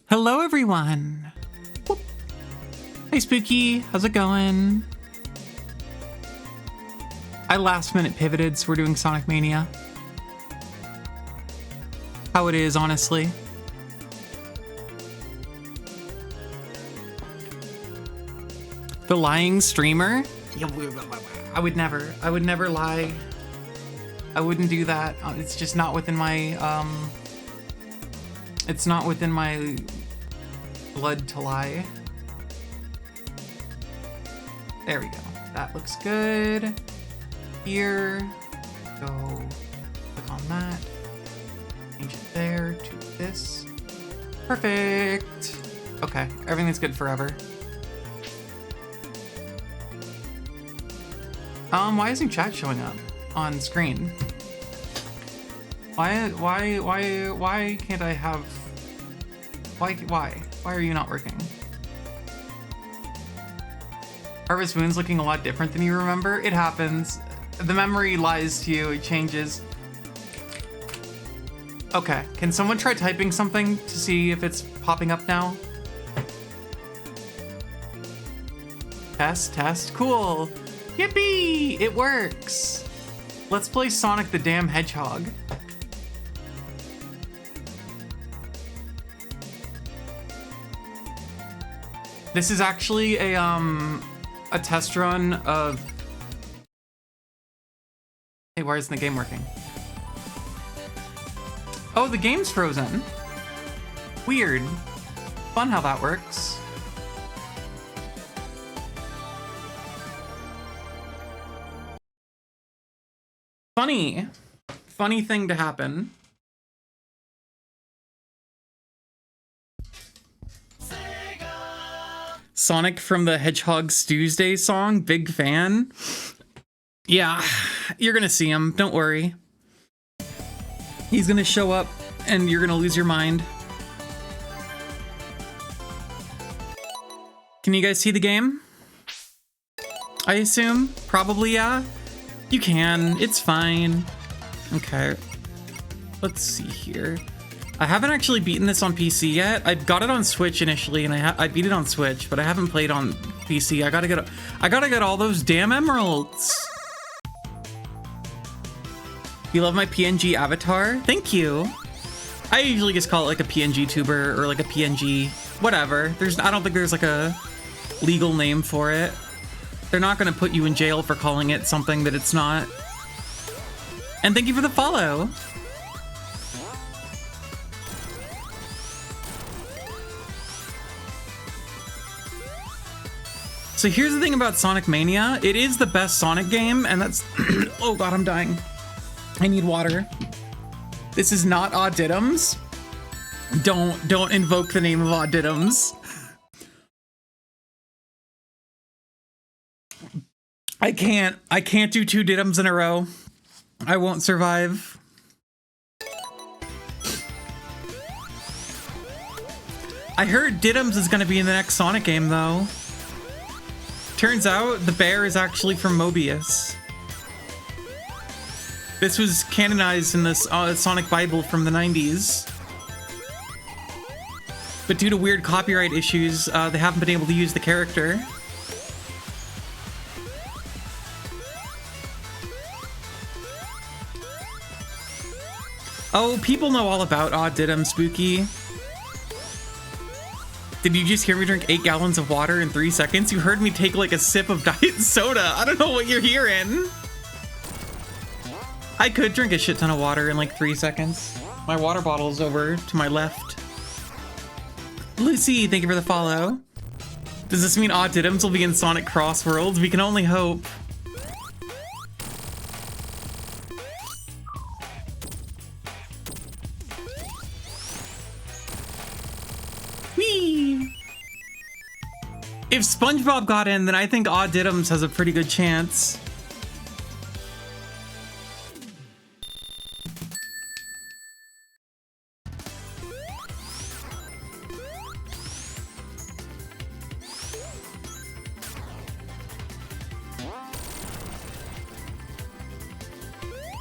Hello, everyone. Whoop. Hey, Spooky. How's it going? I last minute pivoted, so we're doing Sonic Mania. How it is, honestly. The lying streamer? I would never lie. I wouldn't do that. It's just not within my, it's not within my blood to lie. There we go. That looks good. Here, go click on that. Change it there to this. Perfect. Okay, everything's good forever. Why isn't chat showing up on screen? Why can't I have... Why are you not working? Harvest Moon's looking a lot different than you remember. It happens. The memory lies to you, it changes. Okay, can someone try typing something to see if it's popping up now? Test, cool. Yippee, it works. Let's play Sonic the Damn Hedgehog. This is actually a test run of... Hey, why isn't the game working? Oh, the game's frozen. Weird. Fun how that works. Funny thing to happen. Sonic from the Hedgehog's Tuesday song, big fan. Yeah, you're gonna see him, don't worry. He's gonna show up and you're gonna lose your mind. Can you guys see the game? I assume? Probably, yeah? You can, it's fine. Okay, let's see here. I haven't actually beaten this on PC yet. I got it on Switch initially, and I beat it on Switch, but I haven't played on PC. I gotta get all those damn emeralds. You love my PNG avatar? Thank you. I usually just call it like a PNG tuber or like a PNG whatever. I don't think there's like a legal name for it. They're not gonna put you in jail for calling it something that it's not. And thank you for the follow. So here's the thing about Sonic Mania. It is the best Sonic game, and that's... Oh god, I'm dying. I need water. This is not Oddidums. Don't invoke the name of Oddidums. I can't do 2 Didums in a row. I won't survive. I heard Didums is gonna be in the next Sonic game though. Turns out the bear is actually from Mobius. This was canonized in this Sonic Bible from the 90s. But due to weird copyright issues, they haven't been able to use the character. Oh, people know all about Oddidum, Spooky. Did you just hear me drink 8 gallons of water in 3 seconds? You heard me take like a sip of diet soda. I don't know what you're hearing. I could drink a shit ton of water in like 3 seconds. My water bottle's over to my left. Lucy, thank you for the follow. Does this mean Oddidums will be in Sonic Cross Worlds? We can only hope. If SpongeBob got in, then I think Oddidums has a pretty good chance.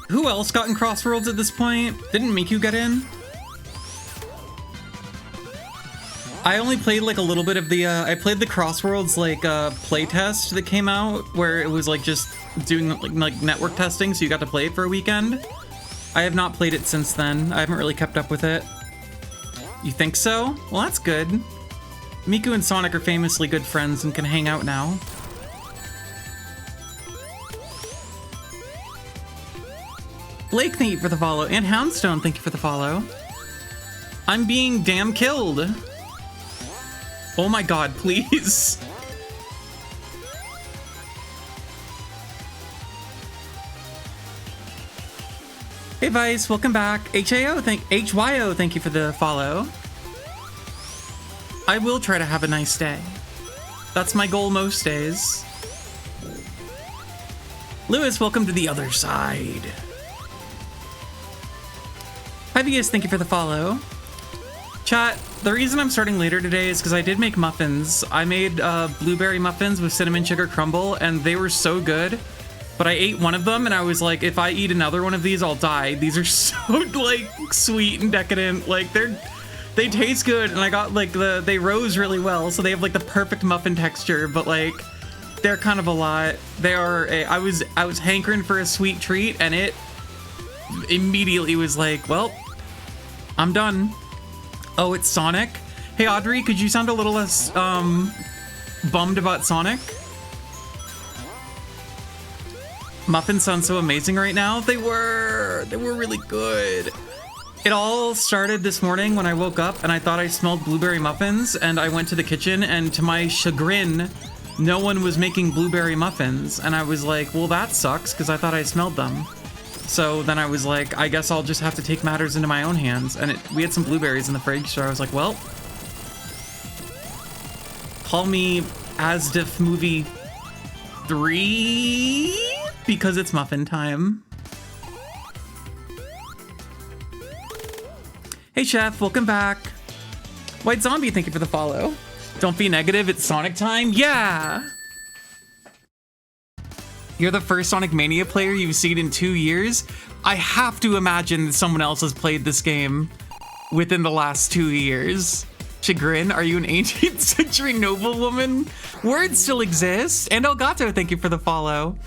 Who else got in Crossworlds at this point? Didn't Miku get in? I only played like a little bit of the, I played the Crossworlds like playtest that came out where it was like just doing like network testing, so you got to play it for a weekend. I have not played it since then. I haven't really kept up with it. You think so? Well, that's good. Miku and Sonic are famously good friends and can hang out now. Blake, thank you for the follow. And Houndstone, thank you for the follow. I'm being damn killed. Oh my god, please. Hey Vice, welcome back. HYO, thank you for the follow. I will try to have a nice day. That's my goal most days. Lewis, welcome to the other side. Hivius, thank you for the follow. Chat, the reason I'm starting later today is because I did make muffins. I made blueberry muffins with cinnamon sugar crumble, and they were so good. But I ate one of them, and I was like, if I eat another one of these, I'll die. These are so, like, sweet and decadent. Like, they taste good, and I got, like, they rose really well, so they have, like, the perfect muffin texture, but, like, they're kind of a lot. They are I was hankering for a sweet treat, and it immediately was like, well, I'm done. Oh, it's Sonic? Hey, Audrey, could you sound a little less, bummed about Sonic? Muffins sound so amazing right now. They were really good. It all started this morning when I woke up and I thought I smelled blueberry muffins, and I went to the kitchen, and to my chagrin, no one was making blueberry muffins. And I was like, well, that sucks, because I thought I smelled them. So then I was like, I guess I'll just have to take matters into my own hands. And we had some blueberries in the fridge, so I was like, well, call me Asdif Movie 3 because it's muffin time. Hey Chef, welcome back. White Zombie, thank you for the follow. Don't be negative, it's Sonic time. Yeah! You're the first Sonic Mania player you've seen in 2 years? I have to imagine that someone else has played this game within the last 2 years. Chagrin, are you an 18th century noblewoman? Words still exist. And Elgato, thank you for the follow.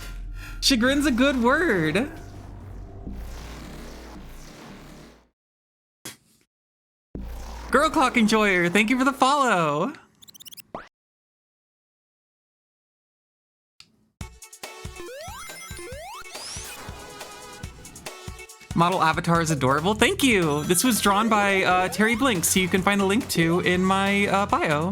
Chagrin's a good word. Girl Clock Enjoyer, thank you for the follow. Model avatar is adorable. Thank you. This was drawn by Terry Blinks, who you can find a link to in my bio.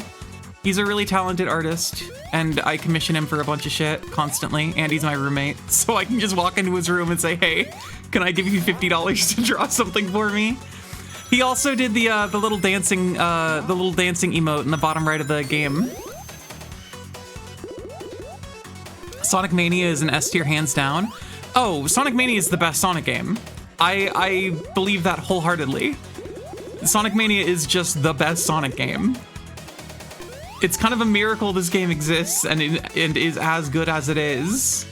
He's a really talented artist, and I commission him for a bunch of shit constantly, and he's my roommate, so I can just walk into his room and say, hey, can I give you $50 to draw something for me? He also did the little dancing emote in the bottom right of the game. Sonic Mania is an S tier hands down. Oh, Sonic Mania is the best Sonic game. I believe that wholeheartedly. Sonic Mania is just the best Sonic game. It's kind of a miracle this game exists and is as good as it is.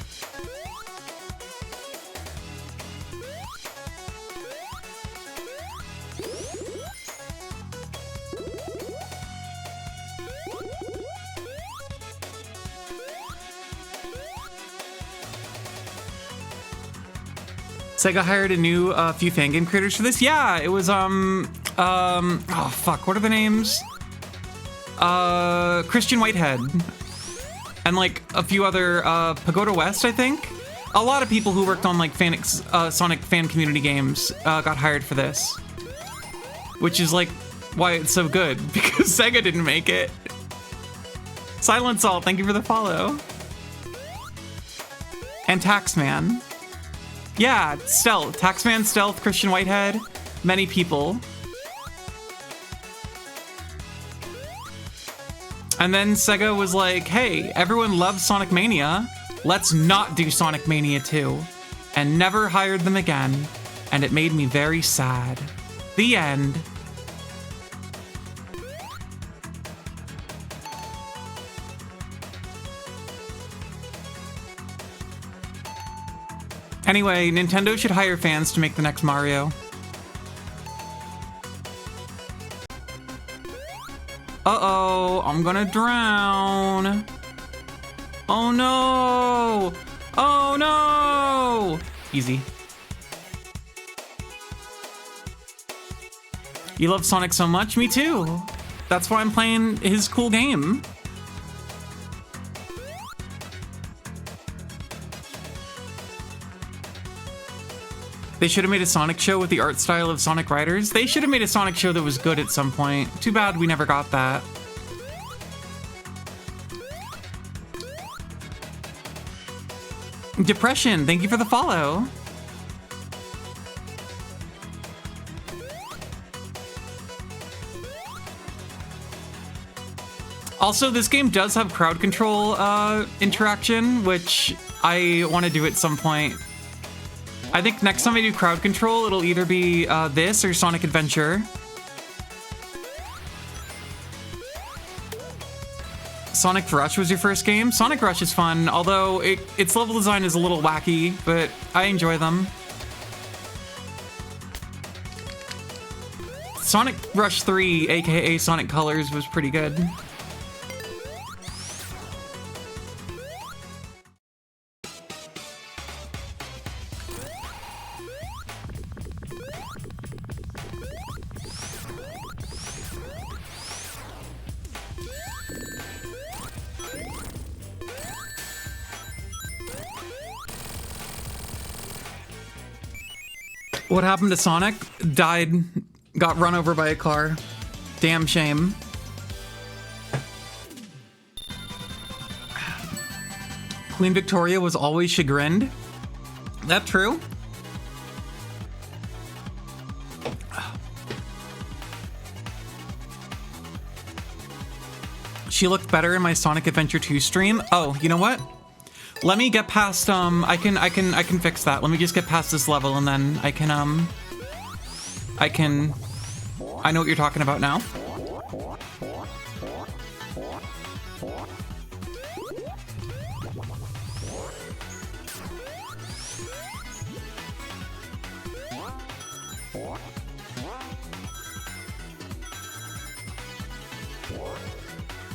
Sega hired a new few fan game creators for this. Yeah, it was oh fuck, what are the names? Christian Whitehead and like a few other Pagoda West, I think. A lot of people who worked on like Sonic fan community games got hired for this, which is like why it's so good, because Sega didn't make it. Silent Salt, thank you for the follow. And Taxman. Yeah, Stealth. Taxman, Stealth, Christian Whitehead, many people. And then Sega was like, hey, everyone loves Sonic Mania. Let's not do Sonic Mania 2. And never hired them again. And it made me very sad. The end. Anyway, Nintendo should hire fans to make the next Mario. go. I'm gonna drown. Oh no! Oh no! Easy. You love Sonic so much? Me too. That's why I'm playing his cool game. They should have made a Sonic show with the art style of Sonic Riders. They should have made a Sonic show that was good at some point. Too bad we never got that. Depression, thank you for the follow. Also, this game does have crowd control interaction, which I want to do at some point. I think next time I do crowd control, it'll either be this or Sonic Adventure. Sonic Rush was your first game? Sonic Rush is fun, although its level design is a little wacky, but I enjoy them. Sonic Rush 3, aka Sonic Colors, was pretty good. What happened to Sonic? Died, got run over by a car. Damn shame. Queen Victoria was always chagrined. That true? She looked better in my Sonic Adventure 2 stream. Oh, you know what? Let me get past, I can fix that. Let me just get past this level and then I know what you're talking about now.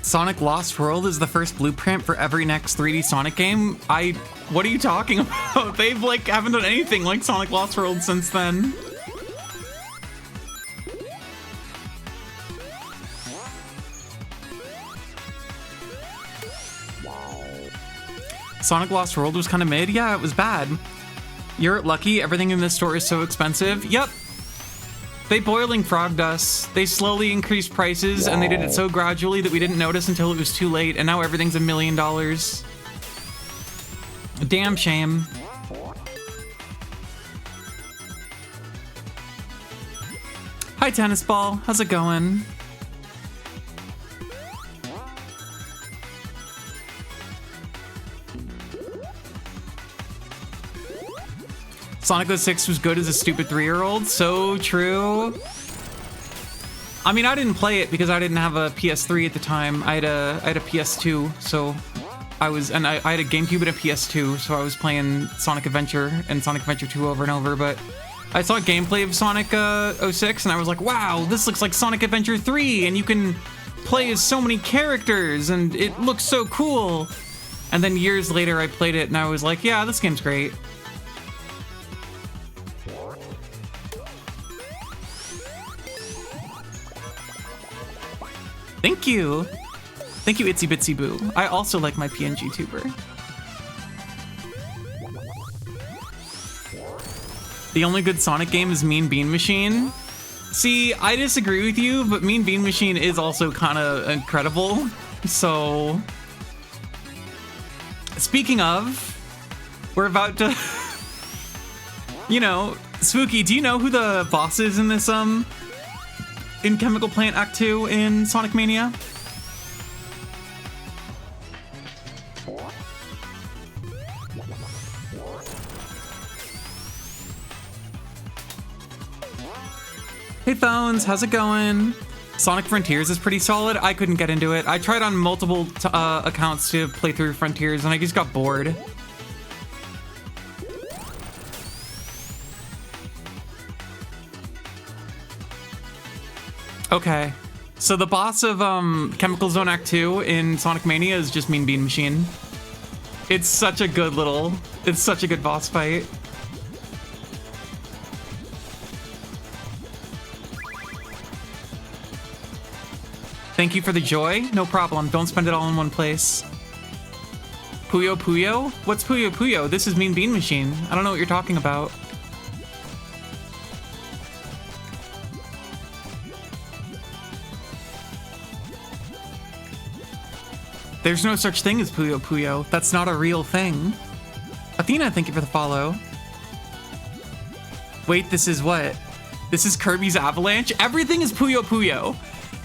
Sonic Lost World is the first blueprint for every next 3D Sonic game. What are you talking about? They've haven't done anything like Sonic Lost World since then. Sonic Lost World was kind of mid. Yeah, it was bad. You're lucky. Everything in this store is so expensive. Yep. They boiling frogged us. They slowly increased prices, and they did it so gradually that we didn't notice until it was too late, and now everything's $1 million. A damn shame. Hi, Tennis Ball. How's it going? Sonic 06 was good as a stupid 3-year-old. So true. I mean, I didn't play it because I didn't have a PS3 at the time. I had a PS2, so I had a GameCube and a PS2, so I was playing Sonic Adventure and Sonic Adventure 2 over and over, but I saw gameplay of Sonic 06 and I was like, wow, this looks like Sonic Adventure 3 and you can play as so many characters and it looks so cool. And then years later I played it and I was like, yeah, this game's great. Thank you. Thank you, Itsy Bitsy Boo. I also like my PNG tuber. The only good Sonic game is Mean Bean Machine. See, I disagree with you, but Mean Bean Machine is also kind of incredible. So, speaking of, we're about to, you know, Spooky, do you know who the boss is in this, in Chemical Plant Act 2 in Sonic Mania? Hey Phones, how's it going? Sonic Frontiers is pretty solid. I couldn't get into it. I tried on multiple accounts to play through Frontiers and I just got bored. Okay, So the boss of Chemical Zone Act 2 in Sonic Mania is just Mean Bean Machine. It's such a good boss fight. Thank you for the joy. No problem. Don't spend it all in one place. Puyo Puyo? What's Puyo Puyo? This is Mean Bean Machine. I don't know what you're talking about. There's no such thing as Puyo Puyo. That's not a real thing. Athena, thank you for the follow. Wait, this is what? This is Kirby's Avalanche? Everything is Puyo Puyo.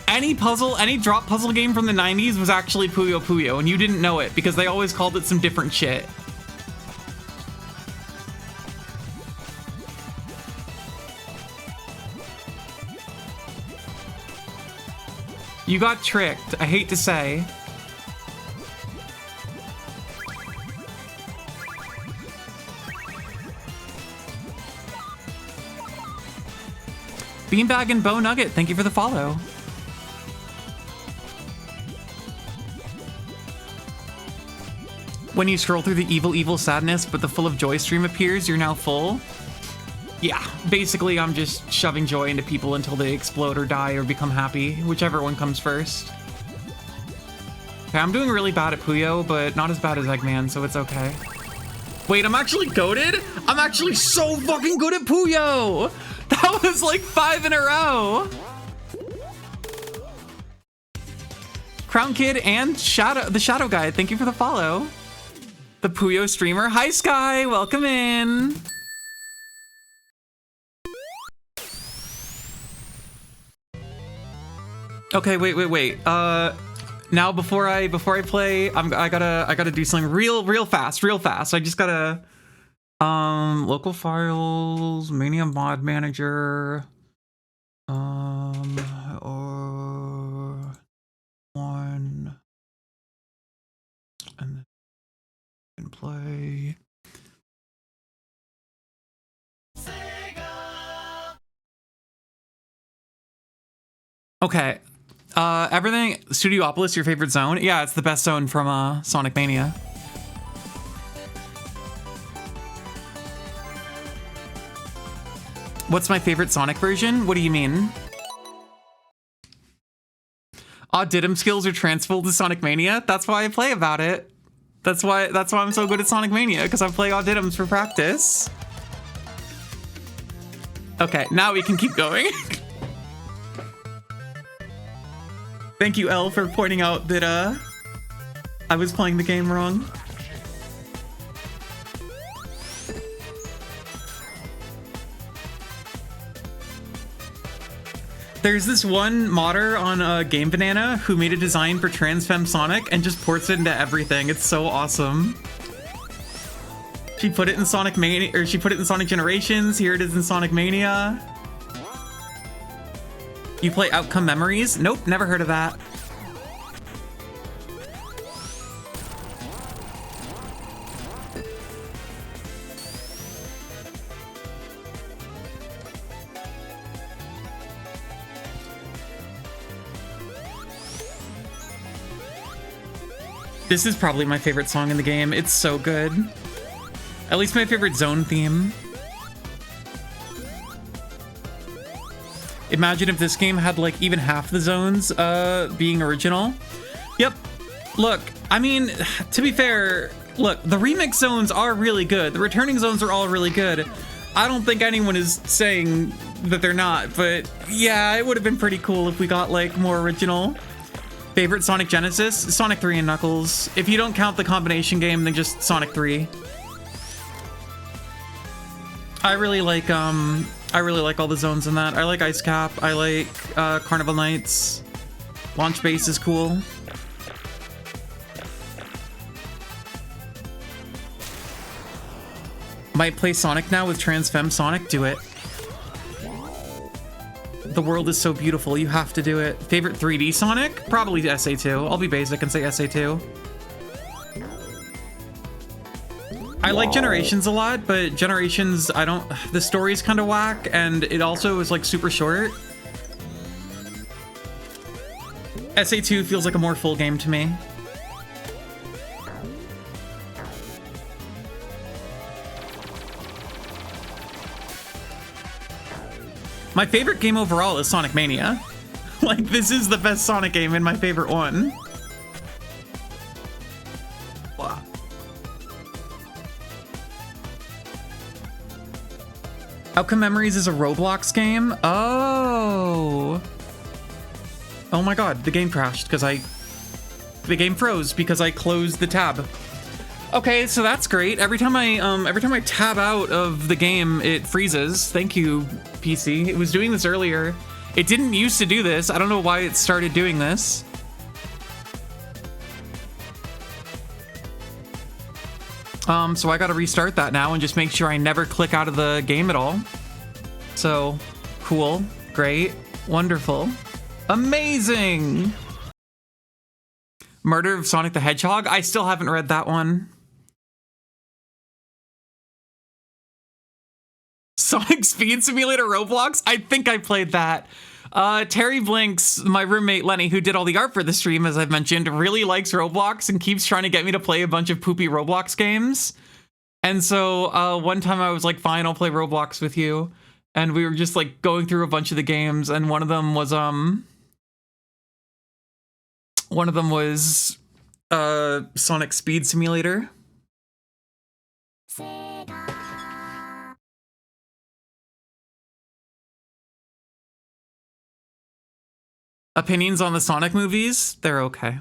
Any puzzle, any drop puzzle game from the 90s was actually Puyo Puyo, and you didn't know it because they always called it some different shit. You got tricked, I hate to say. Beanbag and Bo Nugget, thank you for the follow. When you scroll through the evil, evil sadness, but the full of joy stream appears, you're now full. Yeah, basically I'm just shoving joy into people until they explode or die or become happy, whichever one comes first. Okay, I'm doing really bad at Puyo, but not as bad as Eggman, so it's okay. Wait, I'm actually goated? I'm actually so fucking good at Puyo! That was like 5 in a row! Crown Kid and the Shadow Guy, thank you for the follow. The Puyo streamer. Hi, Sky. Welcome in. Okay, wait. Now before I play, I gotta do something real fast. I just gotta local files, Mania mod manager, or one, and then play. Okay. Everything Studiopolis, your favorite zone? Yeah, it's the best zone from Sonic Mania. What's my favorite Sonic version? What do you mean? Oddidum skills are transferable to Sonic Mania. That's why I play about it. That's why I'm so good at Sonic Mania, because I play Oddidums for practice. Okay, now we can keep going. Thank you, Elle, for pointing out that I was playing the game wrong. There's this one modder on Game Banana who made a design for Transfem Sonic and just ports it into everything. It's so awesome. She put it in Sonic Mania, or she put it in Sonic Generations. Here it is in Sonic Mania. You play Outcome Memories? Nope, never heard of that. This is probably my favorite song in the game. It's so good. At least my favorite zone theme. Imagine if this game had like even half the zones being original. Yep. Look, I mean, to be fair, look, the remix zones are really good. The returning zones are all really good. I don't think anyone is saying that they're not, but yeah, it would have been pretty cool if we got like more original. Favorite Sonic Genesis? Sonic 3 and Knuckles. If you don't count the combination game, then just Sonic 3. I really like all the zones in that. I like Ice Cap. I like Carnival Nights. Launch Base is cool. Might play Sonic now with Transfem Sonic. Do it. The world is so beautiful. You have to do it. Favorite 3D Sonic? Probably SA2. I'll be basic and say SA2. I like Generations a lot, but Generations, the story's kind of whack, and it also is like super short. SA2 feels like a more full game to me. My favorite game overall is Sonic Mania. Like, this is the best Sonic game and my favorite one. Wow. Outcome Memories is a Roblox game? Oh. Oh my god, the game crashed because the game froze because I closed the tab. Okay, so that's great. Every time I tab out of the game, it freezes. Thank you, PC. It was doing this earlier. It didn't used to do this. I don't know why it started doing this. So I gotta restart that now and just make sure I never click out of the game at all. So, cool, great, wonderful, amazing. Murder of Sonic the Hedgehog? I still haven't read that one. Sonic Speed Simulator Roblox? I think I played that. Terry Blinks, my roommate Lenny, who did all the art for the stream, as I've mentioned, really likes Roblox and keeps trying to get me to play a bunch of poopy Roblox games. And so one time I was like, fine, I'll play Roblox with you. And we were just like going through a bunch of the games, and one of them was Sonic Speed Simulator. Opinions on the Sonic movies? They're okay.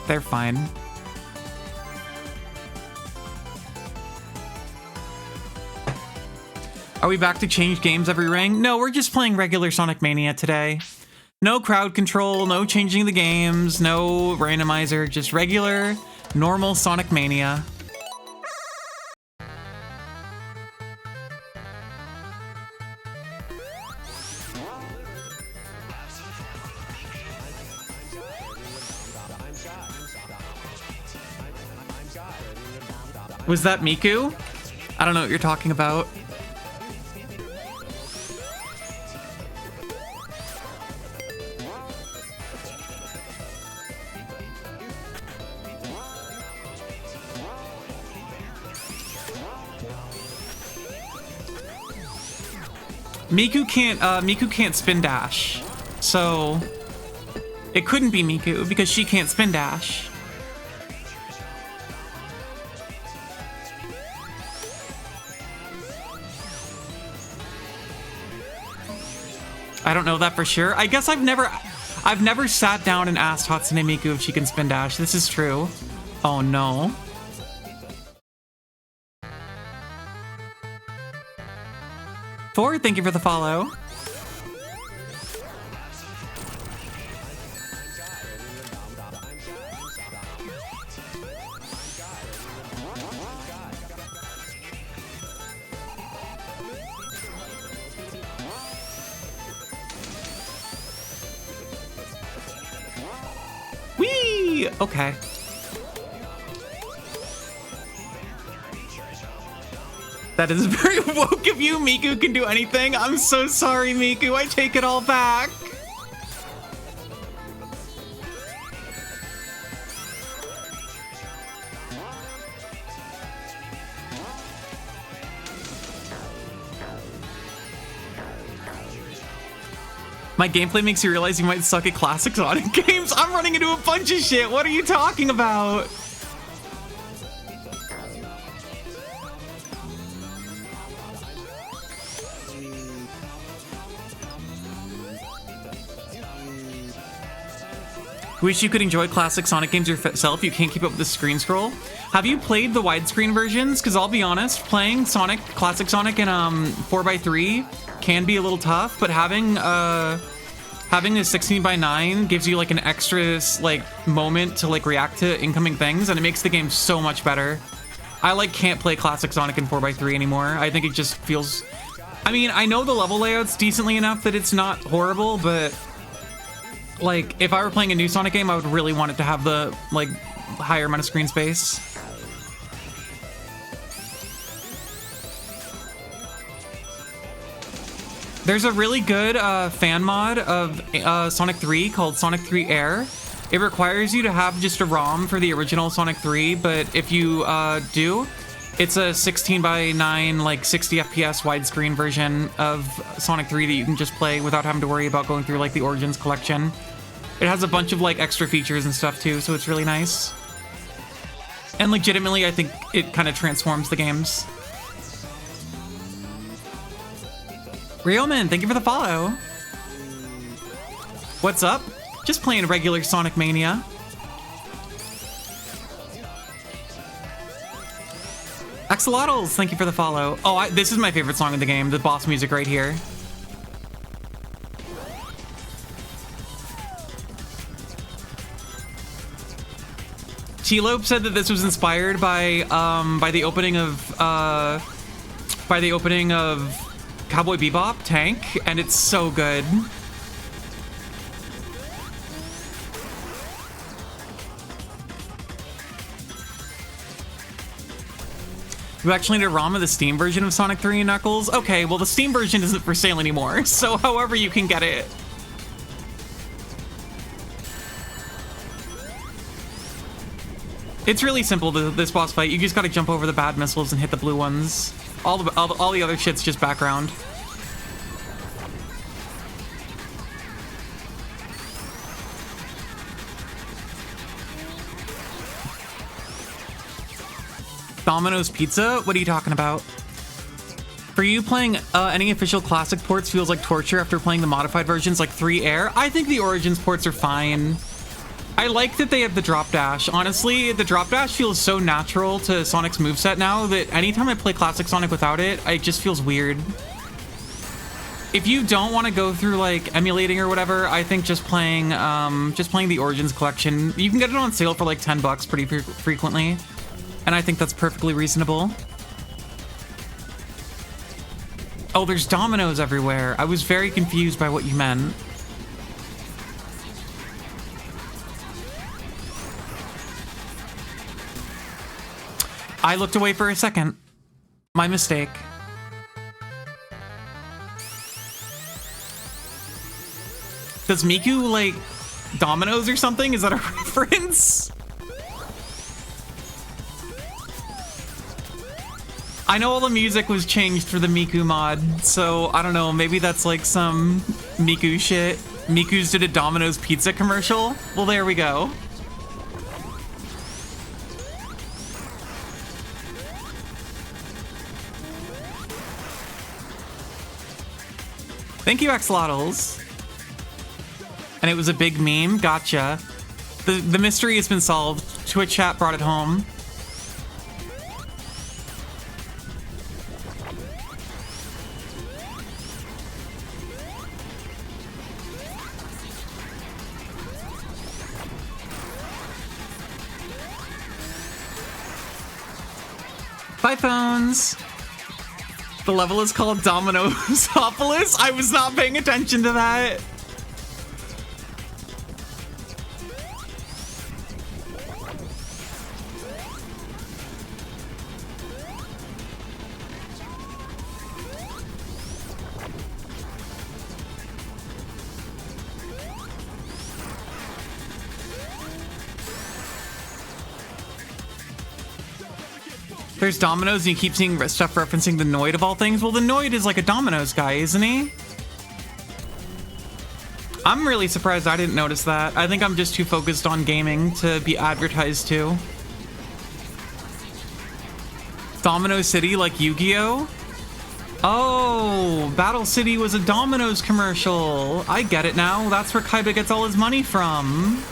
They're fine. Are we back to change games every ring? No, we're just playing regular Sonic Mania today. No crowd control, no changing the games, no randomizer, just regular, normal Sonic Mania. Was that Miku? I don't know what you're talking about. Miku can't spin dash, so it couldn't be Miku because she can't spin dash. I don't know that for sure. I guess I've never sat down and asked Hatsune Miku if she can spin dash. This is true. Oh no. Thor, thank you for the follow. Whee! Okay. That is very woke of you. Miku can do anything. I'm so sorry, Miku. I take it all back. My gameplay makes you realize you might suck at classic Sonic games. I'm running into a bunch of shit. What are you talking about? Wish you could enjoy classic Sonic games yourself. You can't keep up with the screen scroll. Have you played the widescreen versions? Because I'll be honest, playing classic Sonic in 4x3 can be a little tough, but having a 16:9 gives you like an extra like moment to like react to incoming things, and it makes the game so much better. I like can't play classic Sonic in 4x3 anymore. I think it just feels. I mean, I know the level layout's decently enough that it's not horrible, but like if I were playing a new Sonic game, I would really want it to have the like higher amount of screen space. There's a really good fan mod of Sonic 3 called Sonic 3 Air. It requires you to have just a ROM for the original Sonic 3, but if you do, it's a 16 by 9, like 60 FPS widescreen version of Sonic 3 that you can just play without having to worry about going through like the Origins collection. It has a bunch of like extra features and stuff too, so it's really nice. And legitimately, I think it kind of transforms the games. Rioman, thank you for the follow. What's up? Just playing regular Sonic Mania. Axolotls, thank you for the follow. Oh, this is my favorite song in the game, the boss music right here. T-Lope said that this was inspired by the opening of Cowboy Bebop Tank, and it's so good. You actually need a ROM of the Steam version of Sonic 3 and Knuckles? Okay, well the Steam version isn't for sale anymore, so however you can get it. It's really simple, this boss fight. You just gotta jump over the bad missiles and hit the blue ones. All the other shit's just background. Domino's Pizza? What are you talking about? For you, playing any official classic ports feels like torture after playing the modified versions like 3 Air. I think the Origins ports are fine. I like that they have the drop dash. Honestly, the drop dash feels so natural to Sonic's moveset now that anytime I play classic Sonic without it, it just feels weird. If you don't want to go through like emulating or whatever, I think just playing the Origins collection. You can get it on sale for like $10 pretty frequently. And I think that's perfectly reasonable. Oh, there's dominoes everywhere. I was very confused by what you meant. I looked away for a second. My mistake. Does Miku like dominoes or something? Is that a reference? I know all the music was changed for the Miku mod, so I don't know, maybe that's like some Miku shit. Miku's did a Domino's pizza commercial? Well, there we go. Thank you, Axolotls. And it was a big meme? Gotcha. The mystery has been solved. Twitch chat brought it home. Bye, phones. The level is called Dominosopolis. I was not paying attention to that. There's Domino's and you keep seeing stuff referencing the Noid of all things. Well, the Noid is like a Domino's guy, isn't he? I'm really surprised I didn't notice that. I think I'm just too focused on gaming to be advertised to. Domino City like Yu-Gi-Oh? Oh, Battle City was a Domino's commercial. I get it now. That's where Kaiba gets all his money from.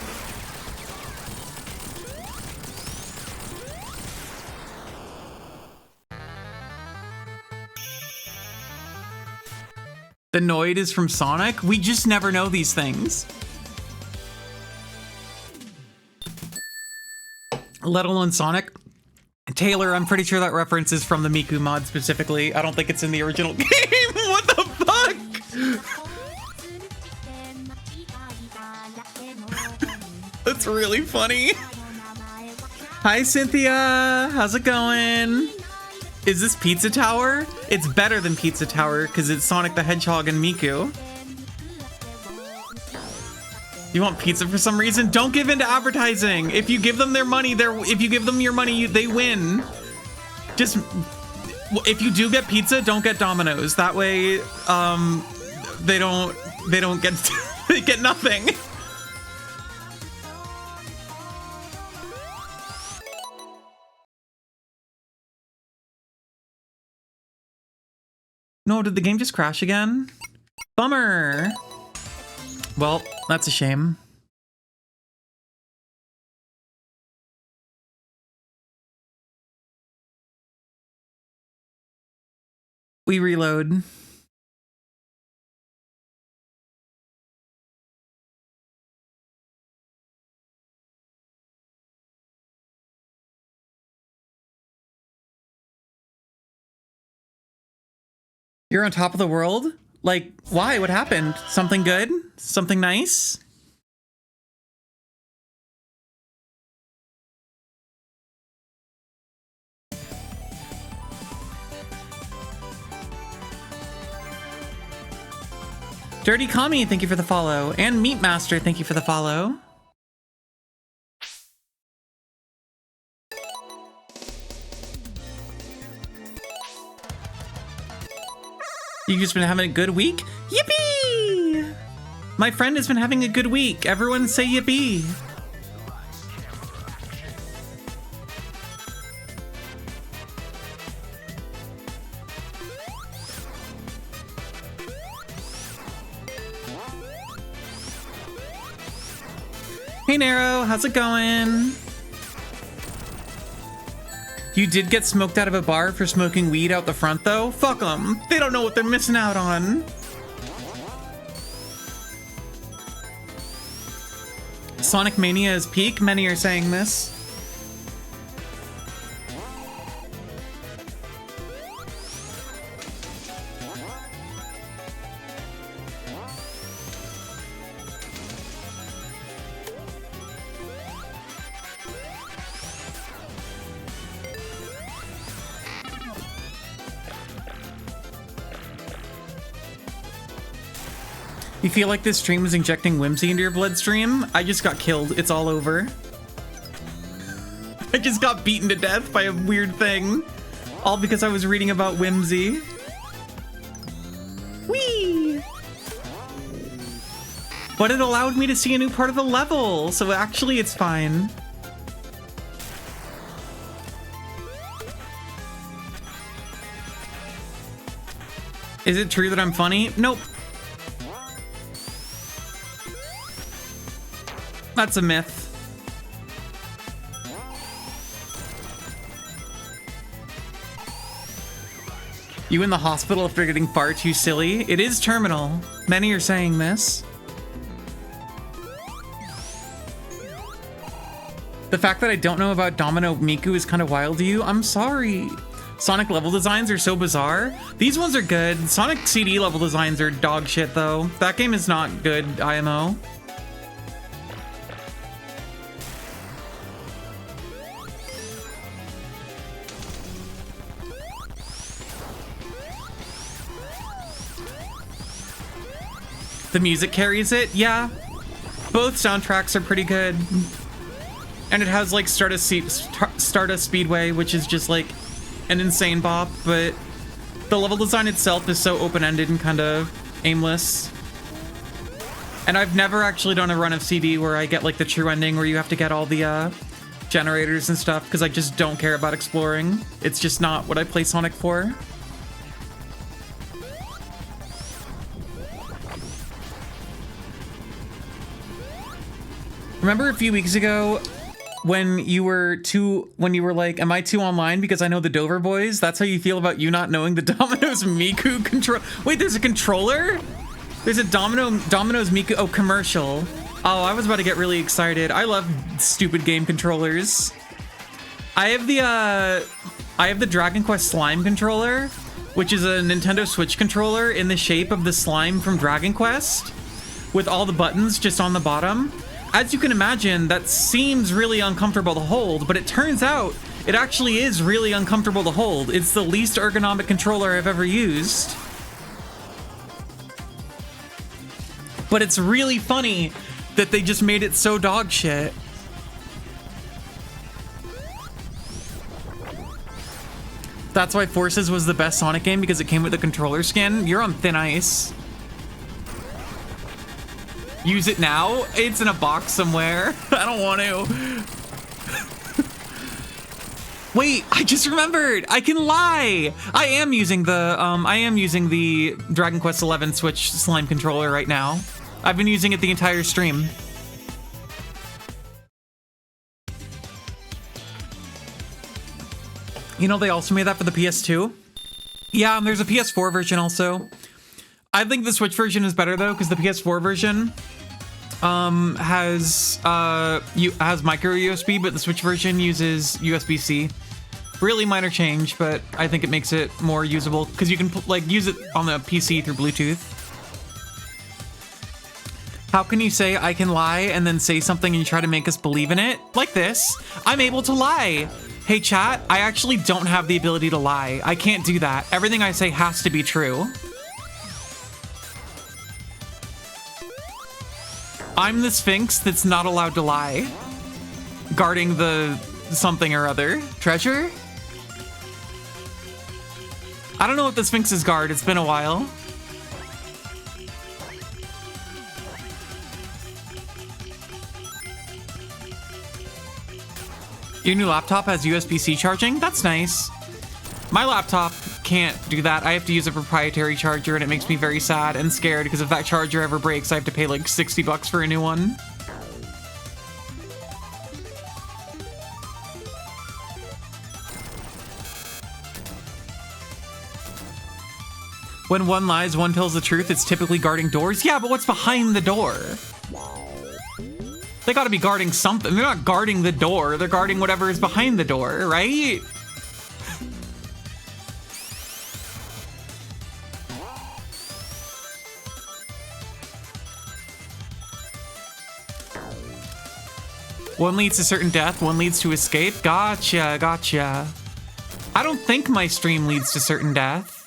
The Noid is from Sonic? We just never know these things. Let alone Sonic. Taylor, I'm pretty sure that reference is from the Miku mod specifically. I don't think it's in the original game. What the fuck? That's really funny. Hi, Cynthia. How's it going? Is this Pizza Tower? It's better than Pizza Tower because it's Sonic the Hedgehog and Miku. You want pizza for some reason? Don't give in to advertising. If you give them their money, if you give them your money, they win. Just if you do get pizza, don't get Domino's. That way, they don't get they get nothing. No, did the game just crash again? Bummer. Well, that's a shame. We reload. You're on top of the world? Like, why? What happened? Something good? Something nice? Dirty Kami, thank you for the follow. And Meat Master, thank you for the follow. You've just been having a good week? Yippee! My friend has been having a good week. Everyone say yippee. Hey Nero, how's it going? You did get smoked out of a bar for smoking weed out the front though? Fuck them. They don't know what they're missing out on. Sonic Mania is peak. Many are saying this. You feel like this stream is injecting whimsy into your bloodstream? I just got killed. It's all over. I just got beaten to death by a weird thing. All because I was reading about whimsy. Whee! But it allowed me to see a new part of the level, so actually it's fine. Is it true that I'm funny? Nope. That's a myth. You in the hospital after getting far too silly? It is terminal. Many are saying this. The fact that I don't know about Domino Miku is kind of wild to you. I'm sorry. Sonic level designs are so bizarre. These ones are good. Sonic CD level designs are dog shit though. That game is not good, IMO. The music carries it, yeah. Both soundtracks are pretty good. And it has like Stardust Speedway, which is just like an insane bop, but the level design itself is so open-ended and kind of aimless. And I've never actually done a run of CD where I get like the true ending where you have to get all the generators and stuff, because I just don't care about exploring. It's just not what I play Sonic for. Remember a few weeks ago when you were like, am I too online because I know the Dover boys? That's how you feel about you not knowing the Domino's Miku control. Wait, there's a controller? There's a Domino's Miku, oh, commercial. Oh, I was about to get really excited. I love stupid game controllers. I have the Dragon Quest Slime controller, which is a Nintendo Switch controller in the shape of the slime from Dragon Quest, with all the buttons just on the bottom. As you can imagine, that seems really uncomfortable to hold, but it turns out It actually is really uncomfortable to hold. It's the least ergonomic controller I've ever used. But it's really funny that they just made it so dog shit. That's why Forces was the best Sonic game, because it came with a controller skin. You're on thin ice. Use it now? It's in a box somewhere. I don't want to. Wait, I just remembered. I can lie. I am using the Dragon Quest XI Switch slime controller right now. I've been using it the entire stream. You know, they also made that for the PS2. Yeah, and there's a PS4 version also. I think the Switch version is better though, because the PS4 version has micro USB, but the Switch version uses USB-C. Really minor change, but I think it makes it more usable because you can like use it on the PC through Bluetooth. How can you say I can lie and then say something and you try to make us believe in it? Like this. I'm able to lie. Hey chat, I actually don't have the ability to lie. I can't do that. Everything I say has to be true. I'm the Sphinx that's not allowed to lie. Guarding the something or other. Treasure? I don't know what the Sphinx's guard. It's been a while. Your new laptop has USB-C charging? That's nice. My laptop can't do that. I have to use a proprietary charger and it makes me very sad and scared because if that charger ever breaks, I have to pay like 60 bucks for a new one. When one lies, one tells the truth, it's typically guarding doors. Yeah, but what's behind the door? They gotta be guarding something. They're not guarding the door. They're guarding whatever is behind the door, right? One leads to certain death, one leads to escape. Gotcha, gotcha. I don't think my stream leads to certain death.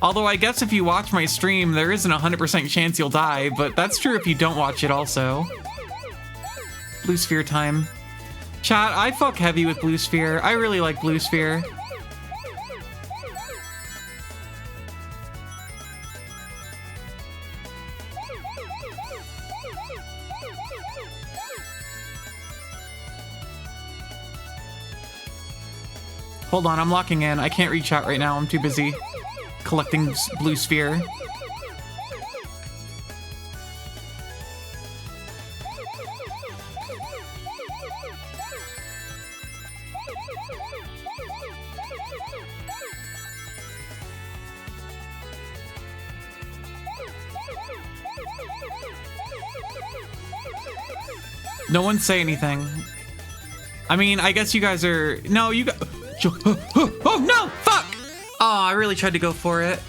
Although I guess if you watch my stream, there isn't a 100% chance you'll die, but that's true if you don't watch it also. Blue Sphere time. Chat, I fuck heavy with Blue Sphere. I really like Blue Sphere. Hold on, I'm locking in. I can't read chat right now. I'm too busy collecting Blue Sphere. No one say anything. I mean, I guess you guys are... No, you got... Oh, no! Fuck! Oh, I really tried to go for it.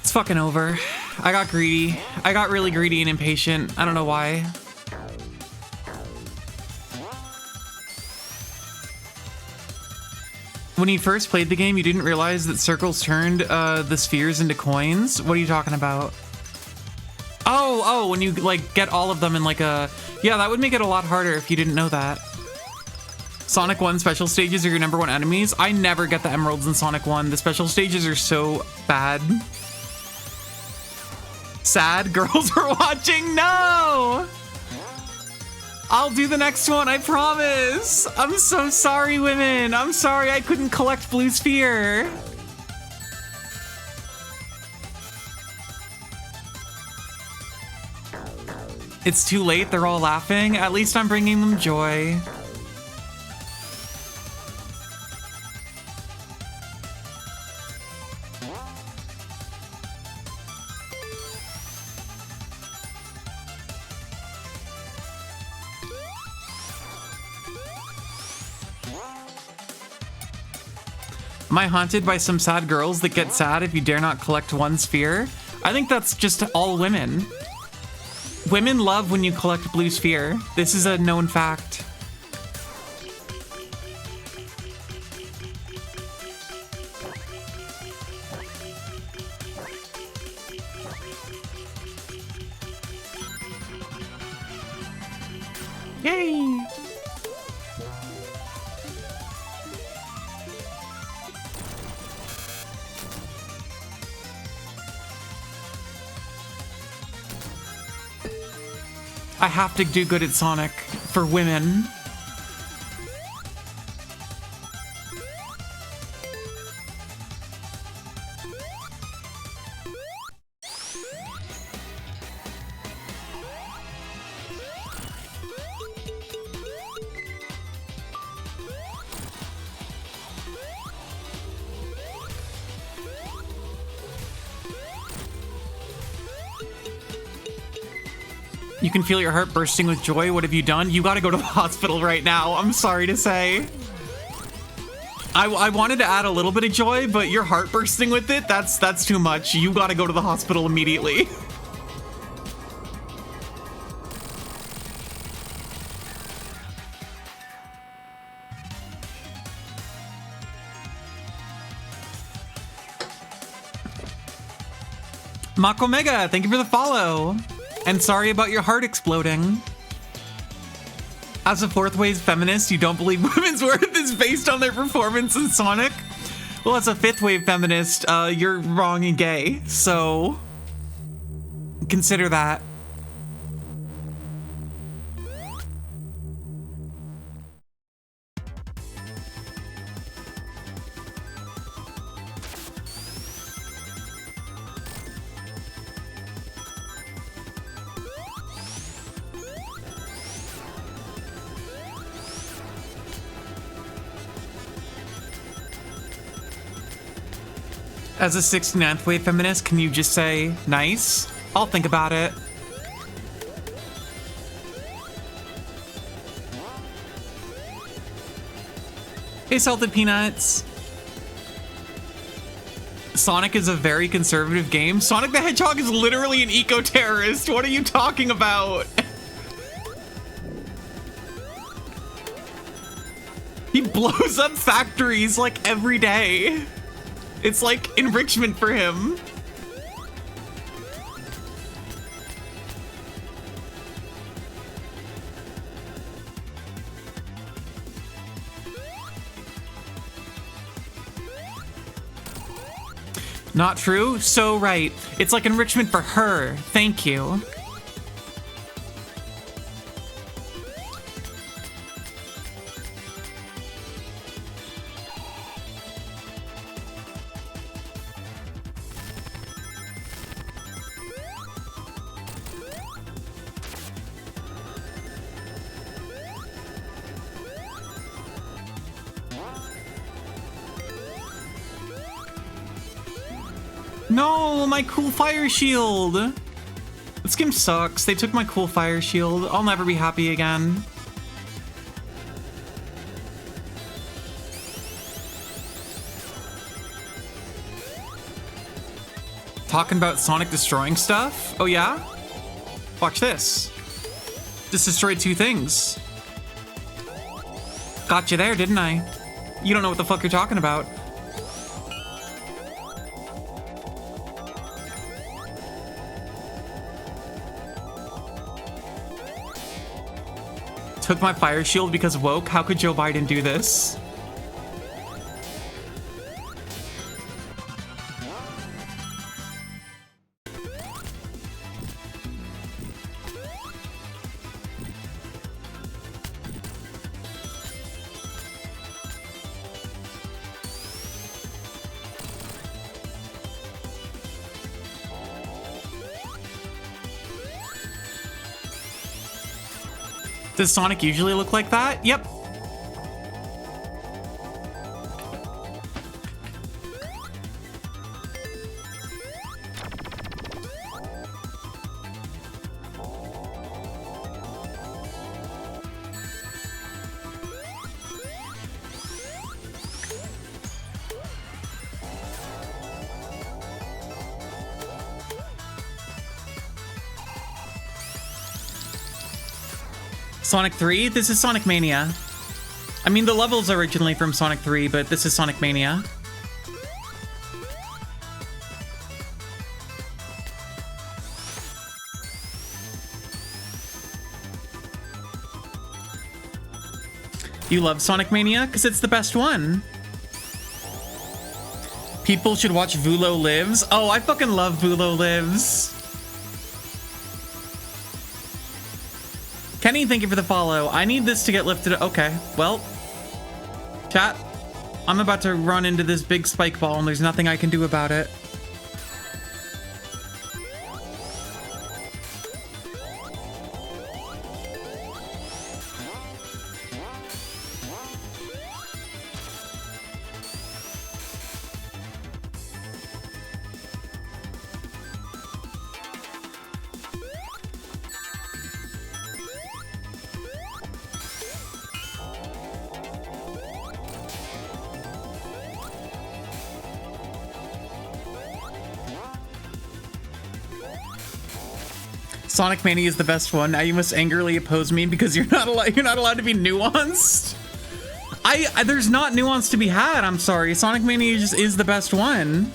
It's fucking over. I got greedy. I got really greedy and impatient. I don't know why. When you first played the game, you didn't realize that circles turned the spheres into coins? What are you talking about? Oh, when you like get all of them in like a... Yeah, that would make it a lot harder if you didn't know that. Sonic 1 special stages are your #1 enemies. I never get the emeralds in Sonic 1. The special stages are so bad. Sad girls are watching? No! I'll do the next one, I promise. I'm so sorry, women. I'm sorry I couldn't collect Blue Sphere. It's too late, they're all laughing. At least I'm bringing them joy. Am I haunted by some sad girls that get sad if you dare not collect one sphere? I think that's just all women. Women love when you collect blue sphere. This is a known fact. Yay! I have to do good at Sonic for women. You can feel your heart bursting with joy. What have you done? You gotta go to the hospital right now. I'm sorry to say. I wanted to add a little bit of joy, but your heart bursting with it, that's too much. You gotta go to the hospital immediately. Makomega, thank you for the follow. And sorry about your heart exploding. As a fourth wave feminist, you don't believe women's worth is based on their performance in Sonic? Well, as a fifth wave feminist, you're wrong and gay, so consider that. As a 69th wave feminist, can you just say, nice? I'll think about it. Hey, Salted Peanuts. Sonic is a very conservative game. Sonic the Hedgehog is literally an eco-terrorist. What are you talking about? He blows up factories like every day. It's like enrichment for him. Not true? So right. It's like enrichment for her. Thank you. No, my cool fire shield. This game sucks. They took my cool fire shield. I'll never be happy again. Talking about Sonic destroying stuff? Oh yeah? Watch this. Just destroyed two things. Got you there, didn't I? You don't know what the fuck you're talking about. Took my fire shield because woke? How could Joe Biden do this? Does Sonic usually look like that? Yep. Sonic 3? This is Sonic Mania. I mean, the level's originally from Sonic 3, but this is Sonic Mania. You love Sonic Mania? Because it's the best one. People should watch Vulo Lives. Oh, I fucking love Vulo Lives. Kenny, thank you for the follow. I need this to get lifted. Okay, well, chat, I'm about to run into this big spike ball and there's nothing I can do about it. Sonic Mania is the best one. Now you must angrily oppose me because you're not allowed to be nuanced. There's not nuance to be had. I'm sorry. Sonic Mania just is the best one.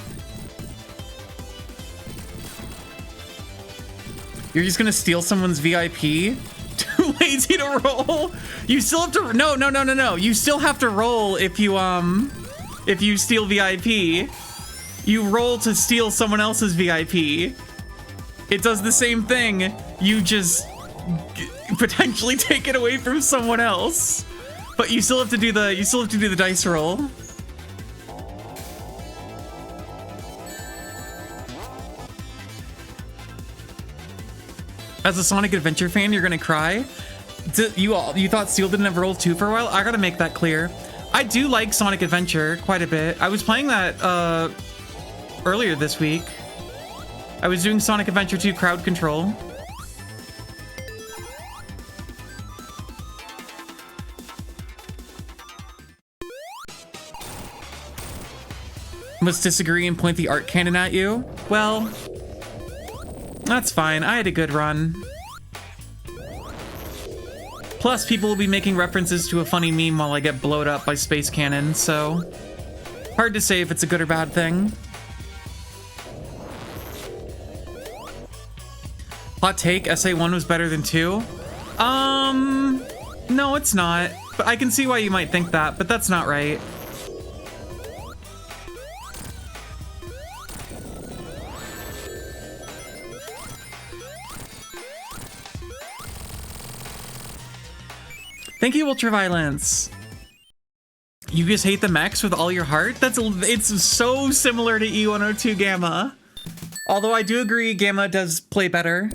You're just gonna steal someone's VIP? Too lazy to roll. You still have to. No. You still have to roll if you steal VIP. You roll to steal someone else's VIP. It does the same thing. You just potentially take it away from someone else, but you still have to do the dice roll. As a Sonic Adventure fan, you're gonna cry. You thought Steel didn't have rolls 2 for a while? I gotta make that clear. I do like Sonic Adventure quite a bit. I was playing that earlier this week. I was doing Sonic Adventure 2 crowd control. Must disagree and point the art cannon at you? Well, that's fine. I had a good run. Plus, people will be making references to a funny meme while I get blowed up by space cannon, so hard to say if it's a good or bad thing. Hot take, SA1 was better than 2? No, it's not. But I can see why you might think that, but that's not right. Thank you, Ultraviolence. You just hate the mechs with all your heart? It's so similar to E102 Gamma. Although I do agree Gamma does play better.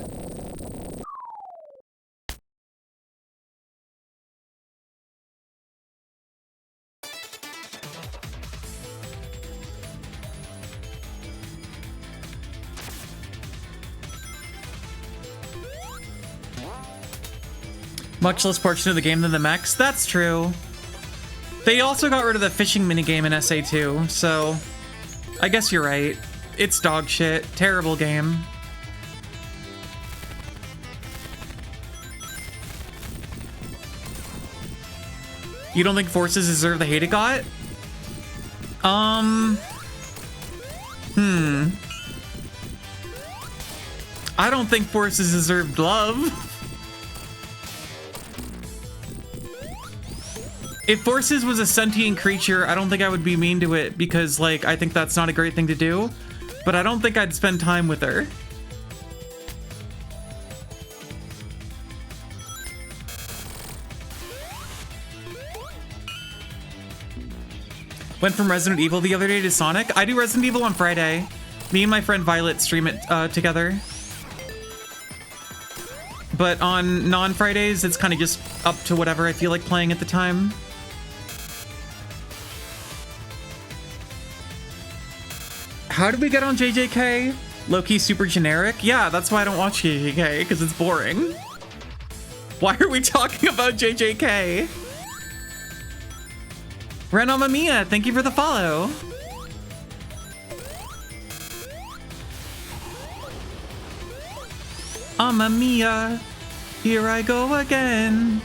Much less portion of the game than the mechs. That's true. They also got rid of the fishing minigame in SA2, so I guess you're right. It's dog shit. Terrible game. You don't think Forces deserve the hate it got? I don't think Forces deserved love. If Forces was a sentient creature, I don't think I would be mean to it because, like, I think that's not a great thing to do. But I don't think I'd spend time with her. Went from Resident Evil the other day to Sonic. I do Resident Evil on Friday. Me and my friend Violet stream it together. But on non-Fridays, it's kind of just up to whatever I feel like playing at the time. How did we get on JJK? Low-key super generic? Yeah, that's why I don't watch JJK, because it's boring. Why are we talking about JJK? Renoma Mia, thank you for the follow. Mamma Mia. Here I go again.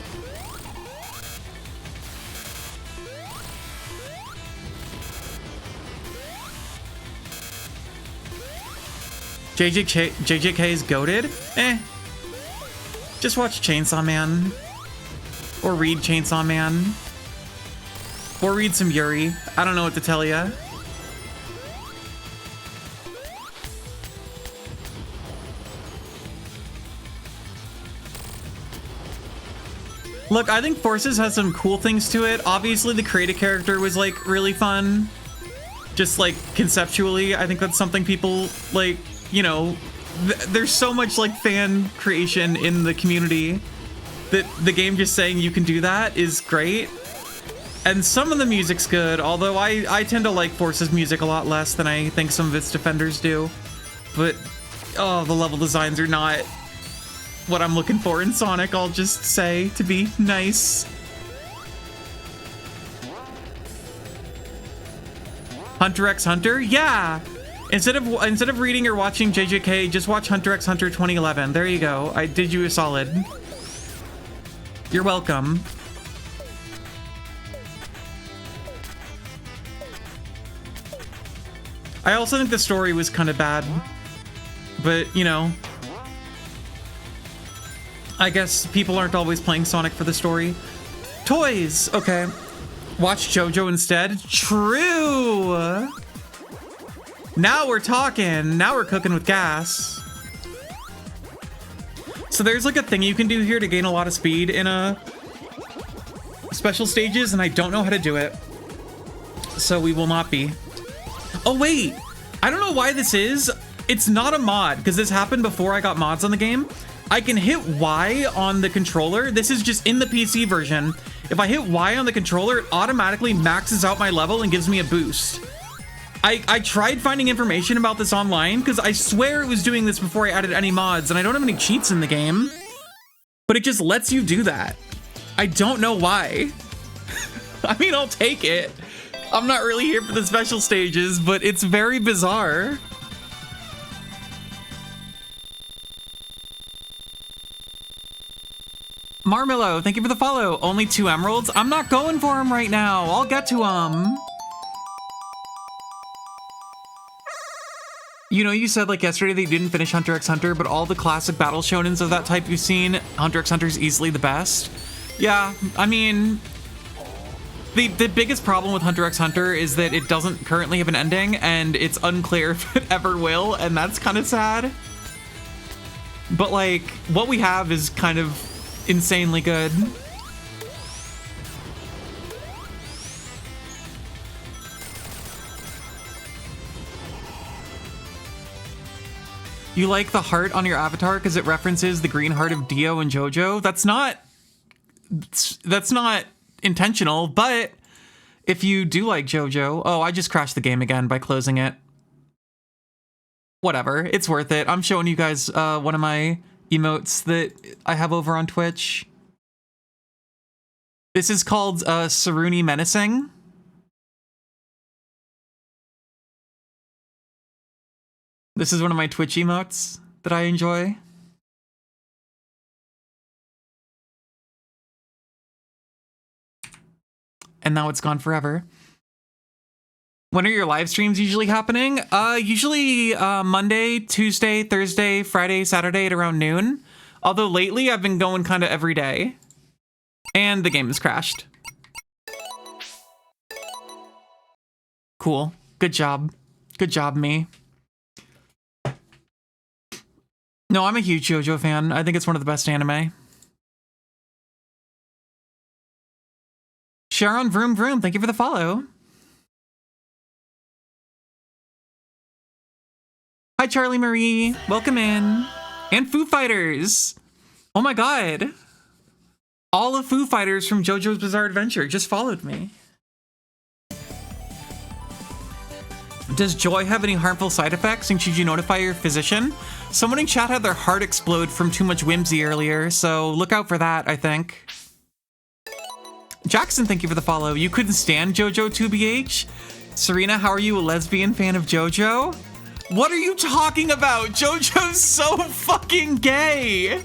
JJK is goated? Eh. Just watch Chainsaw Man. Or read Chainsaw Man. Or read some Yuri. I don't know what to tell ya. Look, I think Forces has some cool things to it. Obviously, the creative character was, like, really fun. Just, like, conceptually, I think that's something people, like, you know, there's so much, like, fan creation in the community that the game just saying you can do that is great. And some of the music's good, although I tend to like Forces music a lot less than I think some of its defenders do. But, oh, the level designs are not what I'm looking for in Sonic, I'll just say, to be nice. Hunter x Hunter? Yeah! Instead of reading or watching JJK, just watch Hunter x Hunter 2011. There you go. I did you a solid. You're welcome. I also think the story was kind of bad. But, you know, I guess people aren't always playing Sonic for the story. Toys! Okay. Watch JoJo instead. True! Now we're talking. Now we're cooking with gas. So there's like a thing you can do here to gain a lot of speed in special stages, and I don't know how to do it. So we will not be. Oh, wait. I don't know why this is. It's not a mod, because this happened before I got mods on the game. I can hit Y on the controller. This is just in the PC version. If I hit Y on the controller, it automatically maxes out my level and gives me a boost. I tried finding information about this online, because I swear it was doing this before I added any mods, and I don't have any cheats in the game. But it just lets you do that. I don't know why. I mean, I'll take it. I'm not really here for the special stages, but it's very bizarre. Marmillo, thank you for the follow. Only 2 emeralds? I'm not going for them right now. I'll get to them. You know, you said like yesterday they didn't finish Hunter x Hunter, but all the classic battle shonens of that type you've seen, Hunter x Hunter is easily the best. Yeah, I mean, the biggest problem with Hunter x Hunter is that it doesn't currently have an ending, and it's unclear if it ever will, and that's kind of sad. But like, what we have is kind of insanely good. You like the heart on your avatar because it references the green heart of Dio and JoJo? That's not intentional, but if you do like JoJo... Oh, I just crashed the game again by closing it. Whatever, it's worth it. I'm showing you guys one of my emotes that I have over on Twitch. This is called Saruni Menacing. This is one of my Twitch emotes that I enjoy. And now it's gone forever. When are your live streams usually happening? Usually Monday, Tuesday, Thursday, Friday, Saturday at around noon. Although lately I've been going kind of every day. And the game has crashed. Cool. Good job. Good job, me. No, I'm a huge JoJo fan. I think it's one of the best anime. Sharon Vroom Vroom, thank you for the follow. Hi, Charlie Marie. Welcome in. And Foo Fighters. Oh my god. All of Foo Fighters from JoJo's Bizarre Adventure just followed me. Does joy have any harmful side effects, and should you notify your physician? Someone in chat had their heart explode from too much whimsy earlier, so look out for that, I think. Jackson, thank you for the follow. You couldn't stand JoJo 2BH? Serena, how are you, a lesbian fan of JoJo? What are you talking about? JoJo's so fucking gay!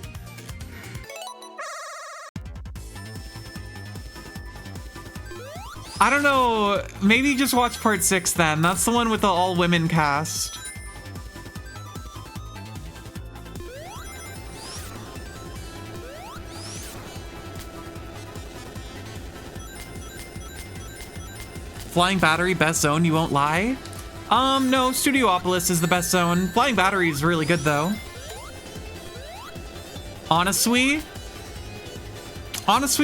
I don't know. Maybe just watch part 6 then. That's the one with the all-women cast. Flying Battery, best zone, you won't lie? No, Studiopolis is the best zone. Flying Battery is really good, though. Honestly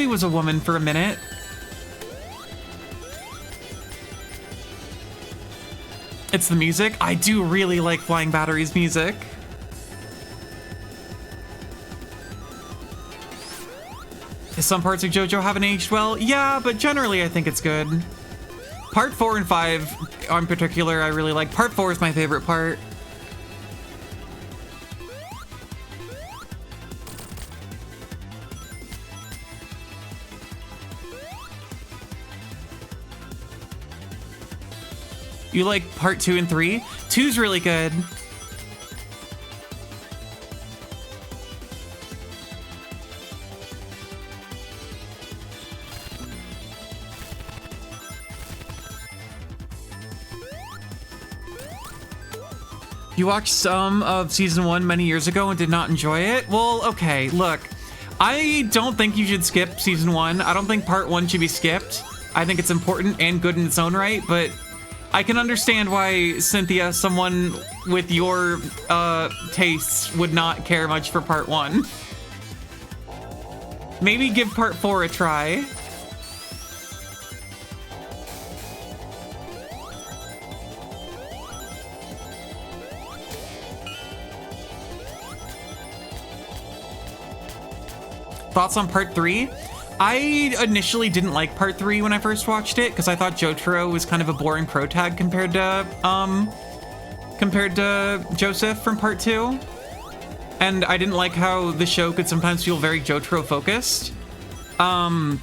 was a woman for a minute. It's the music. I do really like Flying Battery's music. Some parts of JoJo haven't aged well. Yeah, but generally I think it's good. Part 4 and 5 in particular, I really like. Part 4 is my favorite part. You like part 2 and 3? 2's really good. You watched some of season 1 many years ago and did not enjoy it? Well, okay, look. I don't think you should skip season 1. I don't think part 1 should be skipped. I think it's important and good in its own right, but I can understand why Cynthia, someone with your tastes, would not care much for part 1. Maybe give part 4 a try. Thoughts on part 3? I initially didn't like part 3 when I first watched it because I thought Jotaro was kind of a boring pro tag compared to Joseph from part 2. And I didn't like how the show could sometimes feel very Jotaro focused. But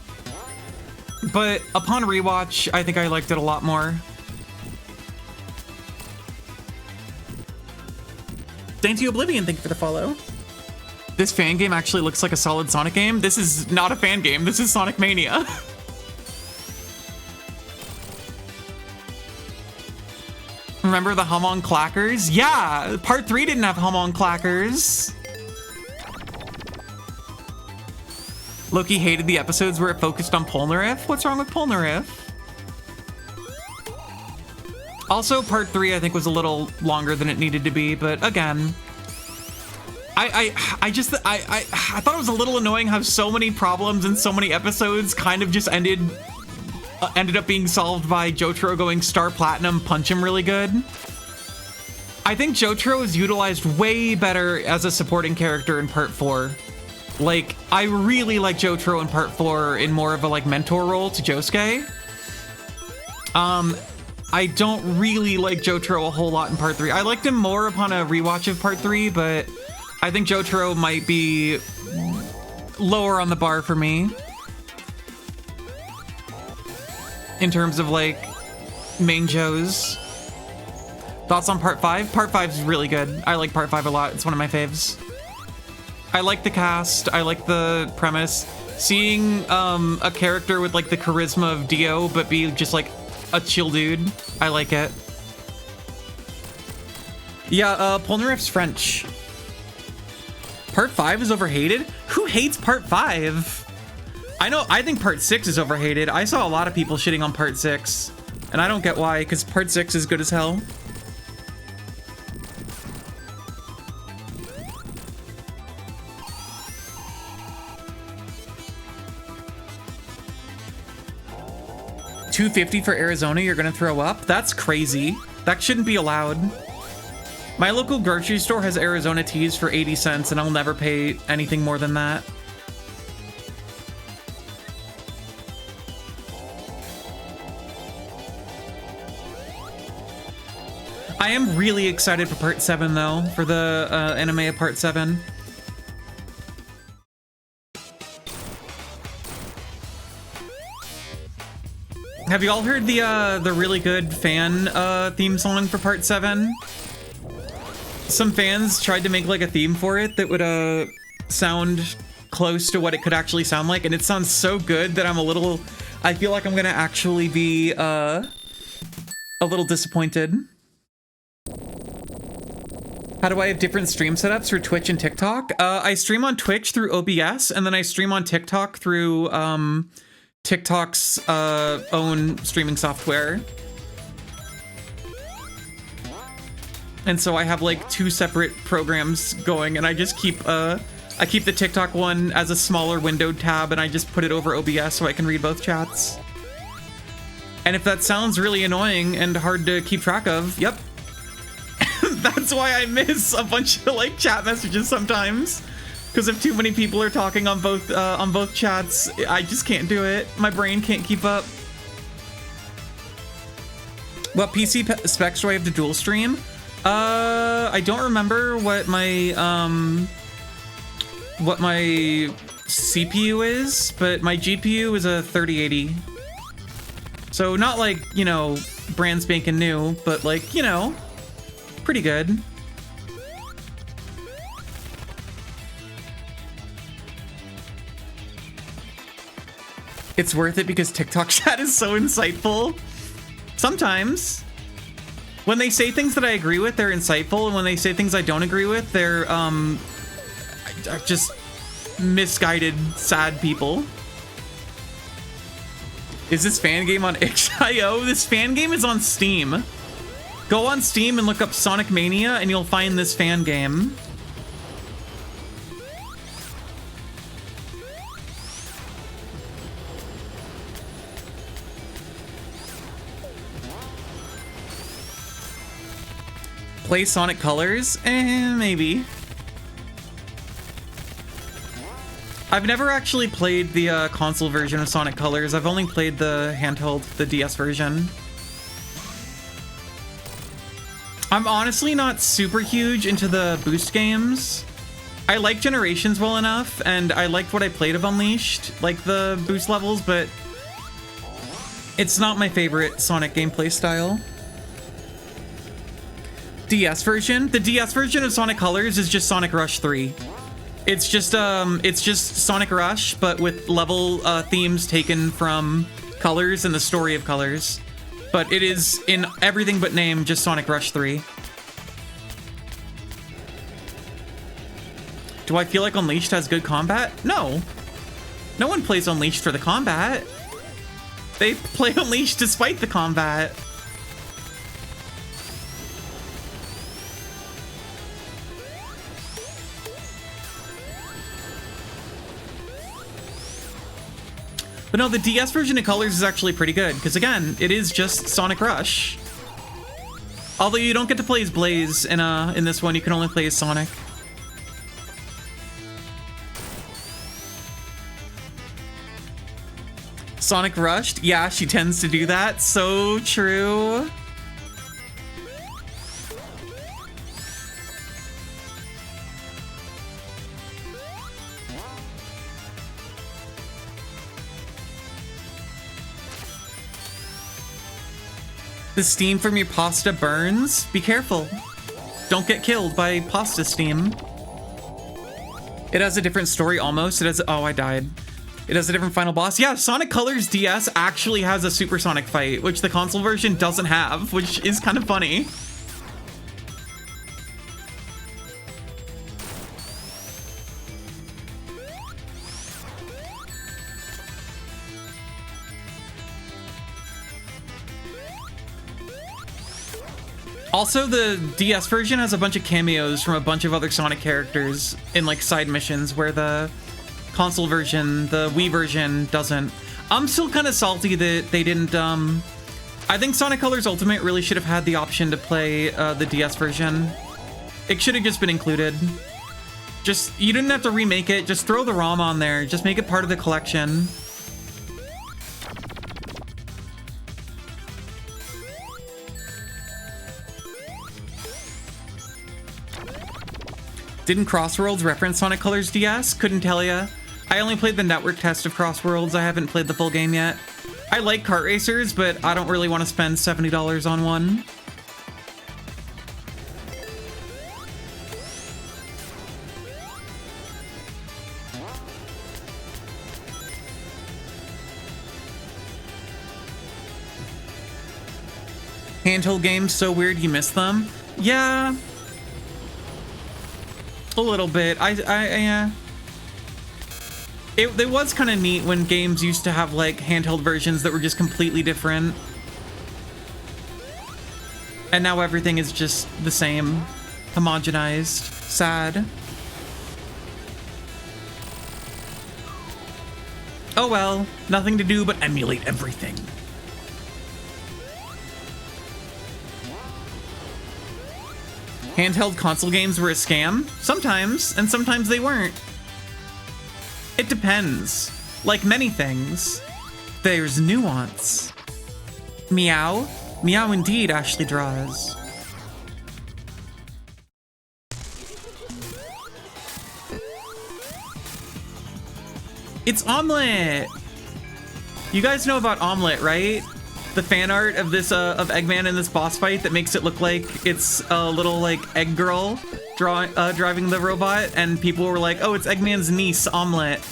upon rewatch, I think I liked it a lot more. Dainty Oblivion, thank you for the follow. This fan game actually looks like a solid Sonic game. This is not a fan game. This is Sonic Mania. Remember the hum on clackers? Yeah, part 3 didn't have hum on clackers. Loki hated the episodes where it focused on Polnareff. What's wrong with Polnareff? Also, part 3 I think was a little longer than it needed to be, but again, I thought it was a little annoying how so many problems in so many episodes kind of just ended up being solved by Jotaro going Star Platinum, punch him really good. I think Jotaro is utilized way better as a supporting character in part 4. Like, I really like Jotaro in part 4 in more of a like mentor role to Josuke. I don't really like Jotaro a whole lot in part 3. I liked him more upon a rewatch of part 3, but I think Jotaro might be lower on the bar for me in terms of like main Joes. Thoughts on part 5? Part 5 is really good. I like part 5 a lot. It's one of my faves. I like the cast. I like the premise. Seeing a character with like the charisma of Dio, but be just like a chill dude. I like it. Yeah, Polnareff's French. Part 5 is overhated? Who hates part 5? I think part 6 is overhated. I saw a lot of people shitting on part 6. And I don't get why, because part 6 is good as hell. $2.50 for Arizona, you're gonna throw up? That's crazy. That shouldn't be allowed. My local grocery store has Arizona teas for 80 cents, and I'll never pay anything more than that. I am really excited for part 7, though, for the anime of part 7. Have you all heard the really good fan theme song for part 7? Some fans tried to make like a theme for it that would sound close to what it could actually sound like, and it sounds so good that I'm a I feel like I'm gonna actually be a little disappointed. How do I have different stream setups for Twitch and TikTok? I stream on Twitch through OBS, and then I stream on TikTok through TikTok's own streaming software. And so I have like 2 separate programs going, and I just keep I keep the TikTok one as a smaller windowed tab, and I just put it over OBS so I can read both chats. And if that sounds really annoying and hard to keep track of, yep. That's why I miss a bunch of like chat messages sometimes. Because if too many people are talking on both chats, I just can't do it. My brain can't keep up. What PC specs do I have to dual stream? I don't remember what my CPU is, but my GPU is a 3080. So not like, you know, brand spanking new, but like, you know, pretty good. It's worth it because TikTok chat is so insightful. Sometimes. When they say things that I agree with, they're insightful, and when they say things I don't agree with, they're just misguided, sad people. Is this fan game on itch.io? This fan game is on Steam. Go on Steam and look up Sonic Mania, and you'll find this fan game. Play Sonic Colors? Maybe. I've never actually played the console version of Sonic Colors. I've only played the handheld, the DS version. I'm honestly not super huge into the boost games. I like Generations well enough, and I liked what I played of Unleashed, like the boost levels, but it's not my favorite Sonic gameplay style. DS version? The DS version of Sonic Colors is just Sonic Rush 3. It's just Sonic Rush, but with level themes taken from Colors and the story of Colors. But it is, in everything but name, just Sonic Rush 3. Do I feel like Unleashed has good combat? No. No one plays Unleashed for the combat. They play Unleashed despite the combat. But no, the DS version of Colors is actually pretty good, because again, it is just Sonic Rush. Although you don't get to play as Blaze in this one, you can only play as Sonic. Sonic Rushed? Yeah, she tends to do that. So true. The steam from your pasta burns. Be careful. Don't get killed by pasta steam. It has a different story almost. It has, oh, I died. It has a different final boss. Yeah, Sonic Colors DS actually has a supersonic fight, which the console version doesn't have, which is kind of funny. Also, the DS version has a bunch of cameos from a bunch of other Sonic characters in like side missions, where the console version, the Wii version, doesn't. I'm still kind of salty that they didn't, I think Sonic Colors Ultimate really should have had the option to play the DS version. It should have just been included. Just, you didn't have to remake it, just throw the ROM on there, just make it part of the collection. Didn't Crossworlds reference Sonic Colors DS? Couldn't tell ya. I only played the network test of Crossworlds. I haven't played the full game yet. I like kart racers, but I don't really want to spend $70 on one. Handheld games so weird you miss them. Yeah. A little bit. Yeah. It was kind of neat when games used to have like handheld versions that were just completely different. And now everything is just the same. Homogenized. Sad. Oh well, nothing to do but emulate everything. Handheld console games were a scam? Sometimes, and sometimes they weren't. It depends. Like many things, there's nuance. Meow? Meow indeed, Ashley draws. It's Omelette! You guys know about Omelette, right? The fan art of this of Eggman in this boss fight that makes it look like it's a little like egg girl driving the robot, and people were like, "Oh, it's Eggman's niece, Omelette."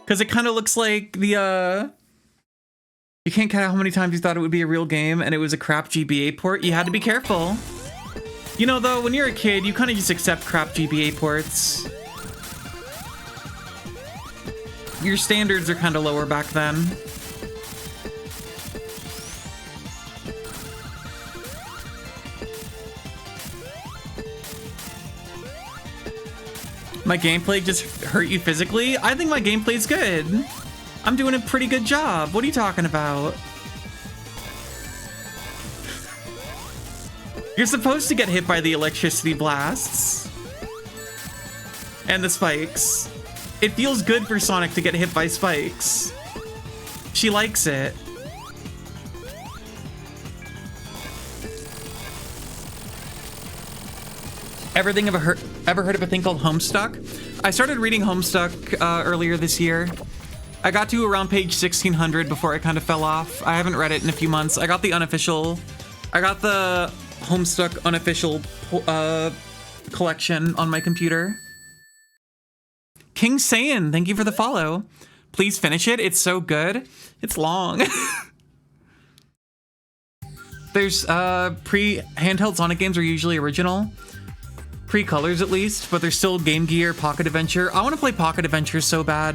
Because it kind of looks like the you can't count how many times you thought it would be a real game and it was a crap GBA port. You had to be careful. You know, though, when you're a kid, you kind of just accept crap GBA ports. Your standards are kind of lower back then. My gameplay just hurt you physically? I think my gameplay's good. I'm doing a pretty good job. What are you talking about? You're supposed to get hit by the electricity blasts. And the spikes. It feels good for Sonic to get hit by spikes. She likes it. Ever heard of a thing called Homestuck? I started reading Homestuck earlier this year. I got to around page 1600 before I kind of fell off. I haven't read it in a few months. I got the Homestuck unofficial collection on my computer. King Saiyan, thank you for the follow. Please finish it. It's so good. It's long. There's pre-handheld Sonic games are usually original. Pre-colors at least, but there's still Game Gear, Pocket Adventure. I want to play Pocket Adventure so bad.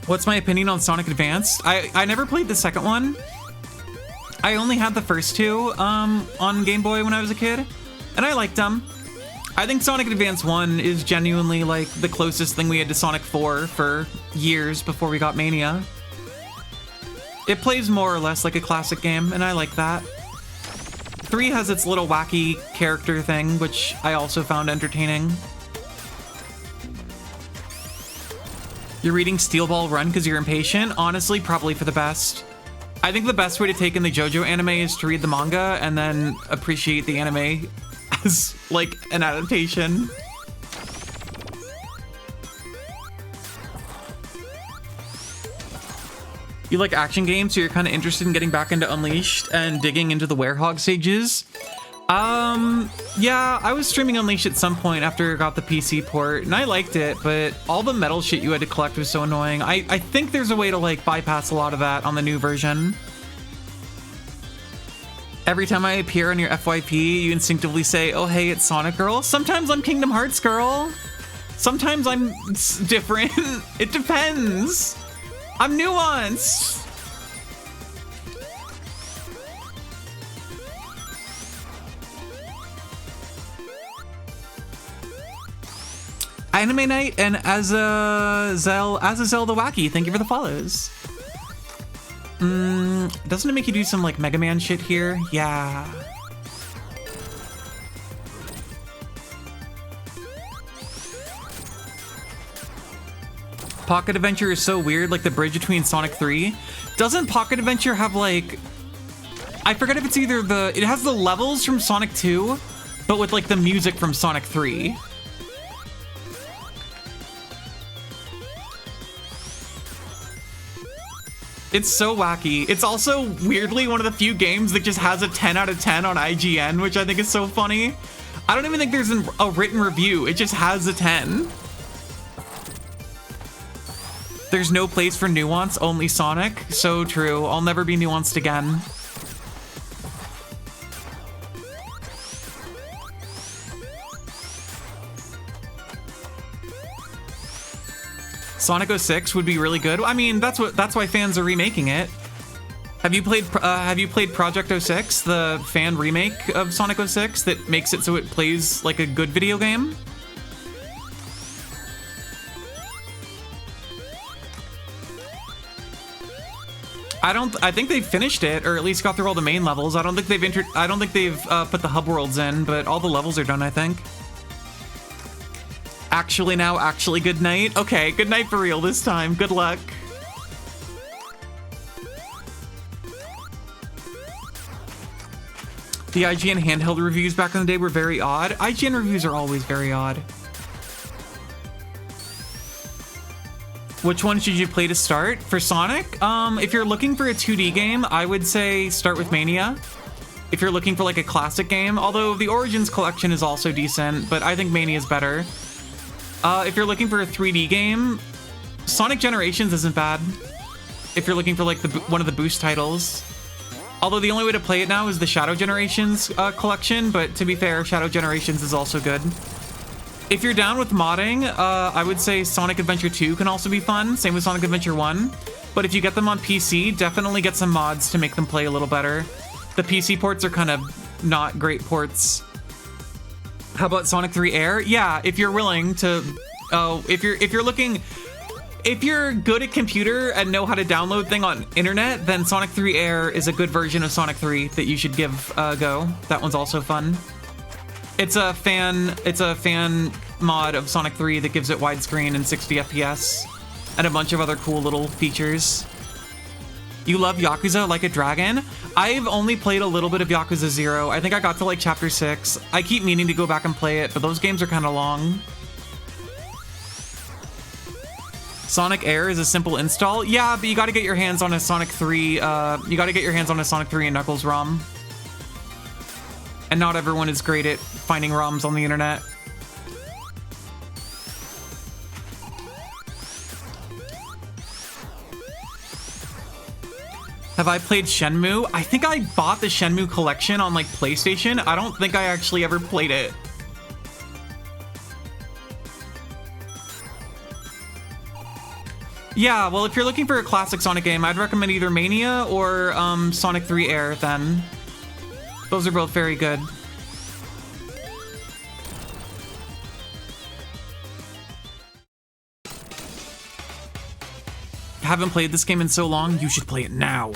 What's my opinion on Sonic Advance? I never played the second one. I only had the first two on Game Boy when I was a kid, and I liked them. I think Sonic Advance 1 is genuinely like the closest thing we had to Sonic 4 for years before we got Mania. It plays more or less like a classic game, and I like that. 3 has its little wacky character thing, which I also found entertaining. You're reading Steel Ball Run because you're impatient? Honestly, probably for the best. I think the best way to take in the JoJo anime is to read the manga and then appreciate the anime as, like, an adaptation. You like action games, so you're kind of interested in getting back into Unleashed and digging into the Werehog stages? Yeah, I was streaming Unleashed at some point after I got the PC port, and I liked it, but all the metal shit you had to collect was so annoying. I think there's a way to, like, bypass a lot of that on the new version. Every time I appear on your FYP, you instinctively say, oh, hey, it's Sonic Girl. Sometimes I'm Kingdom Hearts Girl. Sometimes I'm different. It depends. I'm nuanced. Anime Night and Azazel the Wacky, thank you for the follows. Doesn't it make you do some like Mega Man shit here? Yeah. Pocket Adventure is so weird, like the bridge between Sonic 3. Doesn't Pocket Adventure have like, I forget if it's either it has the levels from Sonic 2, but with like the music from Sonic 3. It's so wacky. It's also weirdly one of the few games that just has a 10 out of 10 on IGN, which I think is so funny. I don't even think there's a written review. It just has a 10. There's no place for nuance, only Sonic. So true. I'll never be nuanced again. Sonic 06 would be really good. I mean, that's why fans are remaking it. Have you played Project 06, the fan remake of Sonic 06 that makes it so it plays like a good video game? I think they've finished it, or at least got through all the main levels. I don't think they've put the hub worlds in, but all the levels are done, I think. Actually good night. Okay, good night for real this time. Good luck. The IGN handheld reviews back in the day were very odd. IGN reviews are always very odd. Which one should you play to start? For Sonic? If you're looking for a 2D game, I would say start with Mania. If you're looking for like a classic game, although the Origins collection is also decent, but I think Mania is better. If you're looking for a 3D game, Sonic Generations isn't bad. If you're looking for like one of the boost titles. Although the only way to play it now is the Shadow Generations collection, but to be fair, Shadow Generations is also good. If you're down with modding, I would say Sonic Adventure 2 can also be fun. Same with Sonic Adventure 1. But if you get them on PC, definitely get some mods to make them play a little better. The PC ports are kind of not great ports. How about Sonic 3 Air? Yeah, if you're willing to, if you're good at computer and know how to download thing on internet, then Sonic 3 Air is a good version of Sonic 3 that you should give a go. That one's also fun. It's a fan mod of Sonic 3 that gives it widescreen and 60 FPS and a bunch of other cool little features. You love Yakuza Like a Dragon? I've only played a little bit of Yakuza 0. I think I got to like chapter 6. I keep meaning to go back and play it, but those games are kind of long. Sonic Air is a simple install. Yeah, but you got to get your hands on a Sonic 3. You got to get your hands on a Sonic 3 and Knuckles ROM. And not everyone is great at finding ROMs on the internet. Have I played Shenmue? I think I bought the Shenmue collection on like PlayStation. I don't think I actually ever played it. Yeah, well, if you're looking for a classic Sonic game, I'd recommend either Mania or Sonic 3 Air then. Those are both very good. Haven't played this game in so long, you should play it now.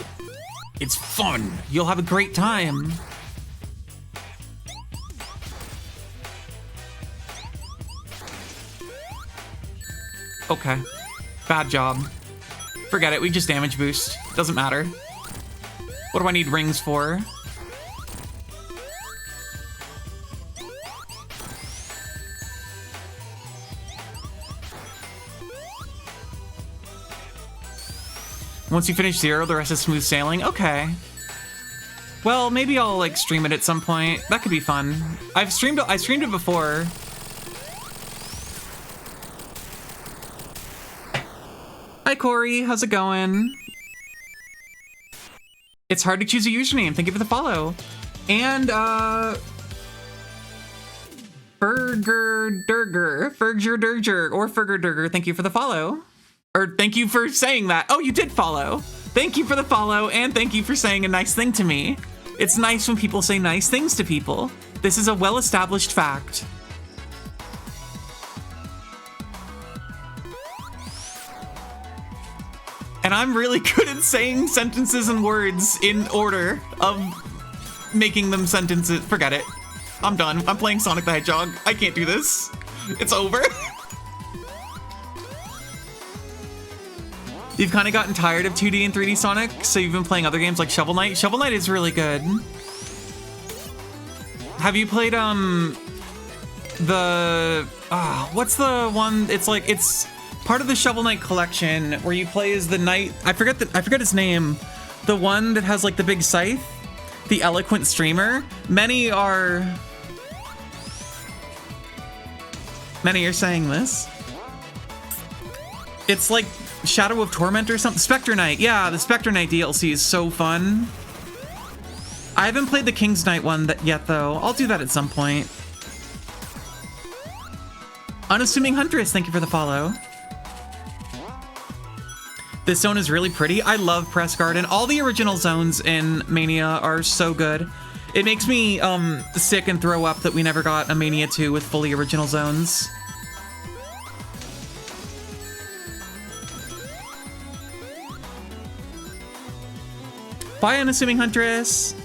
It's fun. You'll have a great time. Okay. Bad job. Forget it, we just damage boost. Doesn't matter. What do I need rings for? Once you finish 0, the rest is smooth sailing. Okay. Well, maybe I'll like stream it at some point. That could be fun. I streamed it before. Hi Corey, how's it going? It's hard to choose a username. Thank you for the follow. And Ferger Durger, thank you for the follow. Or thank you for saying that. Oh, you did follow. Thank you for the follow, and thank you for saying a nice thing to me. It's nice when people say nice things to people. This is a well-established fact. And I'm really good at saying sentences and words in order of making them sentences. Forget it. I'm done. I'm playing Sonic the Hedgehog. I can't do this. It's over. You've kind of gotten tired of 2D and 3D Sonic, so you've been playing other games like Shovel Knight. Shovel Knight is really good. Have you played, what's the one? It's part of the Shovel Knight collection where you play as the knight. I forget his name. The one that has like the big scythe, the eloquent streamer. Many are saying this. It's like Shadow of Torment or something. Spectre Knight. Yeah, the Spectre Knight DLC is so fun. I haven't played the King's Knight one yet, though. I'll do that at some point. Unassuming Huntress, thank you for the follow. This zone is really pretty. I love Press Garden. All the original zones in Mania are so good. It makes me sick and throw up that we never got a Mania 2 with fully original zones. Bye, Unassuming Huntress.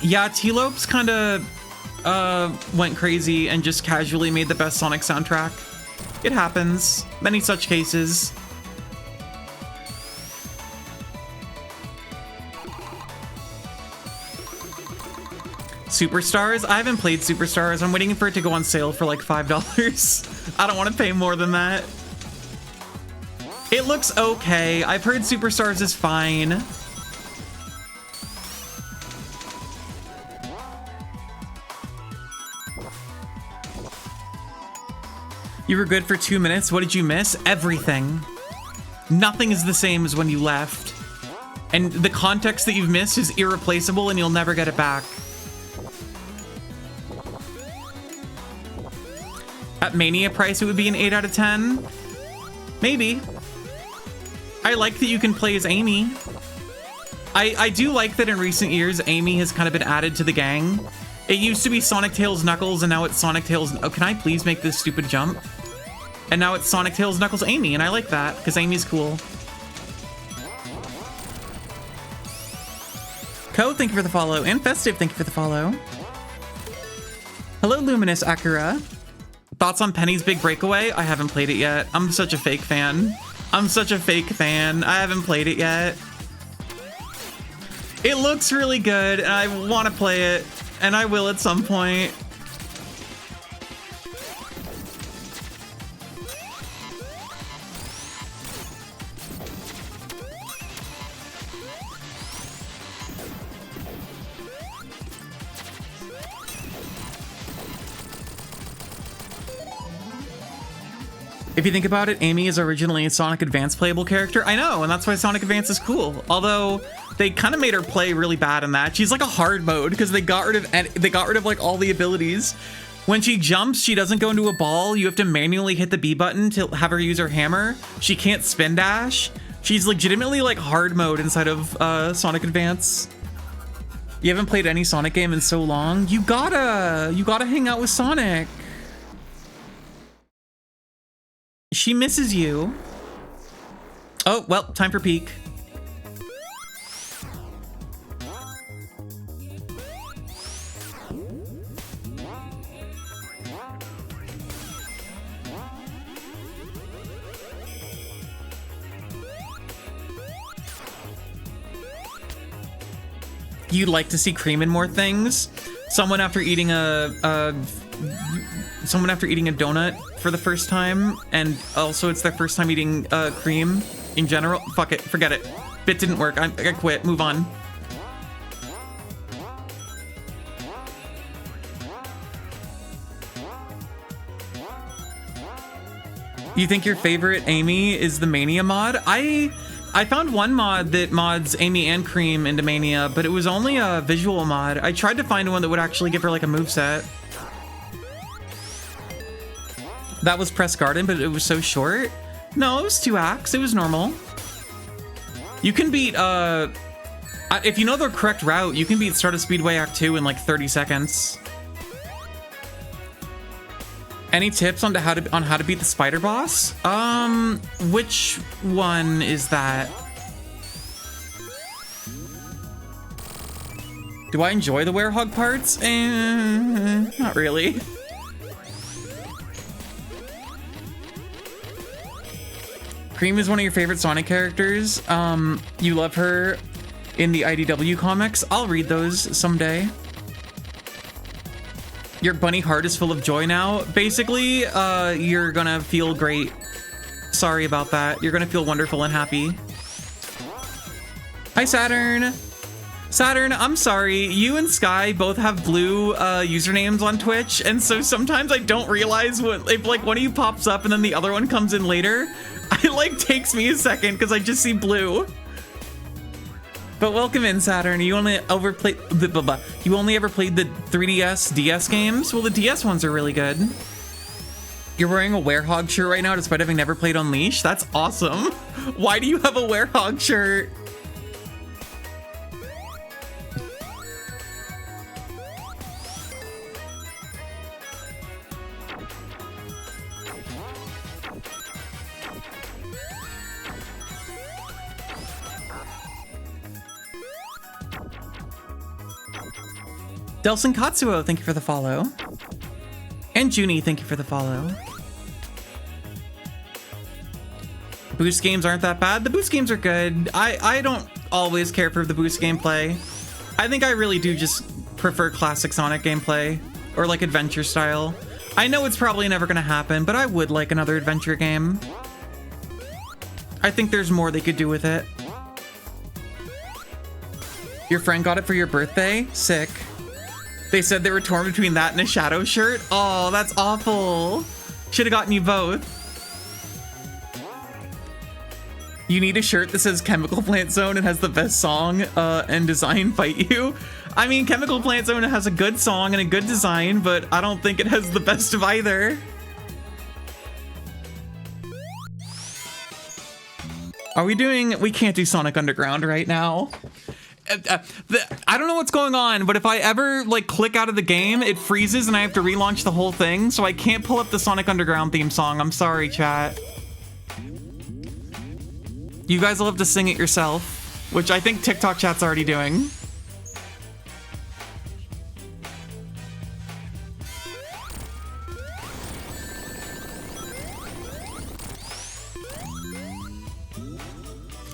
Yeah, T-Lopes kind of went crazy and just casually made the best Sonic soundtrack. It happens. Many such cases. Superstars? I haven't played Superstars. I'm waiting for it to go on sale for like $5. I don't want to pay more than that. It looks okay. I've heard Superstars is fine. You were good for 2 minutes. What did you miss? Everything. Nothing is the same as when you left. And the context that you've missed is irreplaceable and you'll never get it back. At Mania price, it would be an 8 out of 10. Maybe. I like that you can play as Amy. I do like that in recent years, Amy has kind of been added to the gang. It used to be Sonic Tails Knuckles, and now it's Sonic Tails... Oh, can I please make this stupid jump? And now it's Sonic Tails Knuckles Amy, and I like that, because Amy's cool. Co, thank you for the follow. And Festive, thank you for the follow. Hello, Luminous Akira. Thoughts on Penny's Big Breakaway? I haven't played it yet. I'm such a fake fan. I'm such a fake fan. I haven't played it yet. It looks really good, and I want to play it. And I will at some point. If you think about it, Amy is originally a Sonic Advance playable character. I know, and that's why Sonic Advance is cool. Although they kind of made her play really bad in that. She's like a hard mode because they got rid of like all the abilities. When she jumps, she doesn't go into a ball. You have to manually hit the B button to have her use her hammer. She can't spin dash. She's legitimately like hard mode inside of Sonic Advance. You haven't played any Sonic game in so long. You gotta hang out with Sonic. She misses you. Oh, well, time for peek. You'd like to see cream in more things? Someone after eating a donut for the first time, and also it's their first time eating cream in general. Fuck it, forget it. Bit didn't work. I quit. Move on. You think your favorite Amy is the Mania mod? I found one mod that mods Amy and Cream into Mania, but it was only a visual mod. I tried to find one that would actually give her like a moveset. That was Press Garden, but it was so short. No, it was 2 acts. It was normal. You can beat, if you know the correct route, you can beat Stardust Speedway Act 2 in like 30 seconds. Any tips on how to beat the spider boss? Which one is that? Do I enjoy the werehog parts? Not really. Cream is one of your favorite Sonic characters. You love her in the IDW comics. I'll read those someday. Your bunny heart is full of joy now. Basically, you're gonna feel great. Sorry about that. You're gonna feel wonderful and happy. Hi, Saturn. Saturn, I'm sorry. You and Sky both have blue usernames on Twitch, and so sometimes I don't realize if like one of you pops up and then the other one comes in later. It like takes me a second because I just see blue. But welcome in, Saturn. You only ever played the 3DS DS games? Well, the DS ones are really good. You're wearing a Werehog shirt right now despite having never played Unleashed? That's awesome. Why do you have a Werehog shirt? Delson Katsuo, thank you for the follow. And Junie, thank you for the follow. Boost games aren't that bad. The boost games are good. I don't always care for the boost gameplay. I think I really do just prefer classic Sonic gameplay or like adventure style. I know it's probably never gonna happen, but I would like another adventure game. I think there's more they could do with it. Your friend got it for your birthday? Sick. They said they were torn between that and a Shadow shirt. Oh, that's awful. Should have gotten you both. You need a shirt that says Chemical Plant Zone and has the best song and design fight you. I mean, Chemical Plant Zone has a good song and a good design, but I don't think it has the best of either. Are we doing... We can't do Sonic Underground right now. I don't know what's going on, but if I ever like click out of the game, it freezes and I have to relaunch the whole thing, so I can't pull up the Sonic Underground theme song. I'm sorry, chat. You guys will have to sing it yourself, which I think TikTok chat's already doing.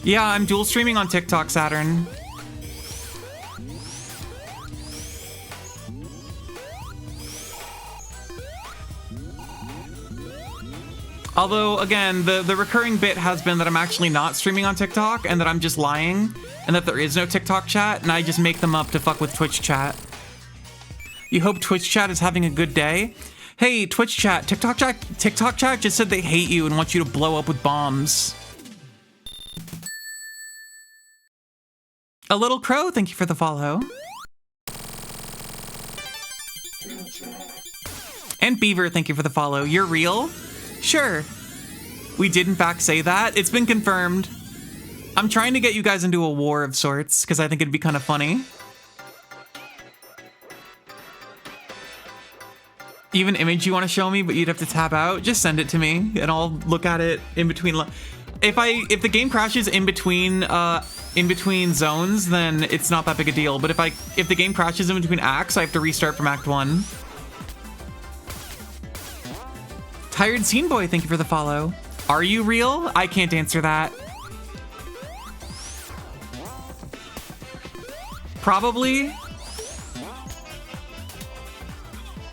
Yeah, I'm dual streaming on TikTok, Saturn. Although, again, the recurring bit has been that I'm actually not streaming on TikTok and that I'm just lying and that there is no TikTok chat and I just make them up to fuck with Twitch chat. You hope Twitch chat is having a good day? Hey, Twitch chat, TikTok chat just said they hate you and want you to blow up with bombs. A Little Crow, thank you for the follow. And Beaver, thank you for the follow. You're real? Sure. We did in fact say that. It's been confirmed. I'm trying to get you guys into a war of sorts because I think it'd be kind of funny. You have an image you want to show me, but you'd have to tap out? Just send it to me and I'll look at it in between. If the game crashes in between zones, then it's not that big a deal. But if the game crashes in between acts, I have to restart from Act 1. Tired Scene Boy, thank you for the follow. Are you real? I can't answer that. Probably.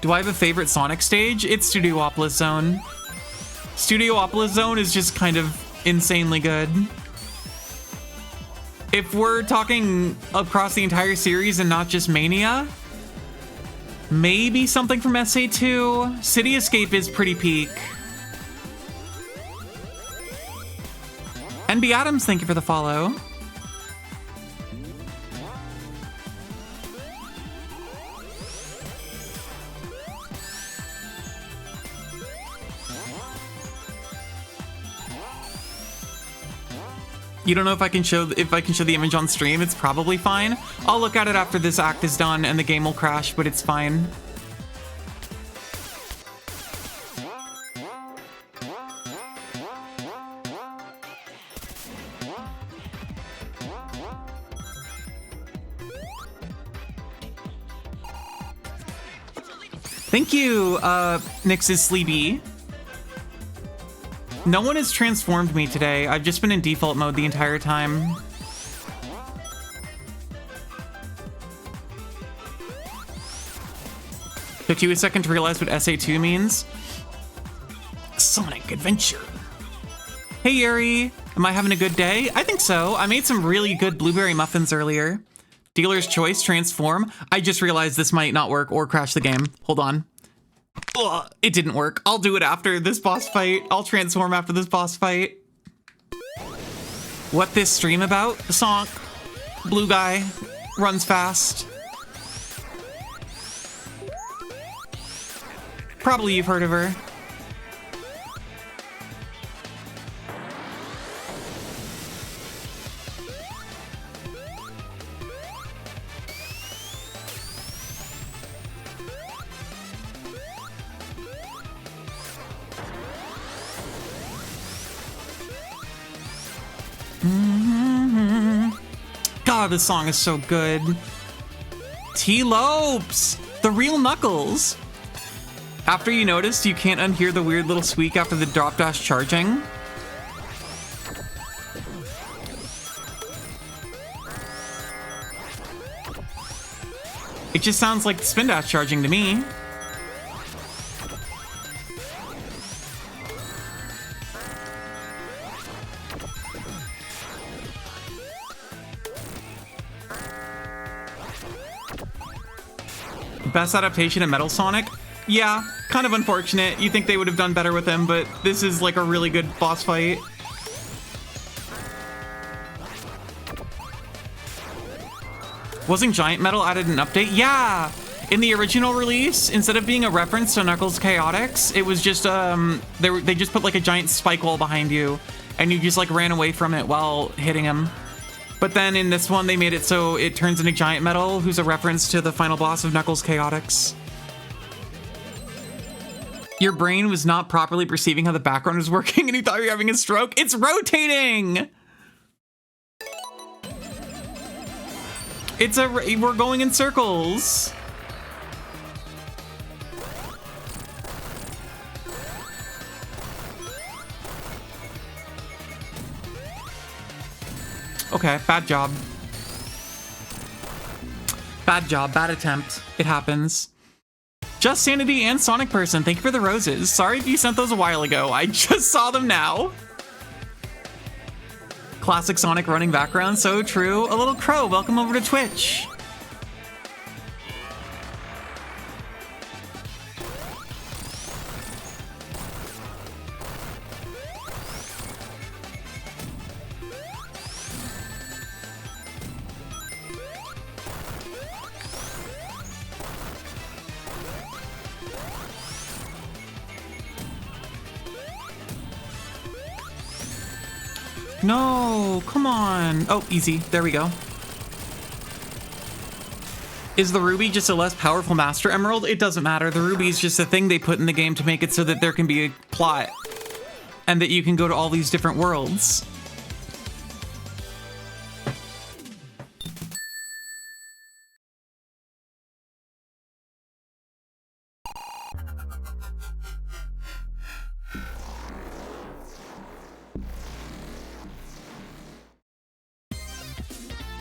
Do I have a favorite Sonic stage? It's Studiopolis Zone. Studiopolis Zone is just kind of insanely good. If we're talking across the entire series and not just Mania, maybe something from SA2. City Escape is pretty peak. NB Adams, thank you for the follow. You don't know if I can show the image on stream. It's probably fine. I'll look at it after this act is done and the game will crash, but it's fine. Thank you, Nix's Sleepy. No one has transformed me today. I've just been in default mode the entire time. Took you a second to realize what SA2 means? Sonic Adventure. Hey Yuri, am I having a good day? I think so. I made some really good blueberry muffins earlier. Dealer's choice, transform. I just realized this might not work or crash the game. Hold on. Ugh, it didn't work. I'll do it after this boss fight. I'll transform after this boss fight. What this stream about? The song. Blue guy. Runs fast. Probably you've heard of her. God, this song is so good. T-Lopes, the real Knuckles. After you noticed, you can't unhear the weird little squeak after the drop dash charging. It just sounds like the spin dash charging to me. Best adaptation of Metal Sonic? Yeah, kind of unfortunate. You think they would have done better with him, but this is like a really good boss fight. Wasn't Giant Metal added an update? Yeah! In the original release, instead of being a reference to Knuckles Chaotix, it was just, they just put like a giant spike wall behind you, and you just like ran away from it while hitting him. But then in this one, they made it so it turns into Giant Metal, who's a reference to the final boss of Knuckles Chaotix. Your brain was not properly perceiving how the background was working and you thought you were having a stroke? It's rotating! We're going in circles. Okay, bad job. Bad job, bad attempt. It happens. Just Sanity and Sonic Person, thank you for the roses. Sorry if you sent those a while ago. I just saw them now. Classic Sonic running background, so true. A Little Crow, welcome over to Twitch. No, come on. Oh, easy. There we go. Is the Ruby just a less powerful Master Emerald? It doesn't matter. The Ruby is just a thing they put in the game to make it so that there can be a plot and that you can go to all these different worlds.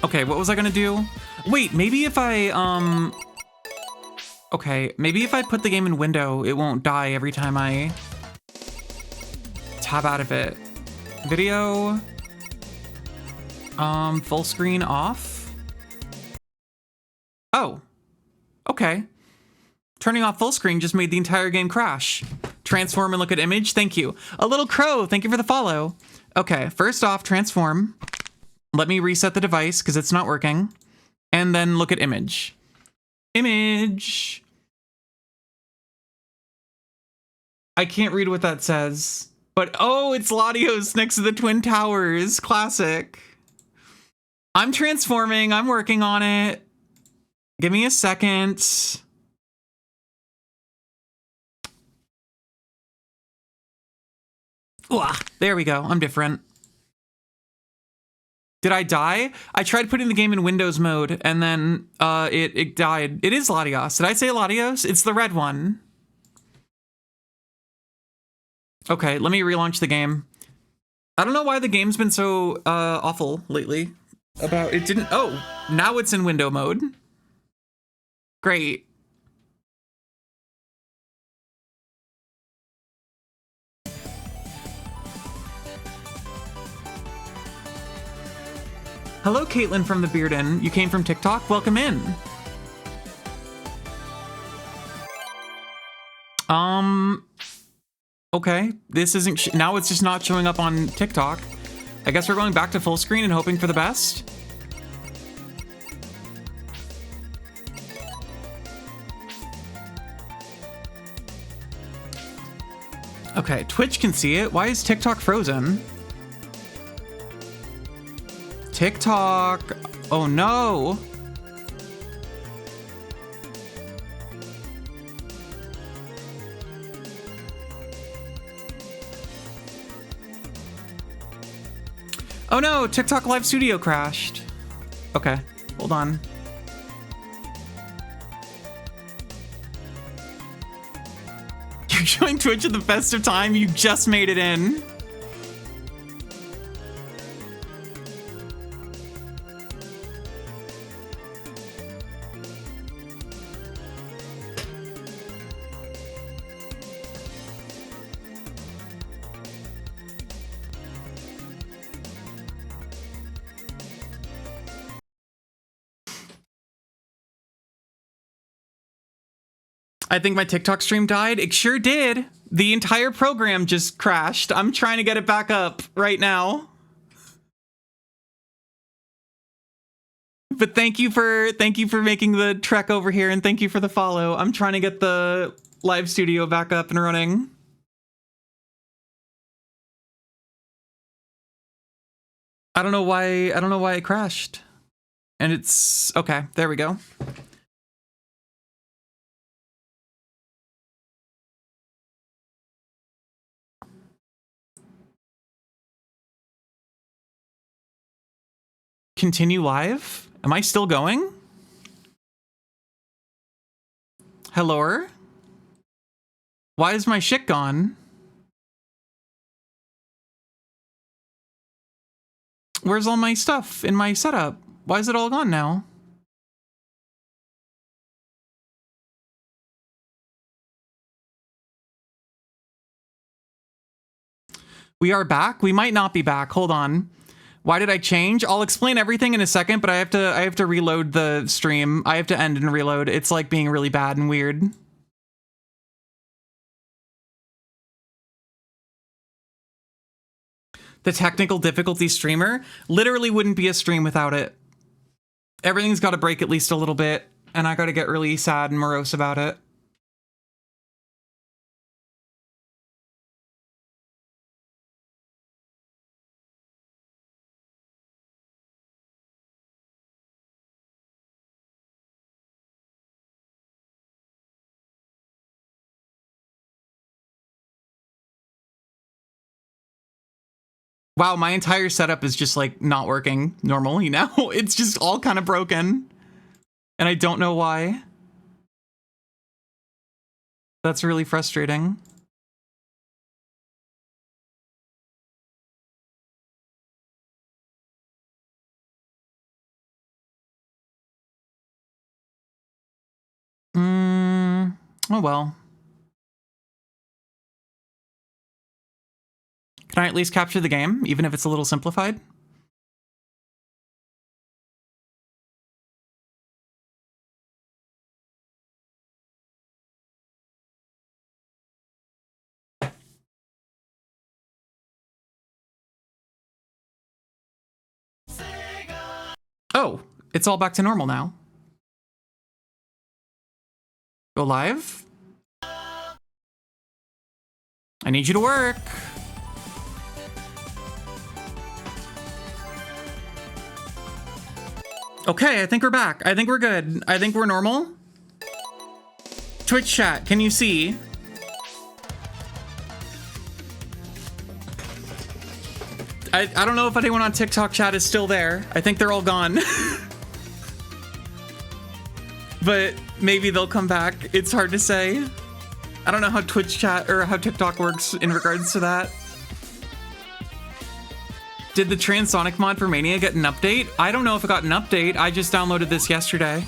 Okay, what was I gonna do? Wait, maybe if I, okay, maybe if I put the game in window, it won't die every time I tab out of it. Video, full screen off. Oh, okay. Turning off full screen just made the entire game crash. Transform and look at image, thank you. A Little Crow, thank you for the follow. Okay, first off, transform. Let me reset the device because it's not working. And then look at image. Image. I can't read what that says. But oh, it's Latios next to the Twin Towers. Classic. I'm transforming. I'm working on it. Give me a second. Ooh, there we go. I'm different. Did I die? I tried putting the game in Windows mode and then it died. It is Latios. Did I say Latios? It's the red one. Okay, let me relaunch the game. I don't know why the game's been so awful lately. It didn't, oh, now it's in window mode. Great. Hello, Caitlin from the Beard Inn. You came from TikTok? Welcome in. Okay. This isn't... now it's just not showing up on TikTok. I guess we're going back to full screen and hoping for the best. Okay, Twitch can see it. Why is TikTok frozen? TikTok. Oh no. Oh no, TikTok Live Studio crashed. Okay, hold on. You're showing Twitch at the best of time. You just made it in. I think my TikTok stream died. It sure did. The entire program just crashed. I'm trying to get it back up right now. But thank you for making the trek over here, and thank you for the follow. I'm trying to get the live studio back up and running. I don't know why it crashed. And it's okay, there we go. Continue live? Am I still going? Hello? Why is my shit gone? Where's all my stuff in my setup? Why is it all gone now? We are back? We might not be back. Hold on. Why did I change? I'll explain everything in a second, but I have to reload the stream. I have to end and reload. It's like being really bad and weird. The technical difficulty streamer literally wouldn't be a stream without it. Everything's got to break at least a little bit, and I got to get really sad and morose about it. Wow, my entire setup is just like not working normally now. It's just all kind of broken. And I don't know why. That's really frustrating. Oh well. Can I at least capture the game, even if it's a little simplified? Oh, it's all back to normal now. Go live? I need you to work. Okay, I think we're back. I think we're good. I think we're normal. Twitch chat, can you see? I don't know if anyone on TikTok chat is still there. I think they're all gone. But maybe they'll come back. It's hard to say. I don't know how Twitch chat or how TikTok works in regards to that. Did the Transonic mod for Mania get an update? I don't know if it got an update. I just downloaded this yesterday.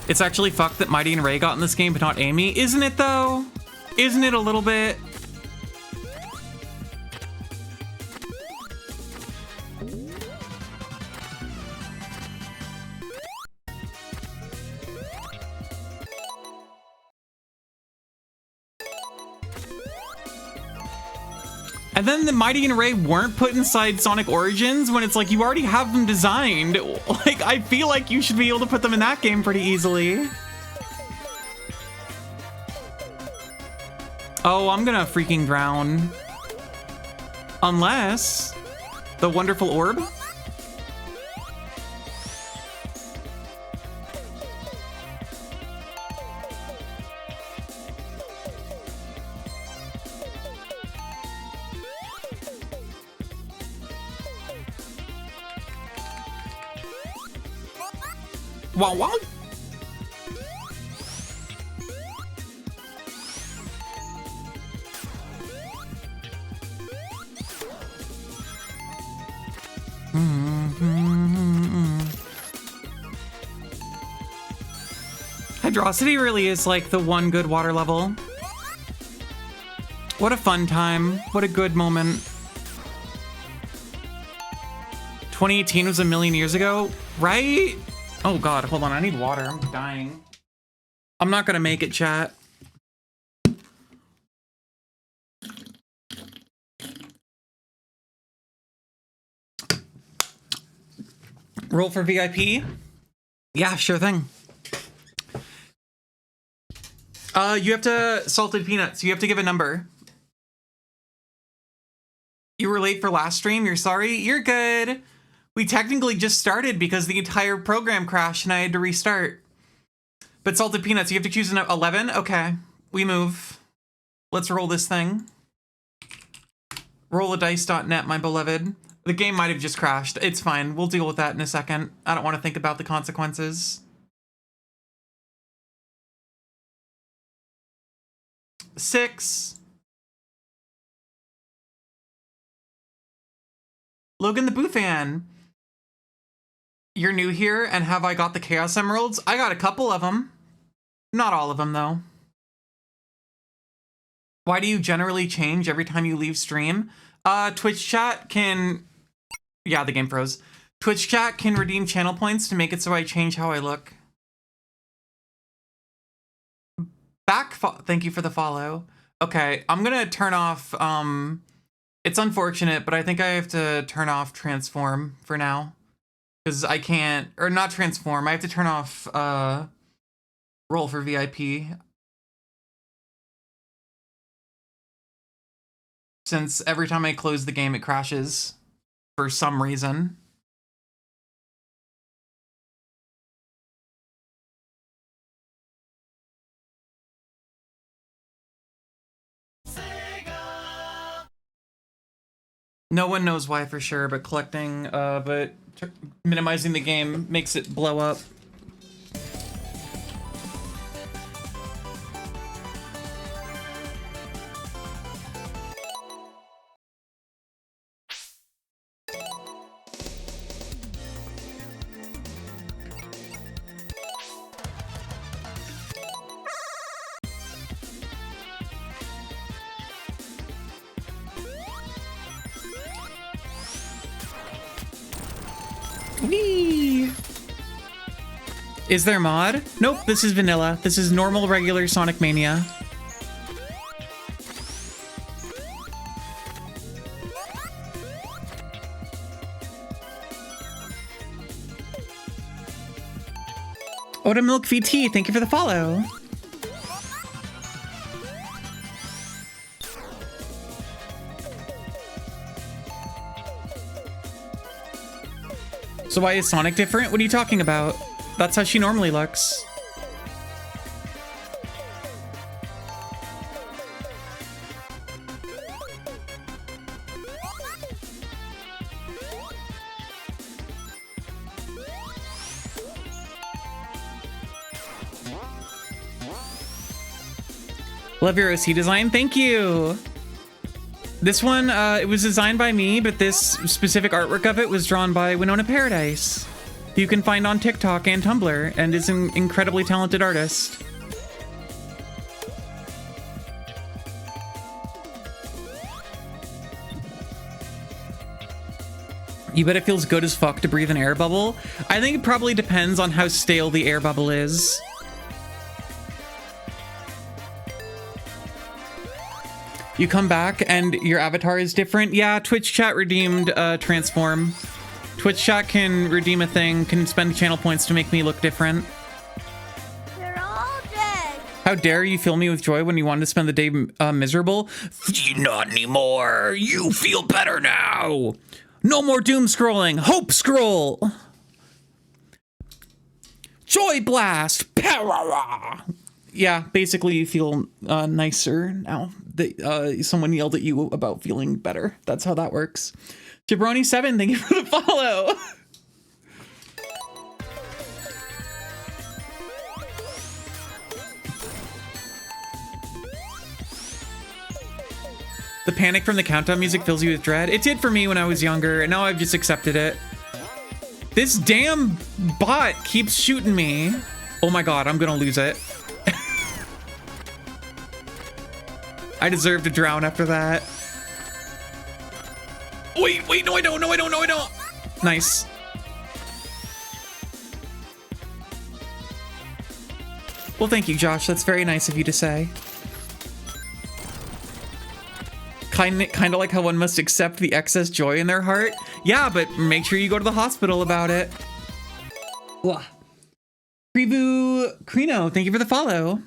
It's actually fucked that Mighty and Ray got in this game, but not Amy. Isn't it, though? Isn't it a little bit? And then the Mighty and Ray weren't put inside Sonic Origins when it's like you already have them designed. Like, I feel like you should be able to put them in that game pretty easily. Oh, I'm gonna freaking drown. Unless the wonderful orb. Wow, wow. Hydrosity really is like the one good water level. What a fun time. What a good moment. 2018 was a million years ago, right? Oh God, hold on, I need water, I'm dying. I'm not gonna make it, chat. Roll for VIP? Yeah, sure thing. You have to, salted peanuts, you have to give a number. You were late for last stream, you're sorry? You're good. We technically just started because the entire program crashed and I had to restart. But salted peanuts, you have to choose an 11? Okay, we move. Let's roll this thing. Rolladice.net, my beloved. The game might have just crashed. It's fine, we'll deal with that in a second. I don't want to think about the consequences. 6. Logan the Boo fan. You're new here, and have I got the Chaos Emeralds? I got a couple of them. Not all of them, though. Why do you generally change every time you leave stream? Twitch chat can... Yeah, the game froze. Twitch chat can redeem channel points to make it so I change how I look. Thank you for the follow. Okay, I'm gonna turn off... It's unfortunate, but I think I have to turn off transform for now. Because I can't, or not transform, I have to turn off roll for VIP. Since every time I close the game, it crashes for some reason. No one knows why for sure, but collecting, but minimizing the game makes it blow up. Whee! Is there mod? Nope, this is vanilla. This is normal, regular Sonic Mania. Oda Milk VT, thank you for the follow. So why is Sonic different? What are you talking about? That's how she normally looks. Love your OC design, thank you. This one, it was designed by me, but this specific artwork of it was drawn by Winona Paradise. who you can find on TikTok and Tumblr, and is an incredibly talented artist. You bet it feels good as fuck to breathe an air bubble? I think it probably depends on how stale the air bubble is. You come back and your avatar is different? Yeah, Twitch chat redeemed transform. Twitch chat can redeem a thing, can spend channel points to make me look different. They're all dead. How dare you fill me with joy when you wanted to spend the day miserable? Not anymore. You feel better now. No more doom scrolling. Hope scroll. Joy blast. Yeah, basically you feel nicer now that someone yelled at you about feeling better. That's how that works. Jabroni7, thank you for the follow. The panic from the countdown music fills you with dread. It did for me when I was younger, and now I've just accepted it. This damn bot keeps shooting me. Oh my god, I'm gonna lose it. I deserve to drown after that. Wait, no I don't, no I don't, no I don't. Nice. Well, thank you, Josh. That's very nice of you to say. Kind of like how one must accept the excess joy in their heart. Yeah, but make sure you go to the hospital about it. Wah. Preview Crino, thank you for the follow.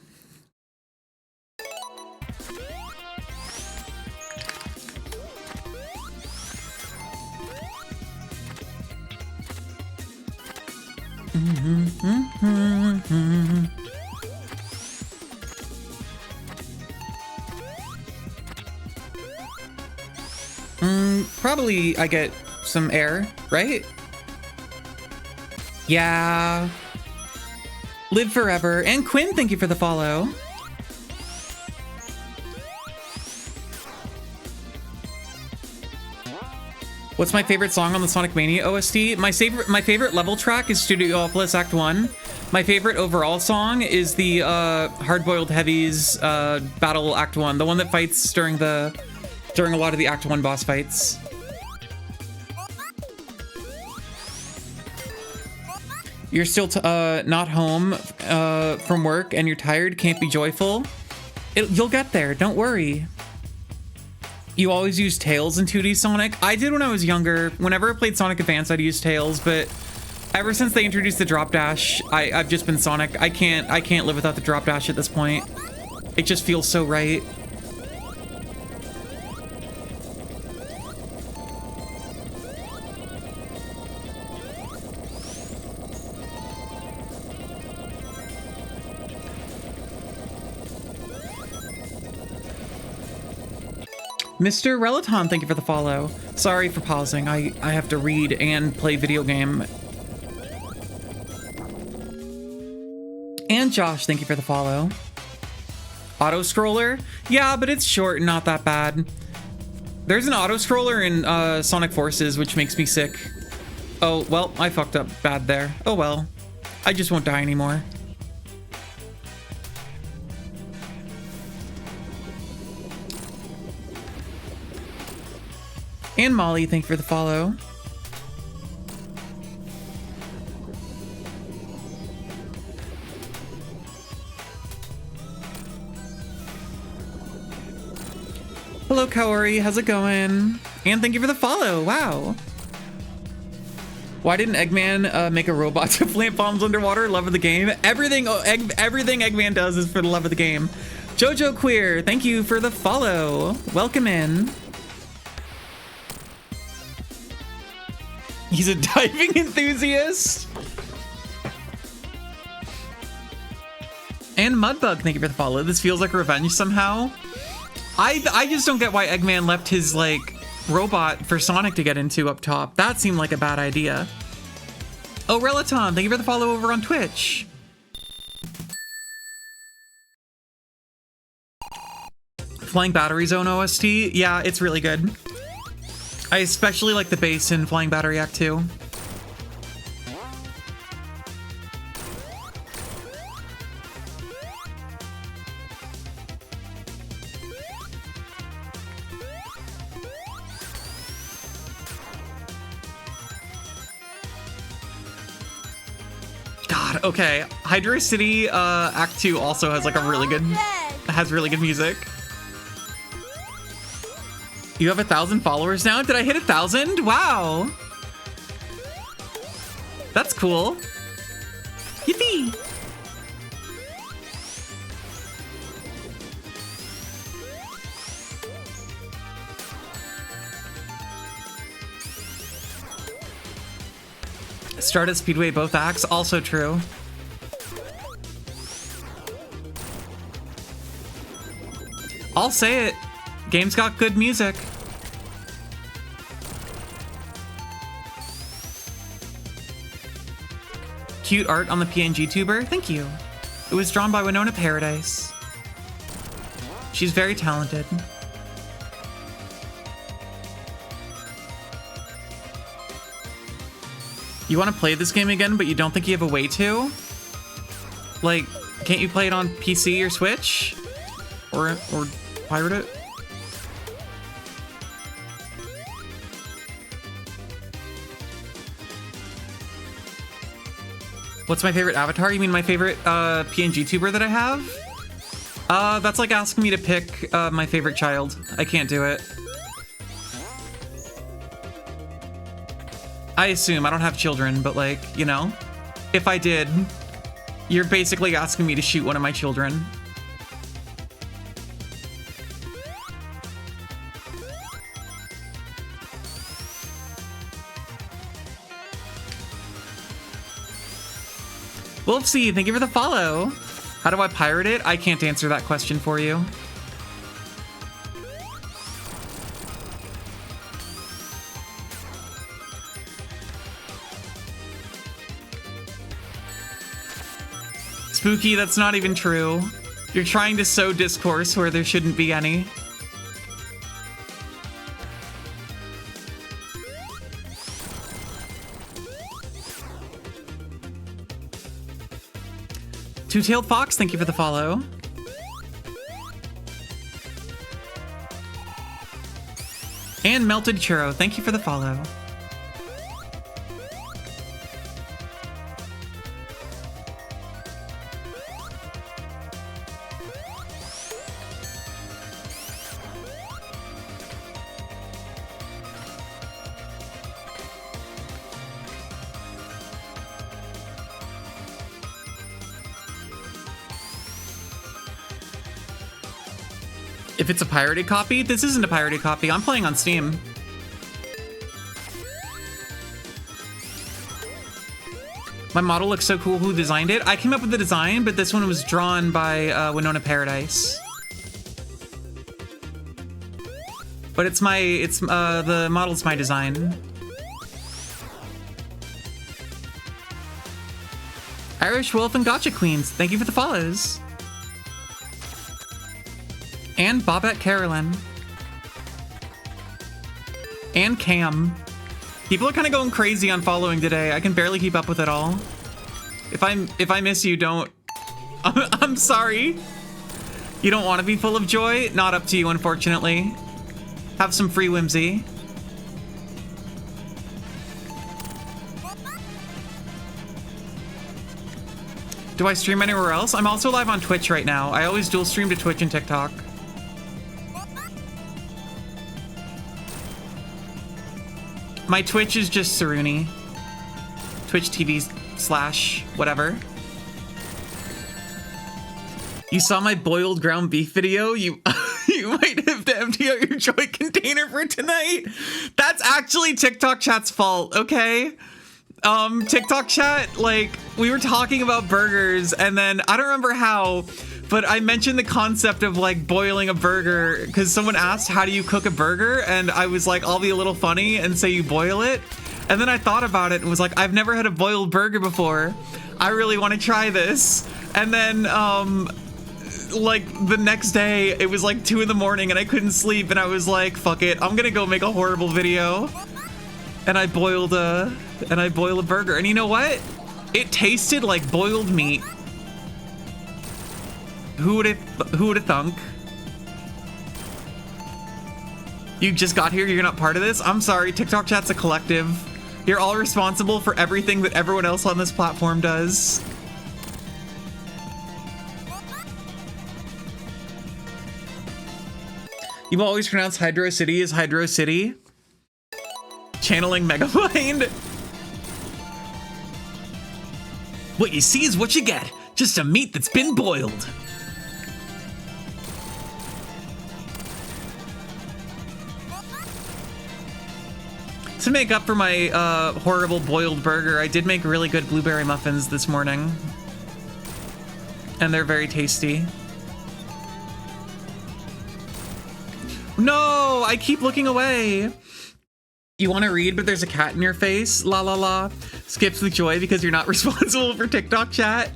Probably I get some air, right? Yeah. Live forever. And Quinn, thank you for the follow. What's my favorite song on the Sonic Mania OST? My favorite level track is Studiopolis Act 1. My favorite overall song is the Hard-Boiled Heavies Battle Act 1, the one that fights during a lot of the Act 1 boss fights. You're still not home from work and you're tired, can't be joyful. You'll get there, don't worry. You always use Tails in 2D Sonic? I did when I was younger. Whenever I played Sonic Advance, I'd use Tails, but ever since they introduced the drop dash, I've just been Sonic. I can't live without the drop dash at this point. It just feels so right. Mr. Relaton, thank you for the follow. Sorry for pausing. I have to read and play video game. And Josh, thank you for the follow. Auto scroller? Yeah, but it's short and not that bad. There's an auto scroller in Sonic Forces, which makes me sick. Oh, well, I fucked up bad there. Oh well. I just won't die anymore. And Molly, thank you for the follow. Hello, Kaori, how's it going? And thank you for the follow, wow. Why didn't Eggman make a robot to plant bombs underwater? Love of the game. Everything Eggman does is for the love of the game. Jojo Queer, thank you for the follow. Welcome in. He's a diving enthusiast. And Mudbug, thank you for the follow. This feels like revenge somehow. I just don't get why Eggman left his, like, robot for Sonic to get into up top. That seemed like a bad idea. Oh, Relaton, thank you for the follow over on Twitch. Flying Battery Zone OST? Yeah, it's really good. I especially like the bass in Flying Battery Act 2. Okay, Hydra City Act 2 also has like a really good, has really good music. You have 1,000 followers now? Did I hit 1,000? Wow. That's cool. Yippee. Start at Speedway both acts, also true. I'll say it. Game's got good music. Cute art on the PNG tuber. Thank you. It was drawn by Winona Paradise. She's very talented. You want to play this game again, but you don't think you have a way to? Like, can't you play it on PC or Switch? Or pirate it? What's my favorite avatar? You mean my favorite PNG tuber that I have? That's like asking me to pick my favorite child. I can't do it. I assume I don't have children, but like, you know, if I did, you're basically asking me to shoot one of my children. Wolfsy, thank you for the follow. How do I pirate it? I can't answer that question for you. Spooky, that's not even true. You're trying to sow discourse where there shouldn't be any. Two-tailed Fox, thank you for the follow. And Melted Churro, thank you for the follow. If it's a pirated copy, this isn't a pirated copy. I'm playing on Steam. My model looks so cool. Who designed it? I came up with the design, but this one was drawn by Winona Paradise. But the model's my design. Irish Wolf and Gotcha Queens, thank you for the follows. And Bobette Carolyn. And Cam. People are kind of going crazy on following today. I can barely keep up with it all. If I miss you, don't... I'm sorry. You don't want to be full of joy? Not up to you, unfortunately. Have some free whimsy. Do I stream anywhere else? I'm also live on Twitch right now. I always dual stream to Twitch and TikTok. My Twitch is just Saruni. Twitch TV / whatever. You saw my boiled ground beef video? You might have to empty out your joy container for tonight. That's actually TikTok chat's fault, okay? TikTok chat, like, we were talking about burgers, and then I don't remember how, but I mentioned the concept of like boiling a burger because someone asked, how do you cook a burger? And I was like, I'll be a little funny and say you boil it. And then I thought about it and was like, I've never had a boiled burger before. I really want to try this. And then, like the next day, it was like 2 in the morning and I couldn't sleep. And I was like, fuck it, I'm gonna go make a horrible video. And I boiled a burger. And you know what? It tasted like boiled meat. Who would have thunk? You just got here, you're not part of this? I'm sorry, TikTok chat's a collective. You're all responsible for everything that everyone else on this platform does. You always pronounce Hydro City as Hydro City. Channeling Megamind. What you see is what you get. Just a meat that's been boiled. To make up for my horrible boiled burger, I did make really good blueberry muffins this morning. And they're very tasty. No, I keep looking away. You want to read, but there's a cat in your face? La la la. Skips with joy because you're not responsible for TikTok chat.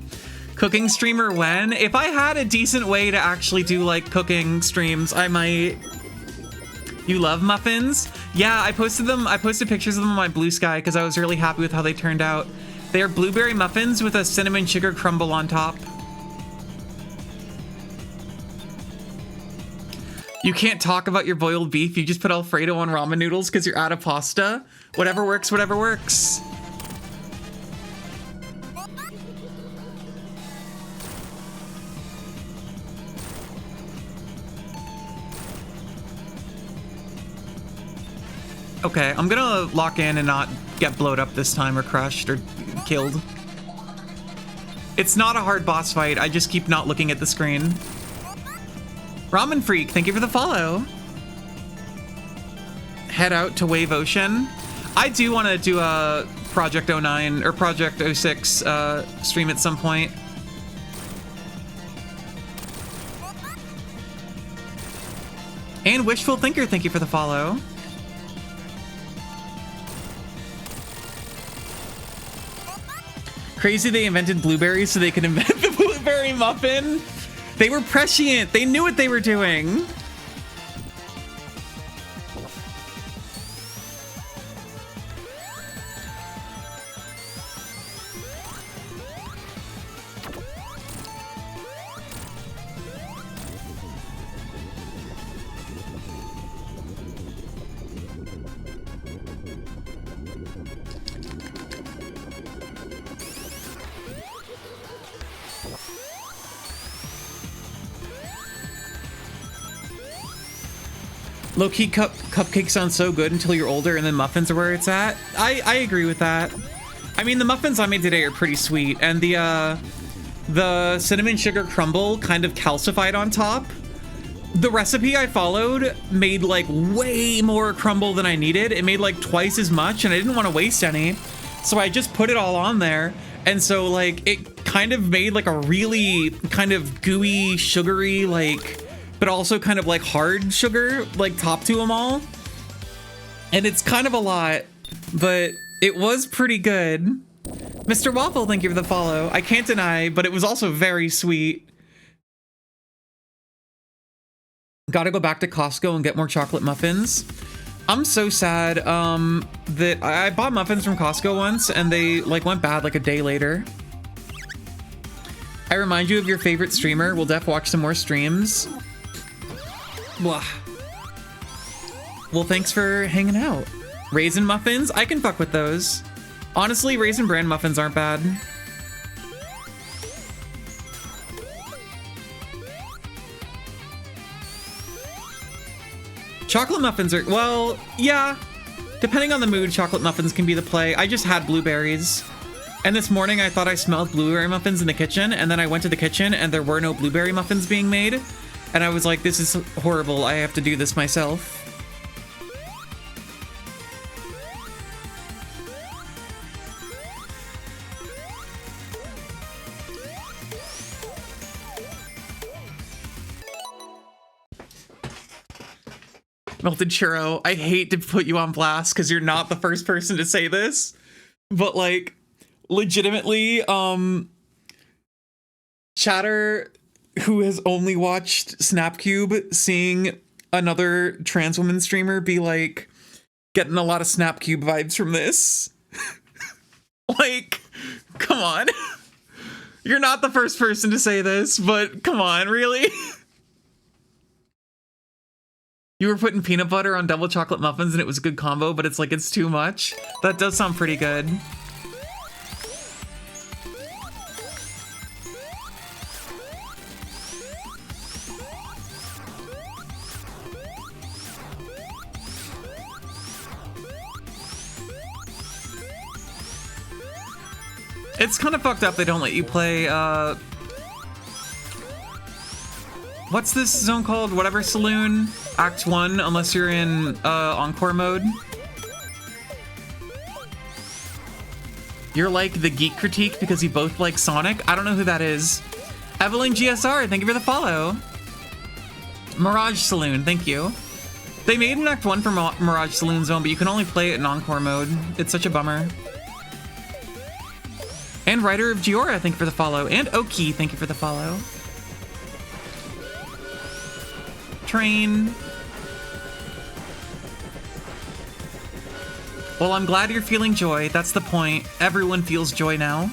Cooking streamer when? If I had a decent way to actually do like cooking streams, I might. You love muffins? Yeah, I posted them. I posted pictures of them on my Blue Sky because I was really happy with how they turned out. They are blueberry muffins with a cinnamon sugar crumble on top. You can't talk about your boiled beef. You just put Alfredo on ramen noodles because you're out of pasta. Whatever works, whatever works. Okay, I'm gonna lock in and not get blowed up this time or crushed or killed. It's not a hard boss fight. I just keep not looking at the screen. Ramen Freak, thank you for the follow. Head out to Wave Ocean. I do want to do a Project 09 or Project 06 stream at some point. And Wishful Thinker, thank you for the follow. Crazy they invented blueberries so they could invent the blueberry muffin. They were prescient. They knew what they were doing. Low-key cupcakes sound so good until you're older and then muffins are where it's at. I agree with that. I mean, the muffins I made today are pretty sweet, and the cinnamon sugar crumble kind of calcified on top. The recipe I followed made like way more crumble than I needed. It made like twice as much, and I didn't want to waste any. So I just put it all on there. And so like it kind of made like a really kind of gooey, sugary, like, but also kind of like hard sugar, like top to them all. And it's kind of a lot, but it was pretty good. Mr. Waffle, thank you for the follow. I can't deny, but it was also very sweet. Gotta go back to Costco and get more chocolate muffins. I'm so sad that I bought muffins from Costco once and they like went bad like a day later. I remind you of your favorite streamer. We'll def watch some more streams. Blah. Well, thanks for hanging out. Raisin muffins? I can fuck with those. Honestly, Raisin Bran muffins aren't bad. Chocolate muffins are, well, yeah. Depending on the mood, chocolate muffins can be the play. I just had blueberries. And this morning I thought I smelled blueberry muffins in the kitchen, and then I went to the kitchen and there were no blueberry muffins being made. And I was like, this is horrible. I have to do this myself. Melted churro, I hate to put you on blast because you're not the first person to say this, but like legitimately, Chatter, who has only watched Snapcube, seeing another trans woman streamer be like getting a lot of Snapcube vibes from this. Like, come on. You're not the first person to say this, but come on, really? You were putting peanut butter on double chocolate muffins and it was a good combo, but it's like, it's too much. That does sound pretty good. It's kind of fucked up they don't let you play, what's this zone called? Whatever Saloon, Act 1, unless you're in, Encore mode. You're like the Geek Critique because you both like Sonic? I don't know who that is. Evelyn GSR, thank you for the follow. Mirage Saloon, thank you. They made an Act 1 for Mirage Saloon Zone, but you can only play it in Encore mode. It's such a bummer. And Writer of Giora, thank you for the follow. And Oki, thank you for the follow. Train. Well, I'm glad you're feeling joy. That's the point. Everyone feels joy now.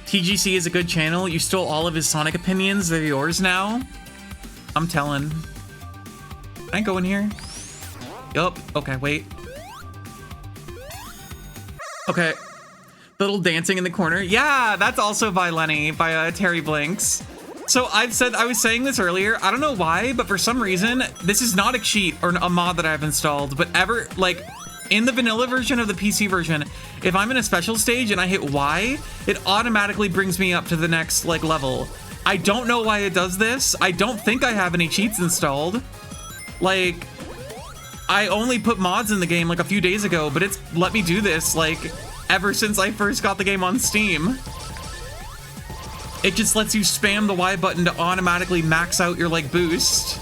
TGC is a good channel. You stole all of his Sonic opinions. They're yours now. I'm telling. Can I go in here? Yup. Okay, wait. Okay. Little dancing in the corner. Yeah, that's also by Lenny, by Terry Blinks. So I was saying this earlier, I don't know why, but for some reason, this is not a cheat or a mod that I've installed, but like, in the vanilla version of the PC version, if I'm in a special stage and I hit Y, it automatically brings me up to the next, like, level. I don't know why it does this. I don't think I have any cheats installed. Like, I only put mods in the game, like, a few days ago, but it's let me do this, like, ever since I first got the game on Steam. It just lets you spam the Y button to automatically max out your, like, boost.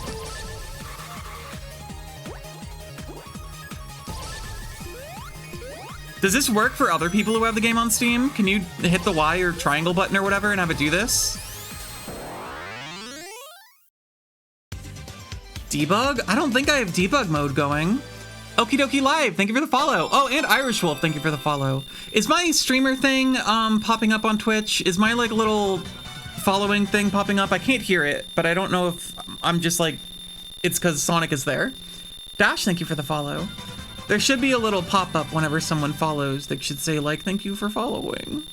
Does this work for other people who have the game on Steam? Can you hit the Y or triangle button or whatever and have it do this? Debug? I don't think I have debug mode going. Okie dokie live, thank you for the follow. Oh, and Irish Wolf, thank you for the follow. Is my streamer thing popping up on Twitch? Is my like little following thing popping up? I can't hear it, but I don't know if I'm just like, it's because Sonic is there. Dash, thank you for the follow. There should be a little pop-up whenever someone follows that should say like, thank you for following.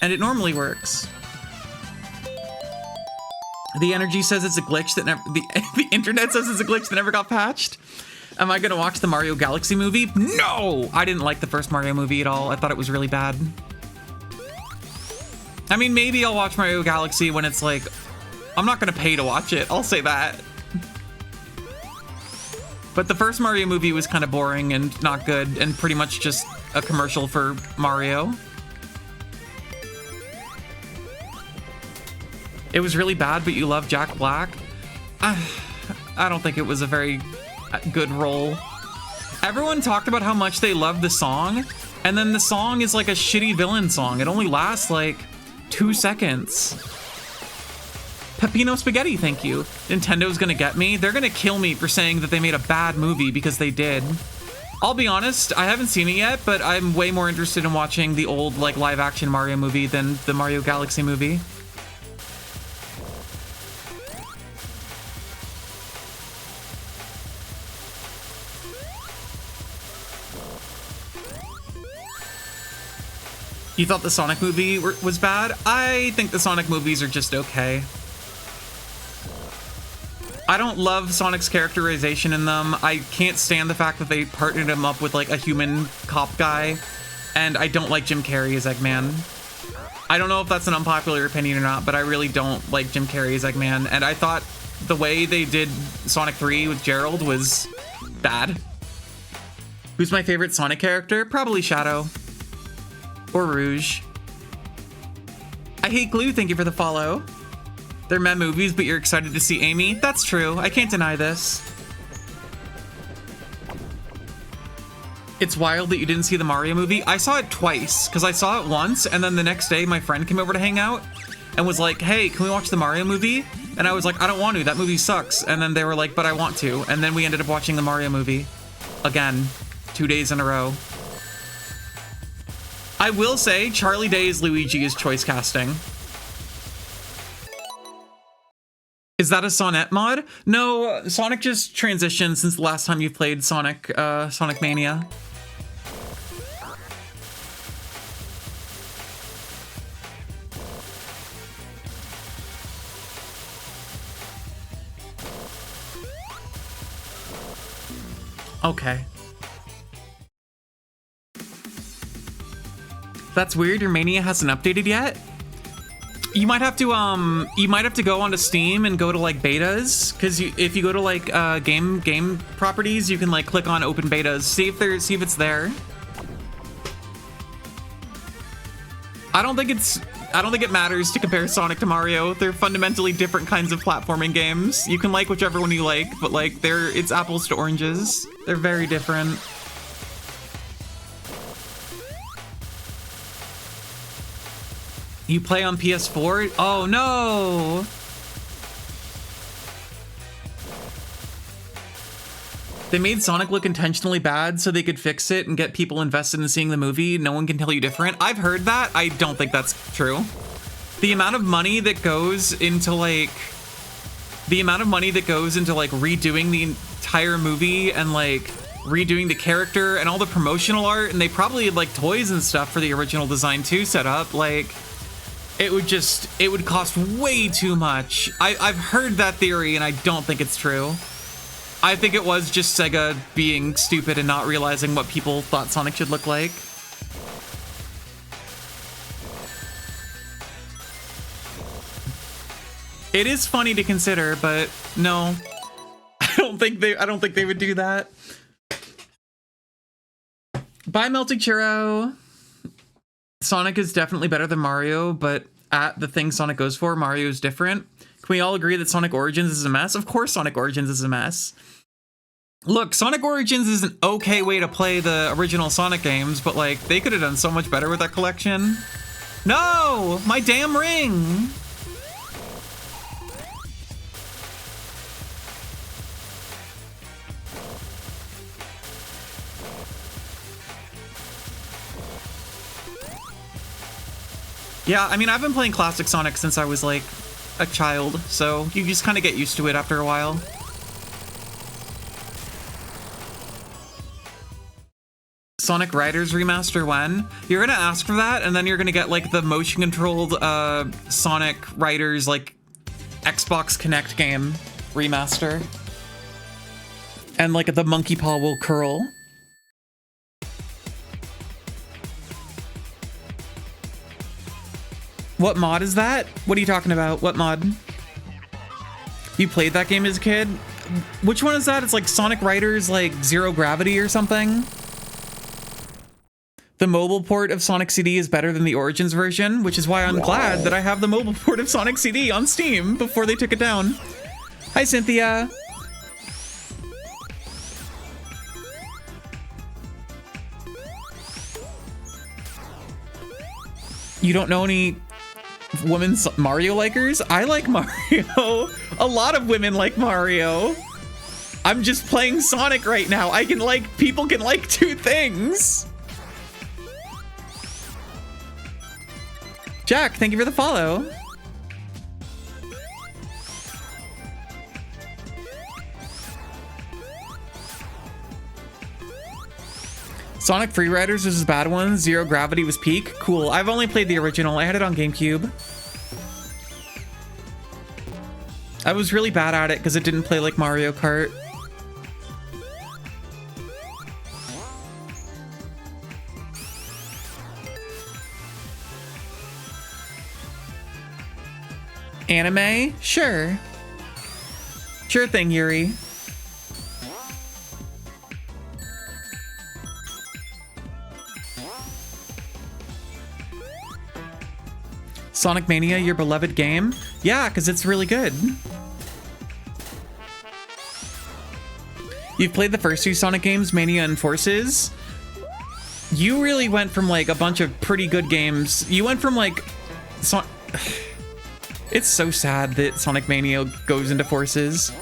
And it normally works. The energy says it's a glitch that never, the internet says it's a glitch that never got patched. Am I gonna watch the Mario Galaxy movie? No! I didn't like the first Mario movie at all. I thought it was really bad. I mean, maybe I'll watch Mario Galaxy when it's like, I'm not gonna pay to watch it, I'll say that. But the first Mario movie was kind of boring and not good and pretty much just a commercial for Mario. It was really bad, but you love Jack Black? I don't think it was a very good role. Everyone talked about how much they loved the song, and then the song is like a shitty villain song. It only lasts like 2 seconds. Pepino Spaghetti, thank you. Nintendo's gonna get me. They're gonna kill me for saying that they made a bad movie because they did. I'll be honest, I haven't seen it yet, but I'm way more interested in watching the old like live action Mario movie than the Mario Galaxy movie. You thought the Sonic movie was bad? I think the Sonic movies are just okay. I don't love Sonic's characterization in them. I can't stand the fact that they partnered him up with like a human cop guy. And I don't like Jim Carrey as Eggman. I don't know if that's an unpopular opinion or not, but I really don't like Jim Carrey as Eggman. And I thought the way they did Sonic 3 with Gerald was bad. Who's my favorite Sonic character? Probably Shadow. Or Rouge. I hate Glue, thank you for the follow. They're meh movies, but you're excited to see Amy? That's true, I can't deny this. It's wild that you didn't see the Mario movie. I saw it twice, because I saw it once, and then the next day my friend came over to hang out, and was like, hey, can we watch the Mario movie? And I was like, I don't want to, that movie sucks. And then they were like, but I want to. And then we ended up watching the Mario movie. Again, 2 days in a row. I will say, Charlie Day's Luigi is choice casting. Is that a Sonnet mod? No, Sonic just transitioned since the last time you played Sonic Mania. Okay. That's weird. Your Mania hasn't updated yet. You might have to go onto Steam and go to like betas, because if you go to like game properties, you can like click on open betas, see if it's there. I don't think it matters to compare Sonic to Mario. They're fundamentally different kinds of platforming games. You can like whichever one you like, but like it's apples to oranges. They're very different. You play on PS4? Oh no! They made Sonic look intentionally bad so they could fix it and get people invested in seeing the movie. No one can tell you different. I've heard that. I don't think that's true. The amount of money that goes into like redoing the entire movie and like redoing the character and all the promotional art, and they probably had like toys and stuff for the original design too set up, like it would cost way too much. I've heard that theory and I don't think it's true. I think it was just Sega being stupid and not realizing what people thought Sonic should look like. It is funny to consider, but no. I don't think they would do that. Bye, Melting Churro. Sonic is definitely better than Mario, but at the thing Sonic goes for, Mario is different. Can we all agree that Sonic Origins is a mess? Of course Sonic Origins is a mess. Look, Sonic Origins is an okay way to play the original Sonic games, but like, they could have done so much better with that collection. No! My damn ring! Yeah, I mean, I've been playing classic Sonic since I was like a child, so you just kind of get used to it after a while. Sonic Riders remaster when? You're gonna ask for that, and then you're gonna get like the motion controlled Sonic Riders like Xbox Connect game remaster. And like the monkey paw will curl. What mod is that? What are you talking about? What mod? You played that game as a kid? Which one is that? It's like Sonic Riders like Zero Gravity or something? The mobile port of Sonic CD is better than the Origins version, which is why I'm glad that I have the mobile port of Sonic CD on Steam before they took it down. Hi, Cynthia. You don't know any women Mario likers? I like Mario. A lot of women like Mario. I'm just playing Sonic right now. I can like, people can like two things. Jack, thank you for the follow. Sonic Freeriders was a bad one. Zero Gravity was peak. Cool. I've only played the original. I had it on GameCube. I was really bad at it because it didn't play like Mario Kart. Anime? Sure. Sure thing, Yuri. Sonic Mania, your beloved game? Yeah, because it's really good. You've played the first two Sonic games, Mania and Forces? You really went from like a bunch of pretty good games. You went from like... It's so sad that Sonic Mania goes into Forces.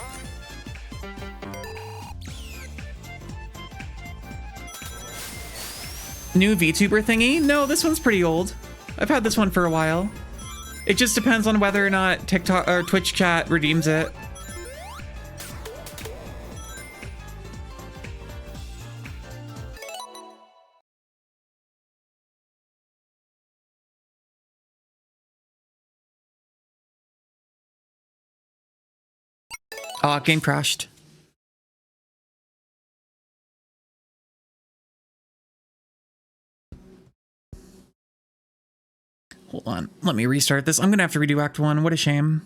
New VTuber thingy? No, this one's pretty old. I've had this one for a while. It just depends on whether or not TikTok or Twitch chat redeems it. Game crashed. Hold on, let me restart this. I'm gonna have to redo Act 1. What a shame.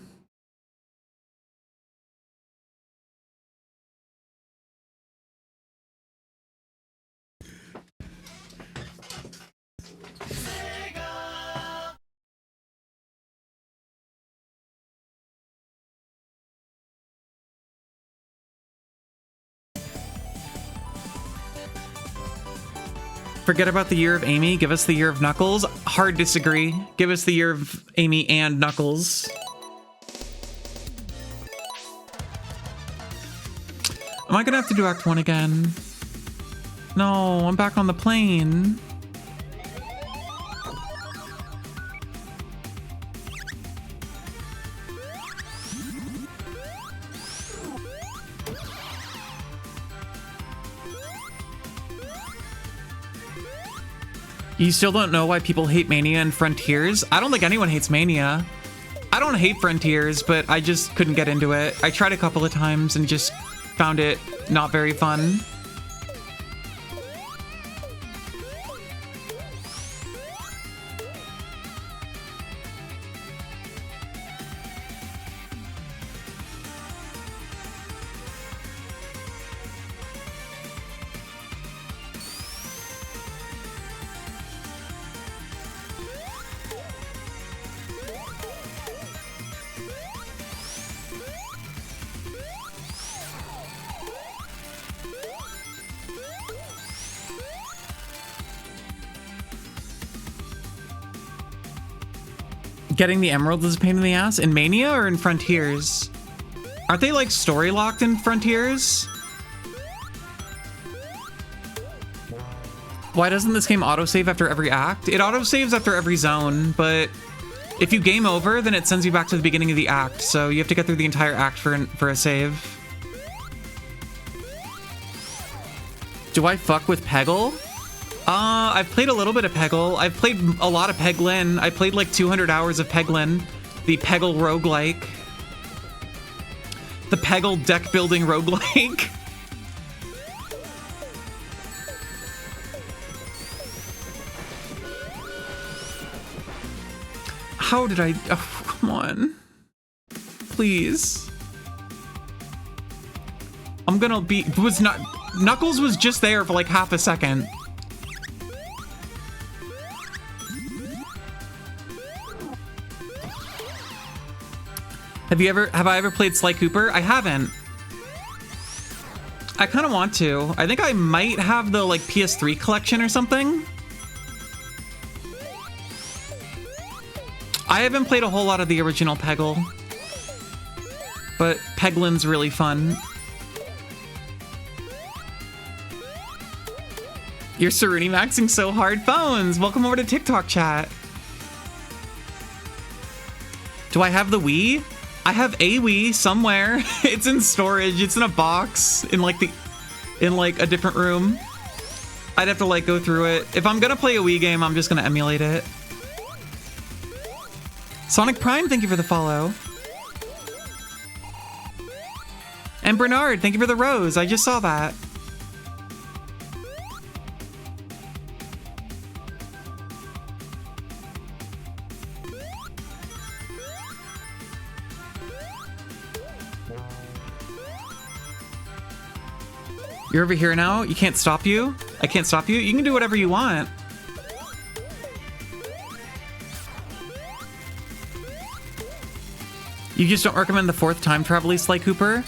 Forget about the year of Amy. Give us the year of Knuckles. Hard disagree. Give us the year of Amy and Knuckles. Am I gonna have to do Act 1 again? No, I'm back on the plane. You still don't know why people hate Mania and Frontiers? I don't think anyone hates Mania. I don't hate Frontiers, but I just couldn't get into it. I tried a couple of times and just found it not very fun. Getting the emeralds is a pain in the ass? In Mania or in Frontiers? Aren't they like story locked in Frontiers? Why doesn't this game autosave after every act? It autosaves after every zone, but if you game over, then it sends you back to the beginning of the act, so you have to get through the entire act for a save. Do I fuck with Peggle? I've played a little bit of Peggle. I've played a lot of Peglin. I played like 200 hours of Peglin, the Peggle roguelike. The Peggle deck building roguelike. How did I... Oh, come on. Please. I'm gonna be... Was not... Knuckles was just there for like half a second. Have I ever played Sly Cooper? I haven't. I kind of want to. I think I might have the like PS3 collection or something. I haven't played a whole lot of the original Peggle, but Peglin's really fun. You're Saruni maxing so hard. Phones, welcome over to TikTok chat. Do I have the Wii? I have a Wii somewhere. It's in storage. It's in a box in like a different room. I'd have to like go through it. If I'm gonna play a Wii game, I'm just gonna emulate it. Sonic Prime, thank you for the follow. And Bernard, thank you for the rose. I just saw that. You're over here now? You can't stop you? I can't stop you? You can do whatever you want. You just don't recommend the fourth time travel Sly Cooper?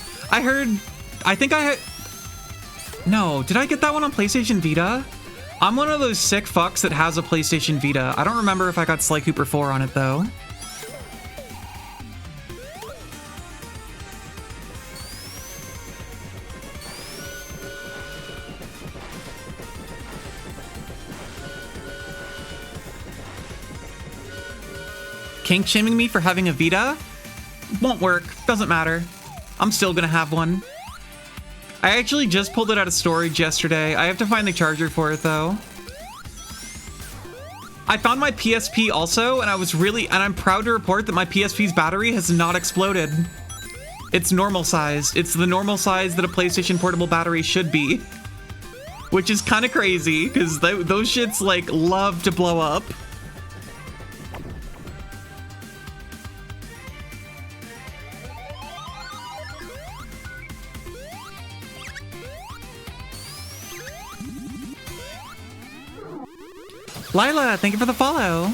No, did I get that one on PlayStation Vita? I'm one of those sick fucks that has a PlayStation Vita. I don't remember if I got Sly Cooper 4 on it though. Kink shaming me for having a Vita? Won't work. Doesn't matter. I'm still gonna have one. I actually just pulled it out of storage yesterday. I have to find the charger for it though. I found my PSP also, and I'm proud to report that my PSP's battery has not exploded. It's normal size. It's the normal size that a PlayStation Portable battery should be. Which is kind of crazy, because those shits like love to blow up. Lila, thank you for the follow.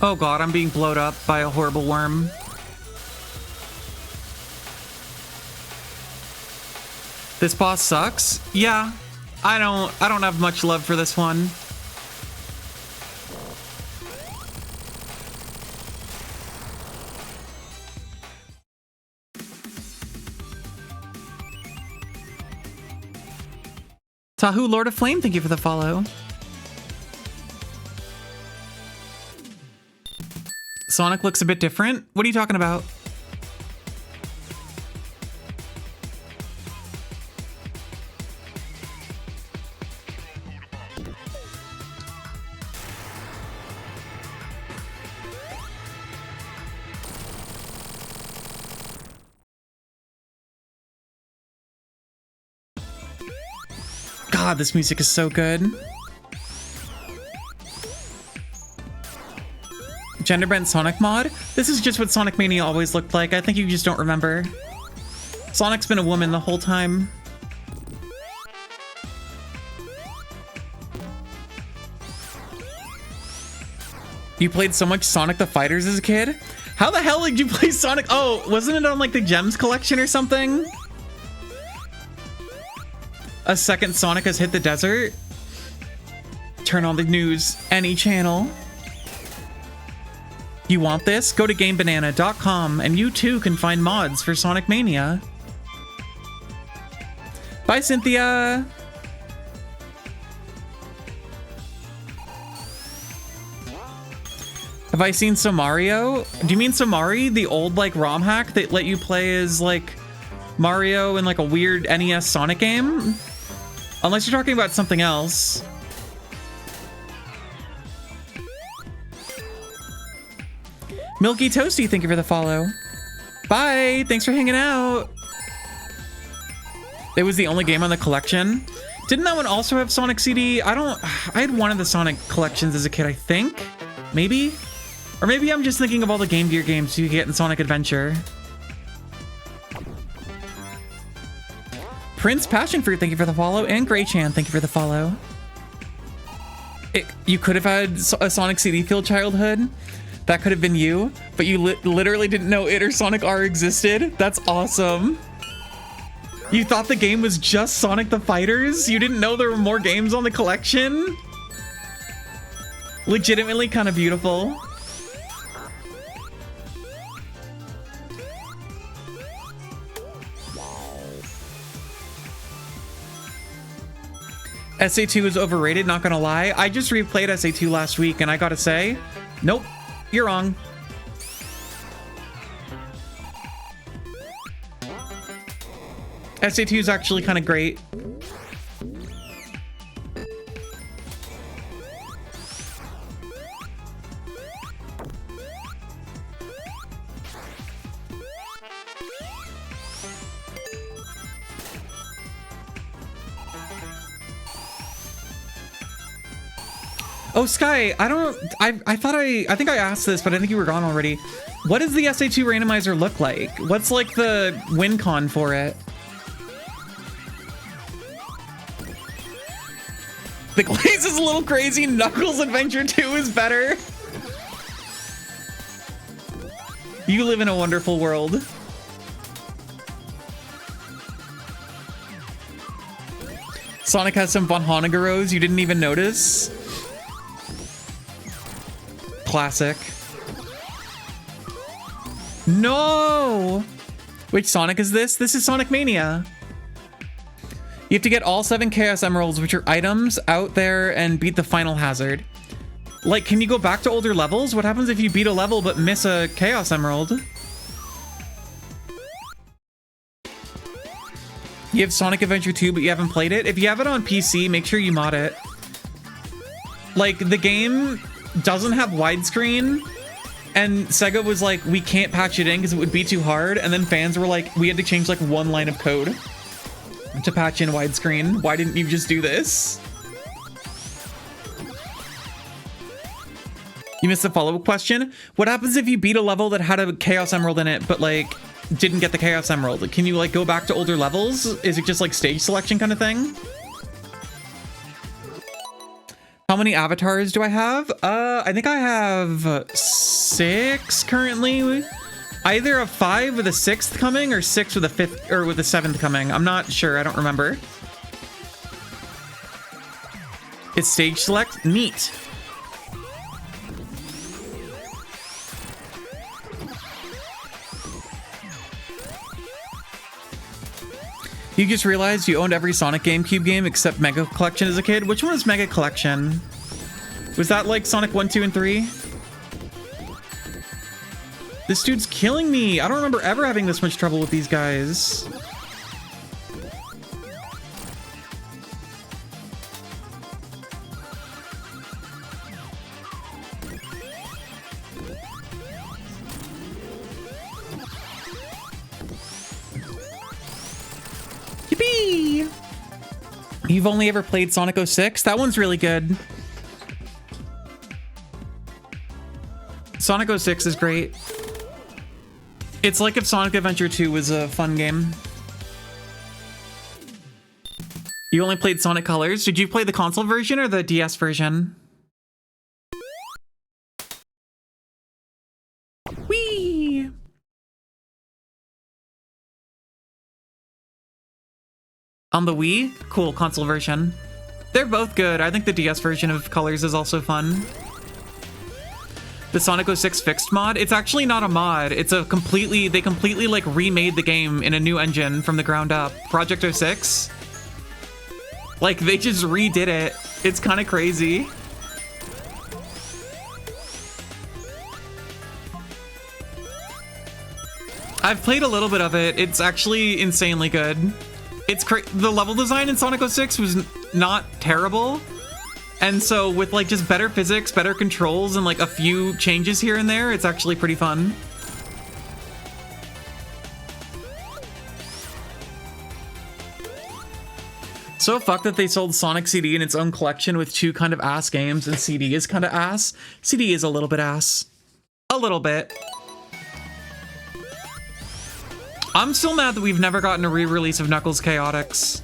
Oh god, I'm being blown up by a horrible worm. This boss sucks? Yeah. I don't have much love for this one. Tahu Lord of Flame, thank you for the follow. Sonic looks a bit different? What are you talking about? God, this music is so good. Gender bent Sonic mod? This is just what Sonic Mania always looked like. I think you just don't remember. Sonic's been a woman the whole time. You played so much Sonic the Fighters as a kid? How the hell did you play Sonic? Oh, wasn't it on like the Gems collection or something? A second Sonic has hit the desert? Turn on the news, any channel. You want this? Go to GameBanana.com and you too can find mods for Sonic Mania. Bye, Cynthia! Have I seen Somario? Do you mean Somari, the old like ROM hack that let you play as like Mario in like a weird NES Sonic game? Unless you're talking about something else. Milky Toasty, thank you for the follow. Bye, thanks for hanging out. It was the only game on the collection. Didn't that one also have Sonic CD? I had one of the Sonic collections as a kid, I think. Maybe? Or maybe I'm just thinking of all the Game Gear games you get in Sonic Adventure. Prince Passion Fruit, thank you for the follow. And Gray Chan, thank you for the follow. You could have had a Sonic CD-filled childhood. That could have been you, but you literally didn't know it or Sonic R existed. That's awesome. You thought the game was just Sonic the Fighters? You didn't know there were more games on the collection? Legitimately kind of beautiful. SA2 is overrated, not gonna lie. I just replayed SA2 last week and I gotta say, nope, you're wrong. SA2 is actually kind of great. Oh, Sky, I think I asked this, but I think you were gone already. What does the SA2 randomizer look like? What's like the win con for it? The glaze is a little crazy. Knuckles Adventure 2 is better. You live in a wonderful world. Sonic has some Von Honagaros you didn't even notice. Classic. No! Which Sonic is this? This is Sonic Mania. You have to get all 7 Chaos Emeralds, which are items, out there and beat the final hazard. Like, can you go back to older levels? What happens if you beat a level but miss a Chaos Emerald? You have Sonic Adventure 2, but you haven't played it? If you have it on PC, make sure you mod it. Like, the game doesn't have widescreen, and Sega was like, we can't patch it in because it would be too hard, and then fans were like, we had to change like one line of code to patch in widescreen. Why didn't you just do this? You missed the follow-up question. What happens if you beat a level that had a Chaos Emerald in it, but like didn't get the Chaos Emerald? Can you like go back to older levels? Is it just like stage selection kind of thing? How many avatars do I have? I think I have 6 currently. Either a 5 with a 6th coming, or 6 with a 5th, or with a 7th coming. I'm not sure. I don't remember. It's stage select. Neat. You just realized you owned every Sonic GameCube game except Mega Collection as a kid. Which one was Mega Collection? Was that like Sonic 1, 2, and 3? This dude's killing me. I don't remember ever having this much trouble with these guys. Yippee! You've only ever played Sonic 06? That one's really good. Sonic 06 is great. It's like if Sonic Adventure 2 was a fun game. You only played Sonic Colors. Did you play the console version or the DS version? Whee! On the Wii? Cool, console version. They're both good. I think the DS version of Colors is also fun. The Sonic 06 fixed mod, it's actually not a mod. It's a they completely like remade the game in a new engine from the ground up. Project 06. Like they just redid it. It's kind of crazy. I've played a little bit of it. It's actually insanely good. The level design in Sonic 06 was not terrible. And so with like just better physics, better controls, and like a few changes here and there, it's actually pretty fun. So fucked that they sold Sonic CD in its own collection with 2 kind of ass games, and CD is kind of ass. CD is a little bit ass. A little bit. I'm still mad that we've never gotten a re-release of Knuckles Chaotix.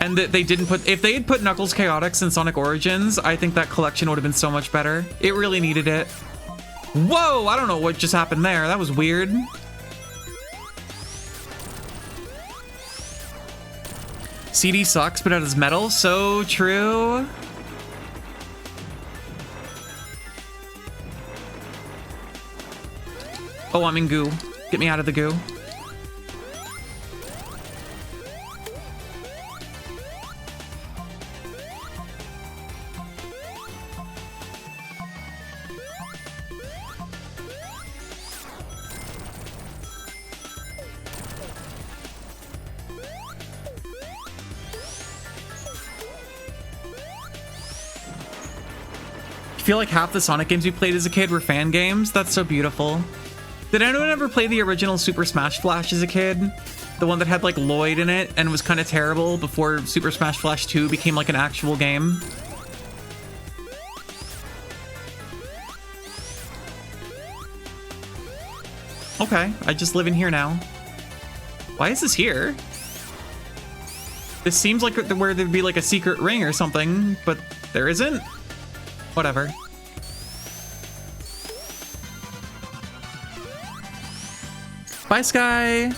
And that they didn't put... If they had put Knuckles Chaotix in Sonic Origins, I think that collection would have been so much better. It really needed it. Whoa! I don't know what just happened there. That was weird. CD sucks, but it has metal. So true. Oh, I'm in goo. Get me out of the goo. I feel like half the Sonic games we played as a kid were fan games. That's so beautiful. Did anyone ever play the original Super Smash Flash as a kid? The one that had like Lloyd in it and was kind of terrible before Super Smash Flash 2 became like an actual game? Okay, I just live in here now. Why is this here? This seems like where there'd be like a secret ring or something, but there isn't. Whatever. Bye, Sky.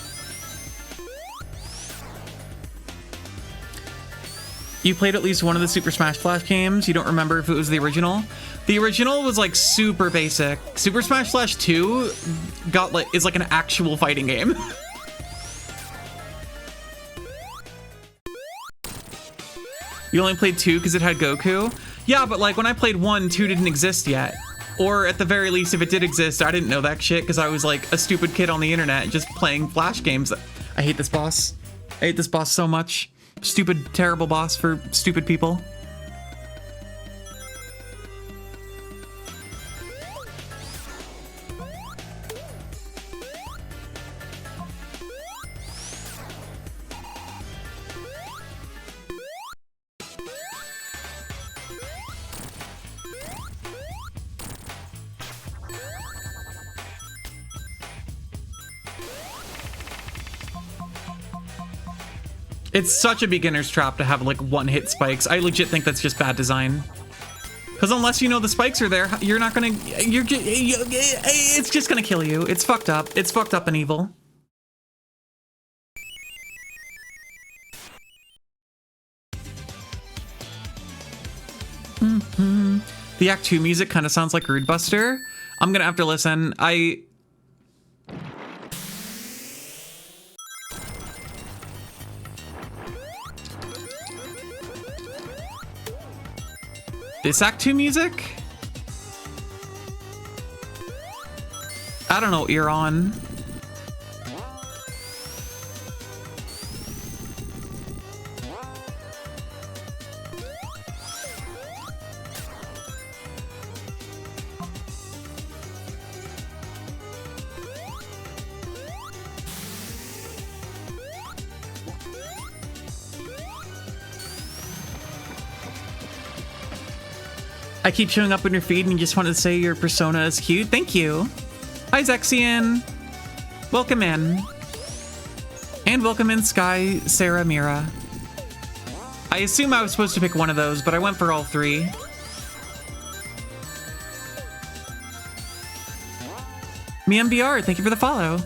You played at least one of the Super Smash Flash games. You don't remember if it was the original? The original was like super basic. Super Smash Flash 2 is like an actual fighting game. You only played 2 because it had Goku? Yeah, but like when I played 1, 2 didn't exist yet. Or at the very least, if it did exist, I didn't know that shit because I was like a stupid kid on the internet just playing Flash games. I hate this boss. I hate this boss so much. Stupid, terrible boss for stupid people. It's such a beginner's trap to have like one-hit spikes. I legit think that's just bad design. Because unless you know the spikes are there, you're not gonna, it's just gonna kill you. It's fucked up. It's fucked up and evil. The Act 2 music kind of sounds like Rude Buster. I'm gonna have to listen. This Act 2 music? I don't know what you're on. I keep showing up in your feed and you just wanted to say your persona is cute. Thank you. Hi, Zexian. Welcome in. And welcome in, Sky, Sarah, Mira. I assume I was supposed to pick one of those, but I went for all three. MBR, thank you for the follow.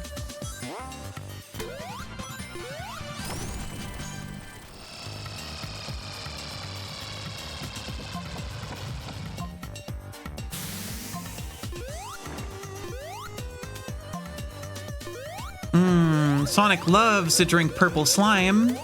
Sonic loves to drink purple slime.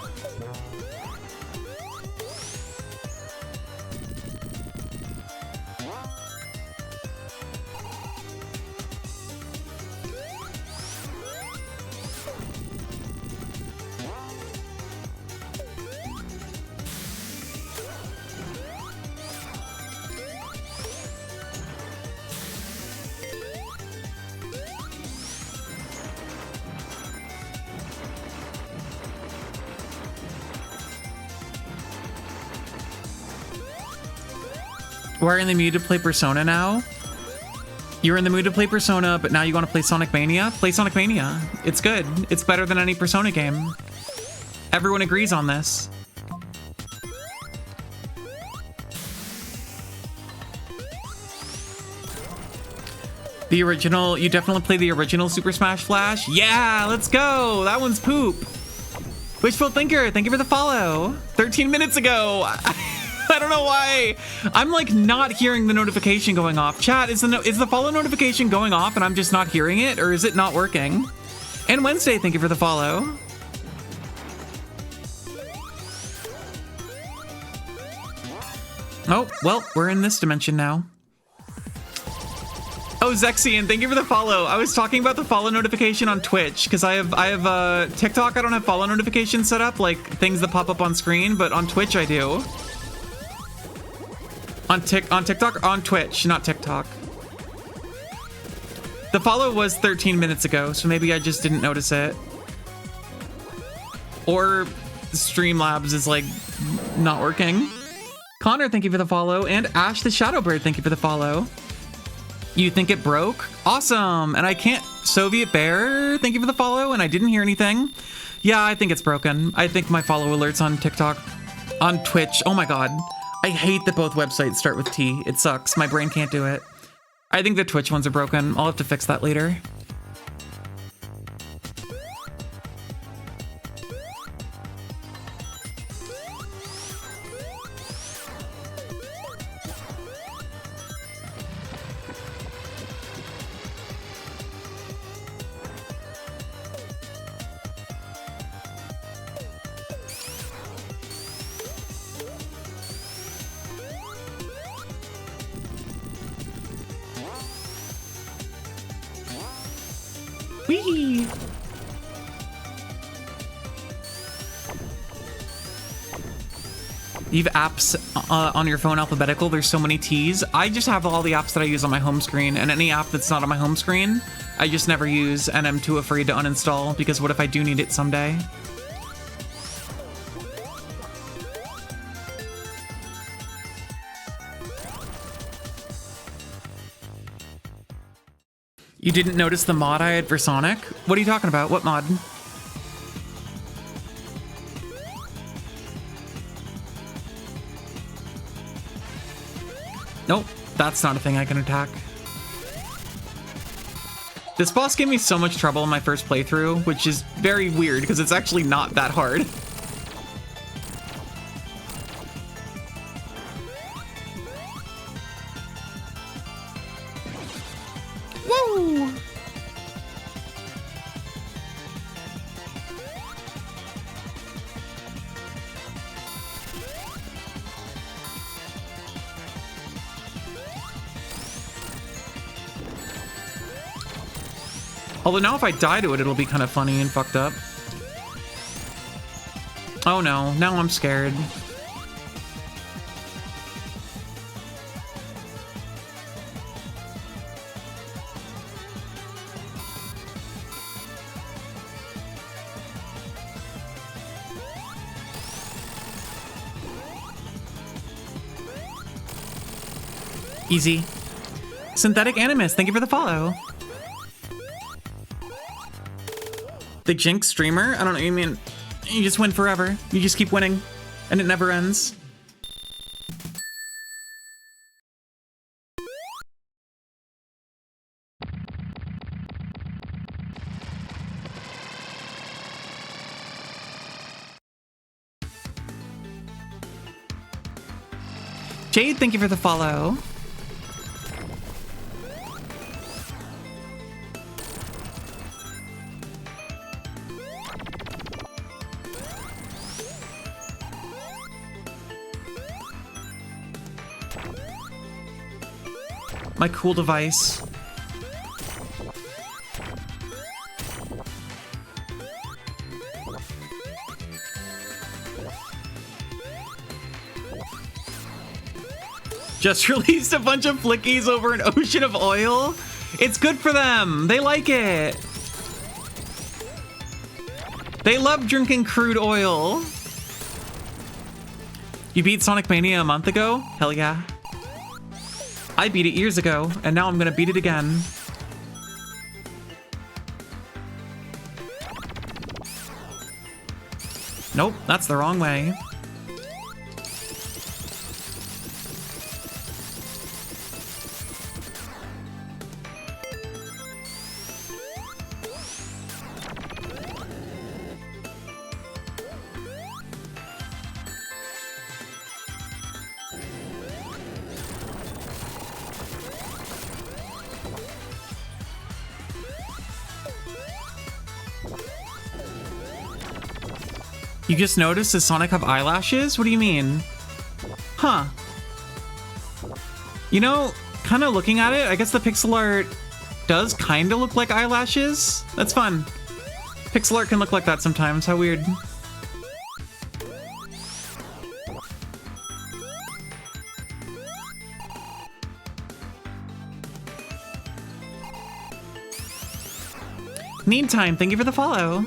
We're in the mood to play Persona now. You're in the mood to play Persona, but now you want to play Sonic Mania? Play Sonic Mania. It's good. It's better than any Persona game. Everyone agrees on this. The original, you definitely play the original Super Smash Flash? Yeah, let's go. That one's poop. Wishful Thinker, thank you for the follow. 13 minutes ago. I don't know why. I'm like not hearing the notification going off. Chat, is the follow notification going off and I'm just not hearing it, or is it not working? And Wednesday, thank you for the follow. Oh, well, we're in this dimension now. Oh, Zexian, thank you for the follow. I was talking about the follow notification on Twitch because I have TikTok. I don't have follow notifications set up, like things that pop up on screen, but on Twitch I do. On TikTok, on Twitch, not TikTok. The follow was 13 minutes ago, so maybe I just didn't notice it. Or Streamlabs is like not working. Connor, thank you for the follow, and Ash the Shadowbird, thank you for the follow. You think it broke? Awesome. And I can't. Soviet Bear, thank you for the follow, and I didn't hear anything. Yeah, I think it's broken. I think my follow alerts on TikTok, on Twitch. Oh my god. I hate that both websites start with T. It sucks. My brain can't do it. I think the Twitch ones are broken. I'll have to fix that later. Whee! You have apps on your phone alphabetical. There's so many T's. I just have all the apps that I use on my home screen, and any app that's not on my home screen, I just never use, and I'm too afraid to uninstall because what if I do need it someday? You didn't notice the mod I had for Sonic? What are you talking about? What mod? Nope, that's not a thing I can attack. This boss gave me so much trouble in my first playthrough, which is very weird because it's actually not that hard. Woo! Although now if I die to it, it'll be kind of funny and fucked up. Oh no, now I'm scared. Easy. Synthetic Animus, thank you for the follow. The Jinx streamer? I don't know, you mean you just win forever. You just keep winning, and it never ends. Jade, thank you for the follow. My cool device. Just released a bunch of flickies over an ocean of oil. It's good for them. They like it. They love drinking crude oil. You beat Sonic Mania a month ago? Hell yeah. I beat it years ago, and now I'm gonna beat it again. Nope, that's the wrong way. You just noticed, does Sonic have eyelashes? What do you mean? Huh. You know, kind of looking at it, I guess the pixel art does kind of look like eyelashes. That's fun. Pixel art can look like that sometimes. How weird. Need time, thank you for the follow.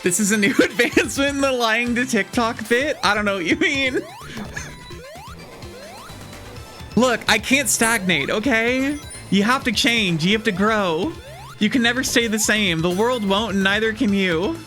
This is a new advancement in the lying to TikTok bit? I don't know what you mean. Look, I can't stagnate, okay? You have to change, you have to grow. You can never stay the same. The world won't, and neither can you.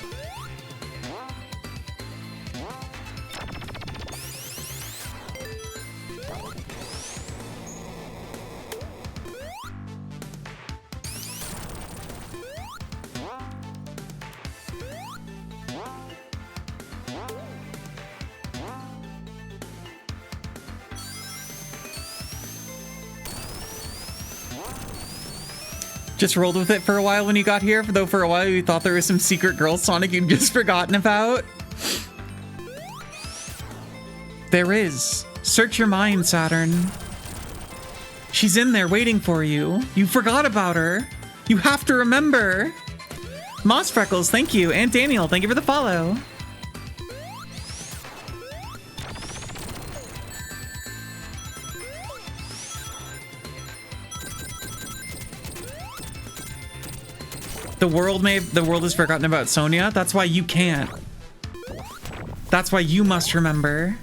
Just rolled with it for a while when you got here, though for a while you thought there was some secret girl Sonic you'd just forgotten about. There is. Search your mind, Saturn. She's in there waiting for you. You forgot about her. You have to remember. Moss Freckles, thank you. And Daniel, thank you for the follow. The world has forgotten about Sonia. That's why you can't. That's why you must remember.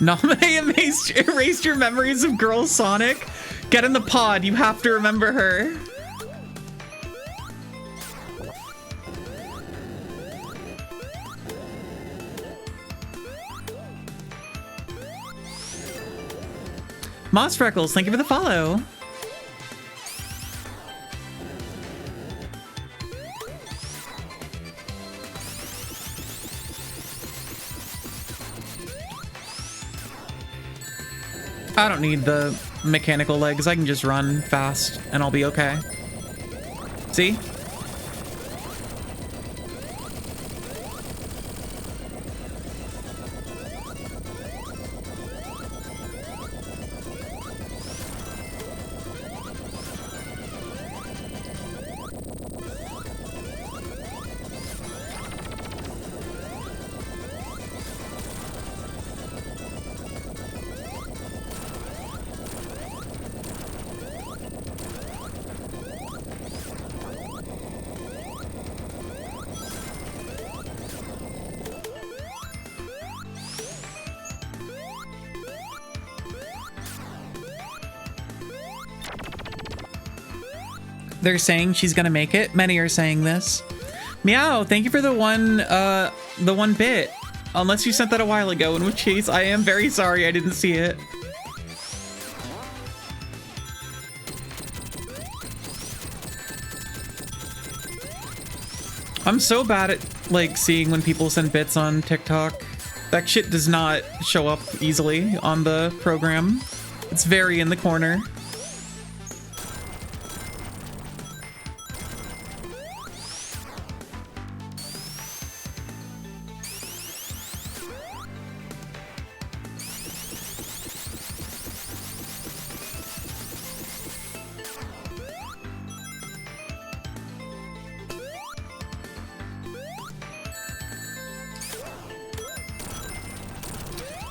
Name erased your memories of Girl Sonic. Get in the pod. You have to remember her. Moss Freckles, thank you for the follow. I don't need the mechanical legs. I can just run fast and I'll be okay. See? They're saying she's gonna make it. Many are saying this. Meow, thank you for the one bit. Unless you sent that a while ago, in which case I am very sorry I didn't see it. I'm so bad at like seeing when people send bits on TikTok. That shit does not show up easily on the program. It's very in the corner.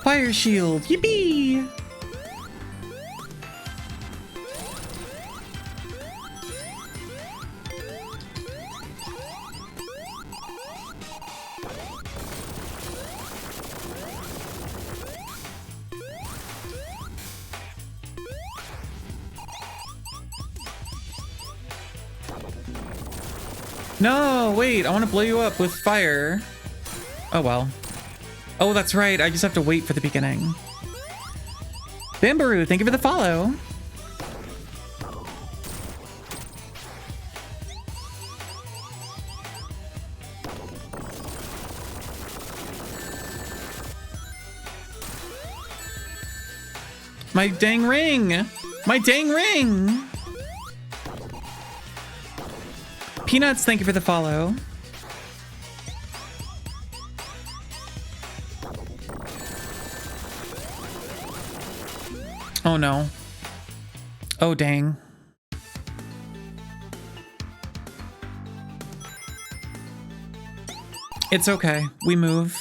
Fire shield, yippee! No, wait, I want to blow you up with fire. Oh well. Oh, that's right. I just have to wait for the beginning. Bambaroo, thank you for the follow. My dang ring! My dang ring! Peanuts, thank you for the follow. Oh no. Oh dang. It's okay. We move.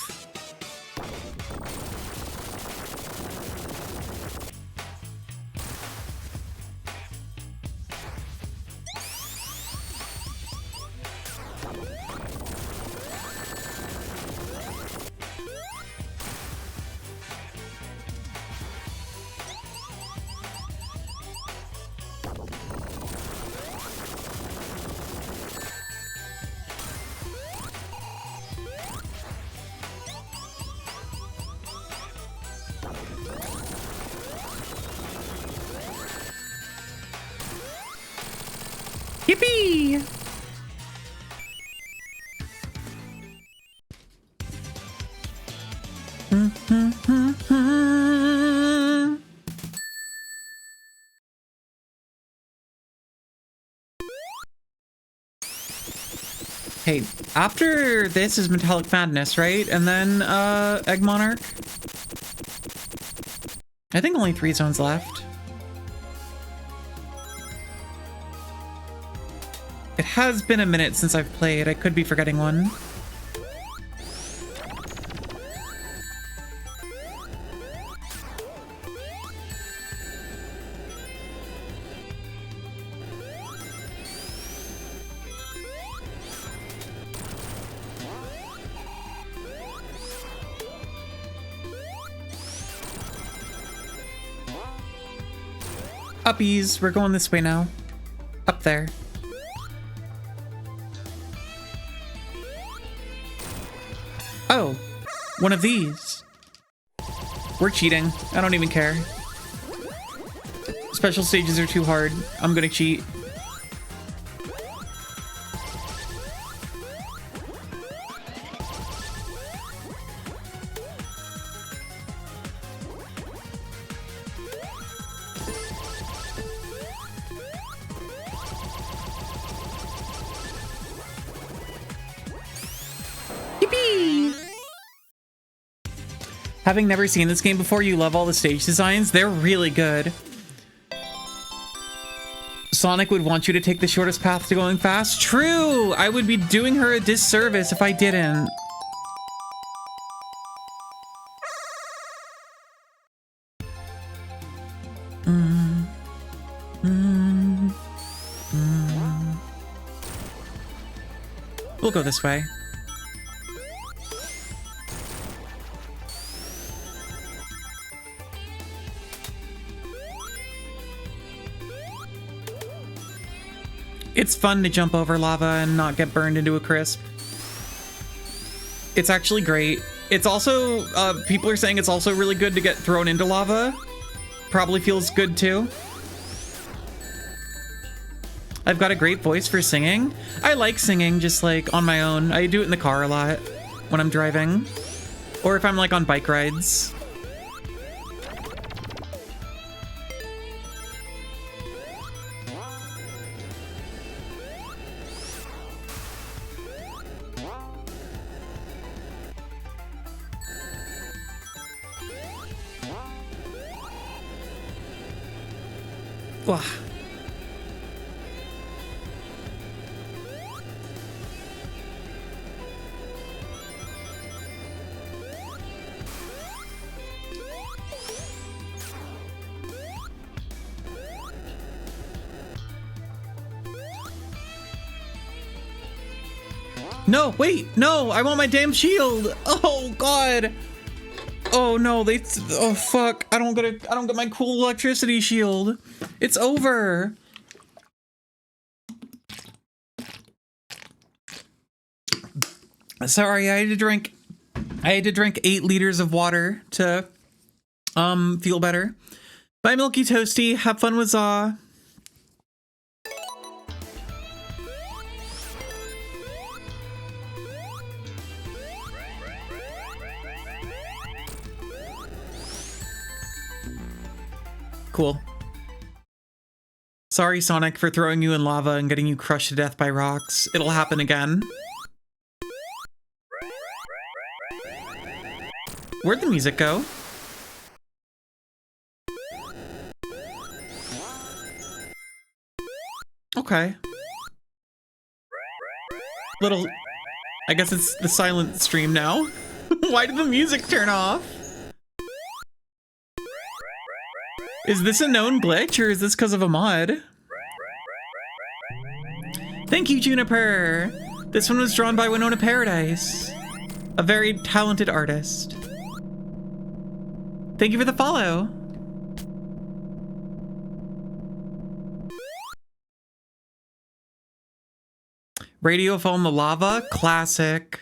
Yippee! Hey, after this is Metallic Madness, right? And then, Egg Monarch? I think only 3 zones left. It has been a minute since I've played. I could be forgetting one. Uppies, we're going this way now. Up there. Oh, one of these. We're cheating. I don't even care. Special stages are too hard. I'm gonna cheat. Having never seen this game before, you love all the stage designs. They're really good. Sonic would want you to take the shortest path to going fast. True! I would be doing her a disservice if I didn't. We'll go this way. It's fun to jump over lava and not get burned into a crisp. It's actually great. It's also, people are saying it's also really good to get thrown into lava. Probably feels good too. I've got a great voice for singing. I like singing just like on my own. I do it in the car a lot when I'm driving. Or if I'm like on bike rides. Wah. No, wait, no, I want my damn shield. Oh God. Oh no, oh fuck. I don't get my cool electricity shield. It's over. Sorry, I had to drink 8 liters of water to feel better. Bye Milky Toasty, have fun with Zaw. Cool. Sorry, Sonic, for throwing you in lava and getting you crushed to death by rocks. It'll happen again. Where'd the music go? Okay. Little... I guess it's the silent stream now. Why did the music turn off? Is this a known glitch, or is this because of a mod? Thank you, Juniper! This one was drawn by Winona Paradise, a very talented artist. Thank you for the follow! Radio Phone the Lava, classic.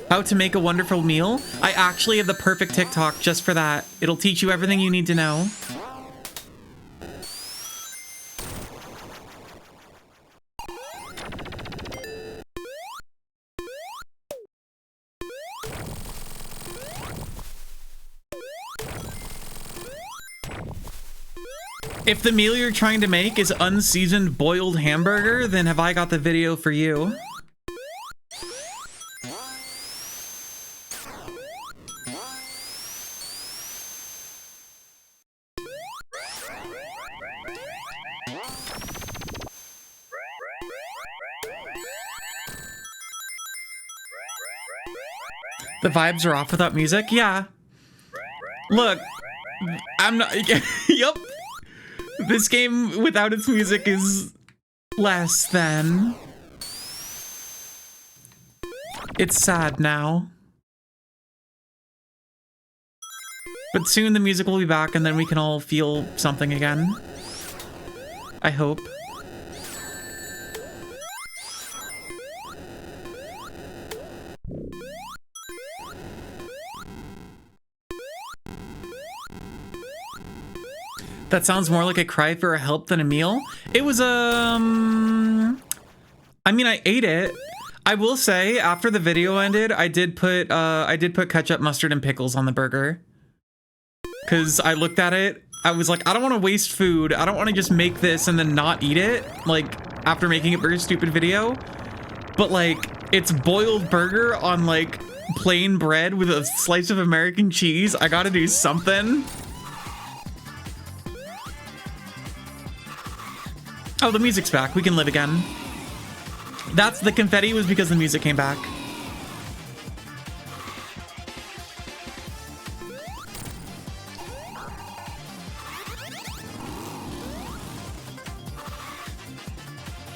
How to make a wonderful meal? I actually have the perfect TikTok just for that. It'll teach you everything you need to know. If the meal you're trying to make is unseasoned boiled hamburger, then have I got the video for you. The vibes are off without music? Yeah. Look, I'm not... Yup. This game without its music is less than. It's sad now. But soon the music will be back and then we can all feel something again. I hope. That sounds more like a cry for help than a meal. It was, I mean, I ate it. I will say, after the video ended, I did put ketchup, mustard, and pickles on the burger. Because I looked at it, I was like, I don't want to waste food. I don't want to just make this and then not eat it, like, after making a very stupid video. But, like, it's boiled burger on, like, plain bread with a slice of American cheese. I gotta do something. Oh, the music's back. We can live again. That's the confetti was because the music came back.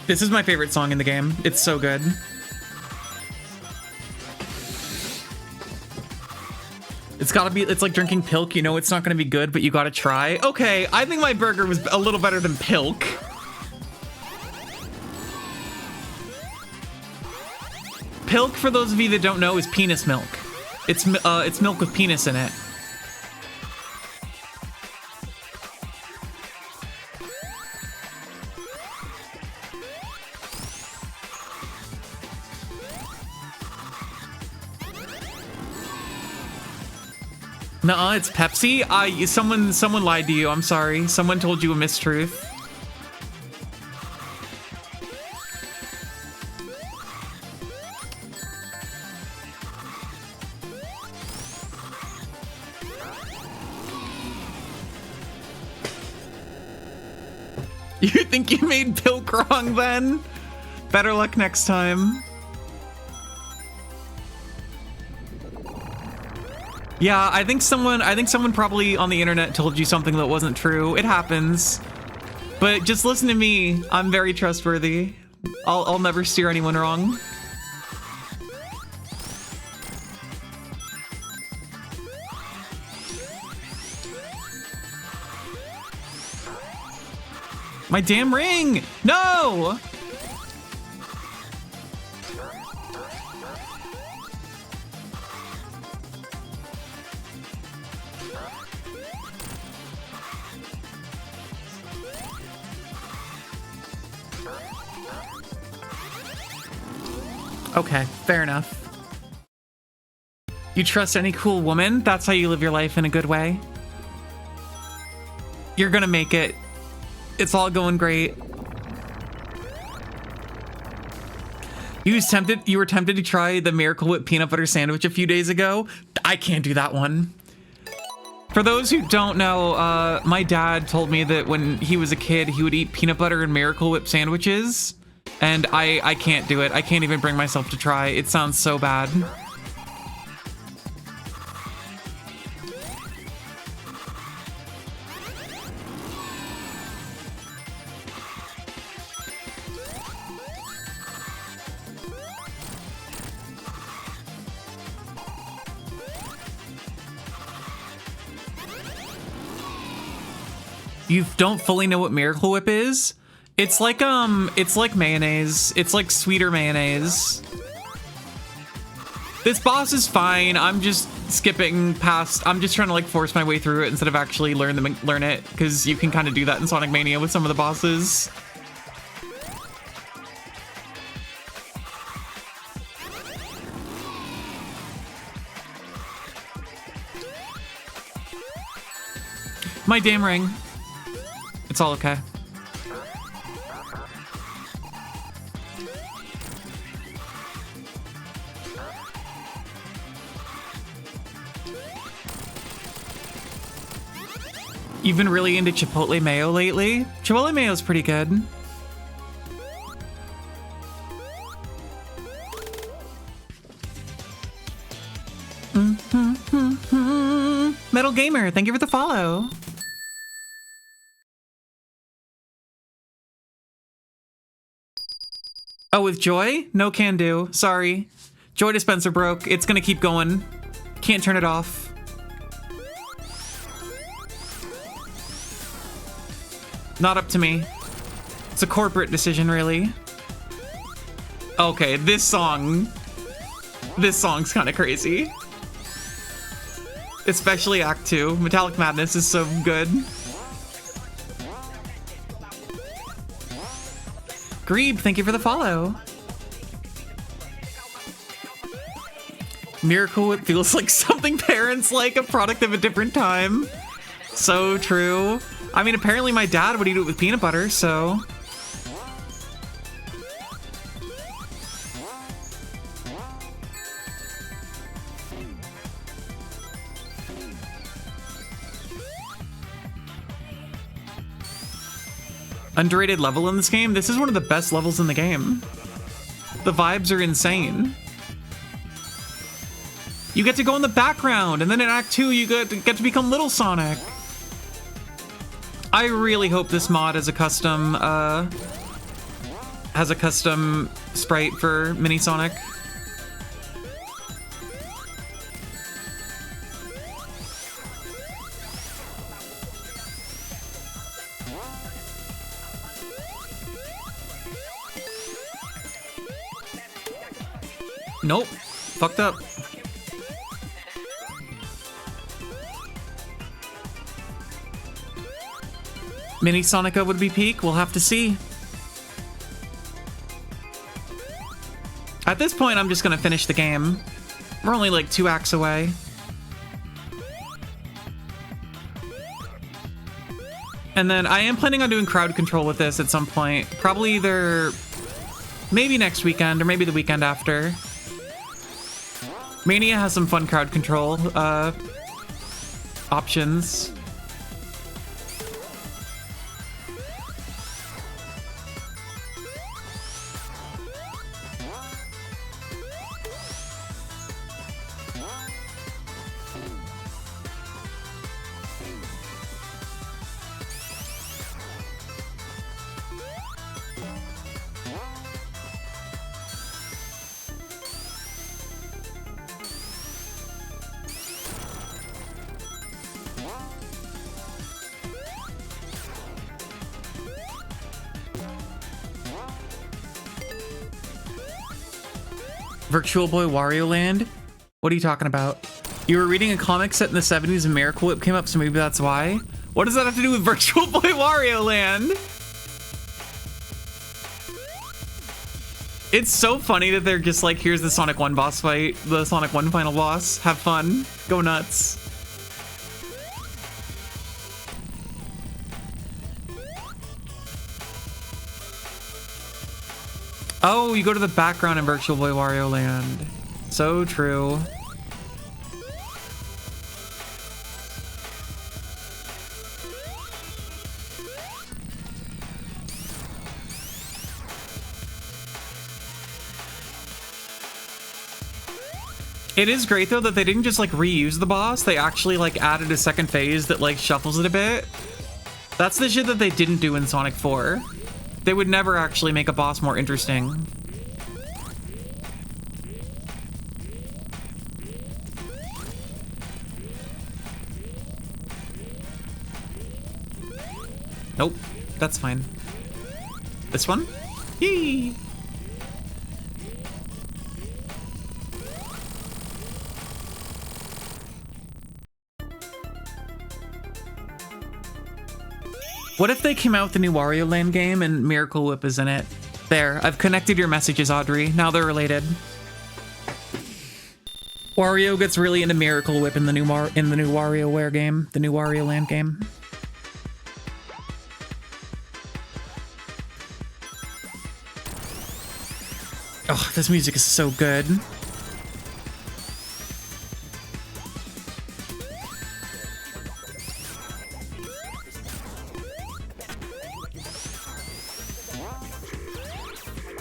This is my favorite song in the game. It's so good. It's gotta be, it's like drinking Pilk. You know it's not gonna be good, but you gotta try. Okay, I think my burger was a little better than Pilk. Pilk, for those of you that don't know, is penis milk. It's milk with penis in it. Nuh-uh, it's Pepsi? Someone lied to you. I'm sorry. Someone told you a mistruth. You think you made Pilk wrong then? Better luck next time. Yeah, I think someone probably on the internet told you something that wasn't true. It happens. But just listen to me. I'm very trustworthy. I'll never steer anyone wrong. My damn ring! No! Okay, fair enough. You trust any cool woman? That's how you live your life in a good way. You're gonna make it. It's all going great. You were tempted to try the Miracle Whip peanut butter sandwich a few days ago. I can't do that one. For those who don't know, my dad told me that when he was a kid, he would eat peanut butter and Miracle Whip sandwiches. And I can't do it. I can't even bring myself to try. It sounds so bad. You don't fully know what Miracle Whip is? It's like mayonnaise. It's like sweeter mayonnaise. This boss is fine. I'm just skipping past. I'm just trying to like force my way through it instead of actually learn it, because you can kind of do that in Sonic Mania with some of the bosses. My damn ring. It's all okay. You've been really into Chipotle mayo lately? Chipotle mayo is pretty good. Metal Gamer, thank you for the follow. Oh, with Joy? No can do. Sorry. Joy dispenser broke. It's gonna keep going. Can't turn it off. Not up to me. It's a corporate decision, really. Okay, this song's kind of crazy. Especially Act 2. Metallic Madness is so good. Greeb, thank you for the follow. Miracle Whip feels like something parents like, a product of a different time. So true. I mean, apparently my dad would eat it with peanut butter, so... Underrated level in this game? This is one of the best levels in the game. The vibes are insane. You get to go in the background, and then in Act 2, you get to become Little Sonic. I really hope this mod has a custom sprite for Mini Sonic. Nope. Fucked up. Mini Sonica would be peak? We'll have to see. At this point, I'm just gonna finish the game. We're only like 2 acts away. And then I am planning on doing crowd control with this at some point. Probably either maybe next weekend or maybe the weekend after. Mania has some fun crowd control options. Virtual Boy Wario Land? What are you talking about? You were reading a comic set in the 70s and Miracle Whip came up, so maybe that's why? What does that have to do with Virtual Boy Wario Land? It's so funny that they're just like, here's the Sonic 1 boss fight, the Sonic 1 final boss. Have fun. Go nuts. Oh, you go to the background in Virtual Boy Wario Land. So true. It is great though that they didn't just like reuse the boss, they actually like added a second phase that like shuffles it a bit. That's the shit that they didn't do in Sonic 4. They would never actually make a boss more interesting. Nope, that's fine. This one? Yee! What if they came out with the new Wario Land game and Miracle Whip is in it? There, I've connected your messages, Audrey. Now they're related. Wario gets really into Miracle Whip in the new WarioWare game, the new Wario Land game. Oh, this music is so good.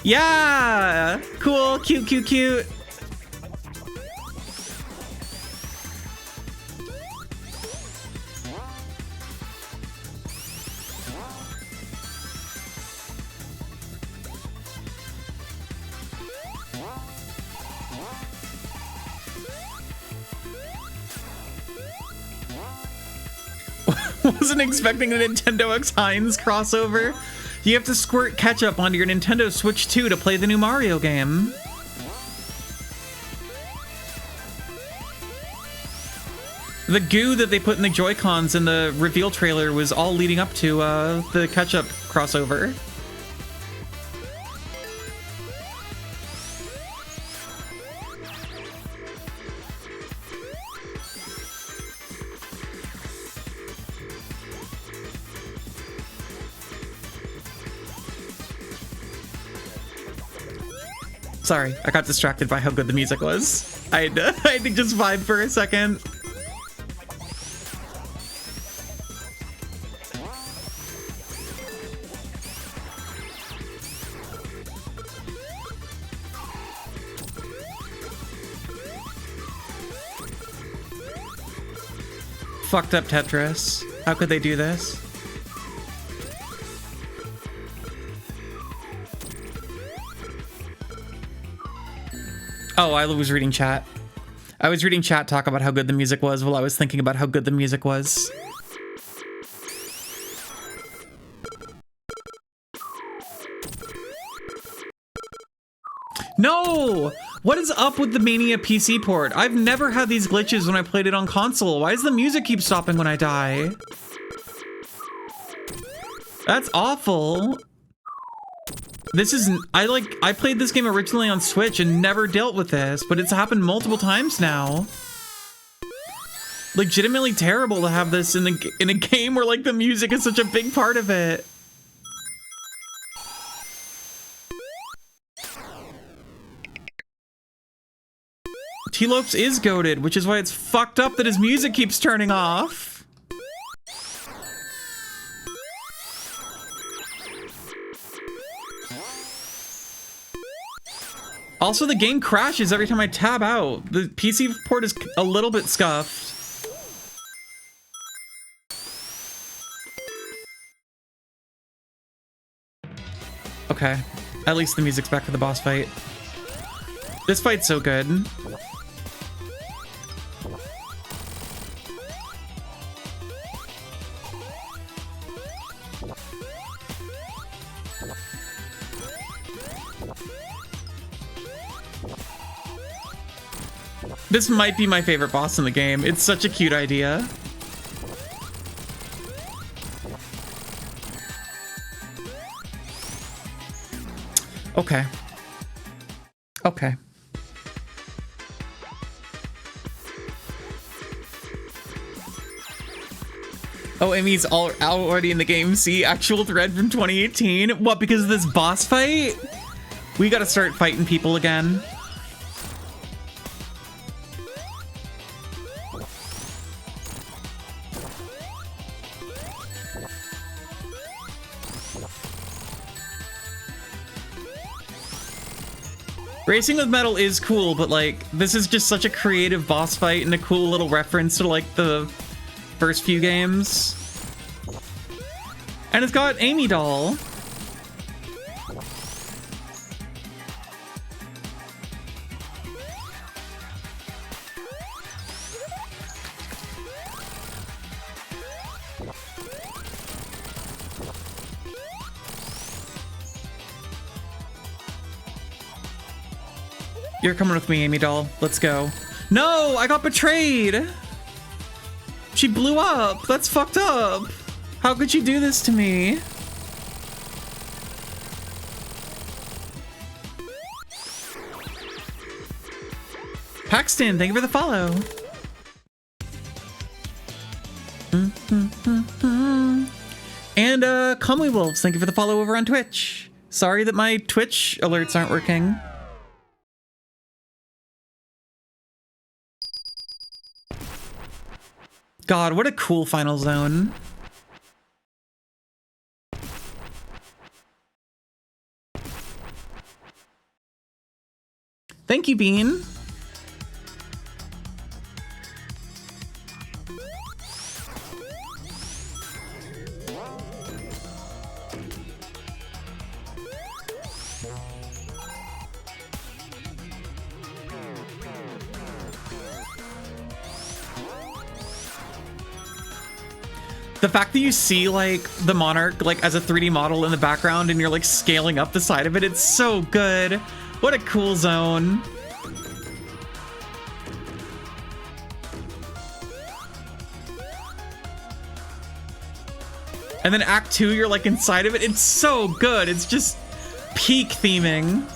Yeah! Cool, cute, cute, cute. Wasn't expecting a Nintendo X Heinz crossover. You have to squirt ketchup onto your Nintendo Switch 2 to play the new Mario game. The goo that they put in the Joy-Cons in the reveal trailer was all leading up to the ketchup crossover. Sorry, I got distracted by how good the music was. I had to just vibe for a second. Fucked up Tetris. How could they do this? Oh, I was reading chat. I was reading chat talk about how good the music was while I was thinking about how good the music was. No! What is up with the Mania PC port? I've never had these glitches when I played it on console. Why does the music keep stopping when I die? That's awful. This isn't, I played this game originally on Switch and never dealt with this, but it's happened multiple times now. Legitimately terrible to have this in a game where like the music is such a big part of it. T-Lopes is goated, which is why it's fucked up that his music keeps turning off. Also, the game crashes every time I tab out. The PC port is a little bit scuffed. Okay, at least the music's back for the boss fight. This fight's so good. This might be my favorite boss in the game. It's such a cute idea. Okay. Okay. Oh, Emmy's already in the game. See, actual thread from 2018. What, because of this boss fight? We gotta start fighting people again. Racing with metal is cool, but like, this is just such a creative boss fight and a cool little reference to like the first few games. And it's got Amy Doll. You're coming with me, Amy Doll. Let's go. No, I got betrayed. She blew up. That's fucked up. How could she do this to me? Paxton, thank you for the follow. And Comely Wolves, thank you for the follow over on Twitch. Sorry that my Twitch alerts aren't working. God, what a cool final zone. Thank you, Bean. The fact that you see like the Monarch like as a 3D model in the background and you're like scaling up the side of it, it's so good. What a cool zone. And then Act 2, you're like inside of it. It's so good. It's just peak theming.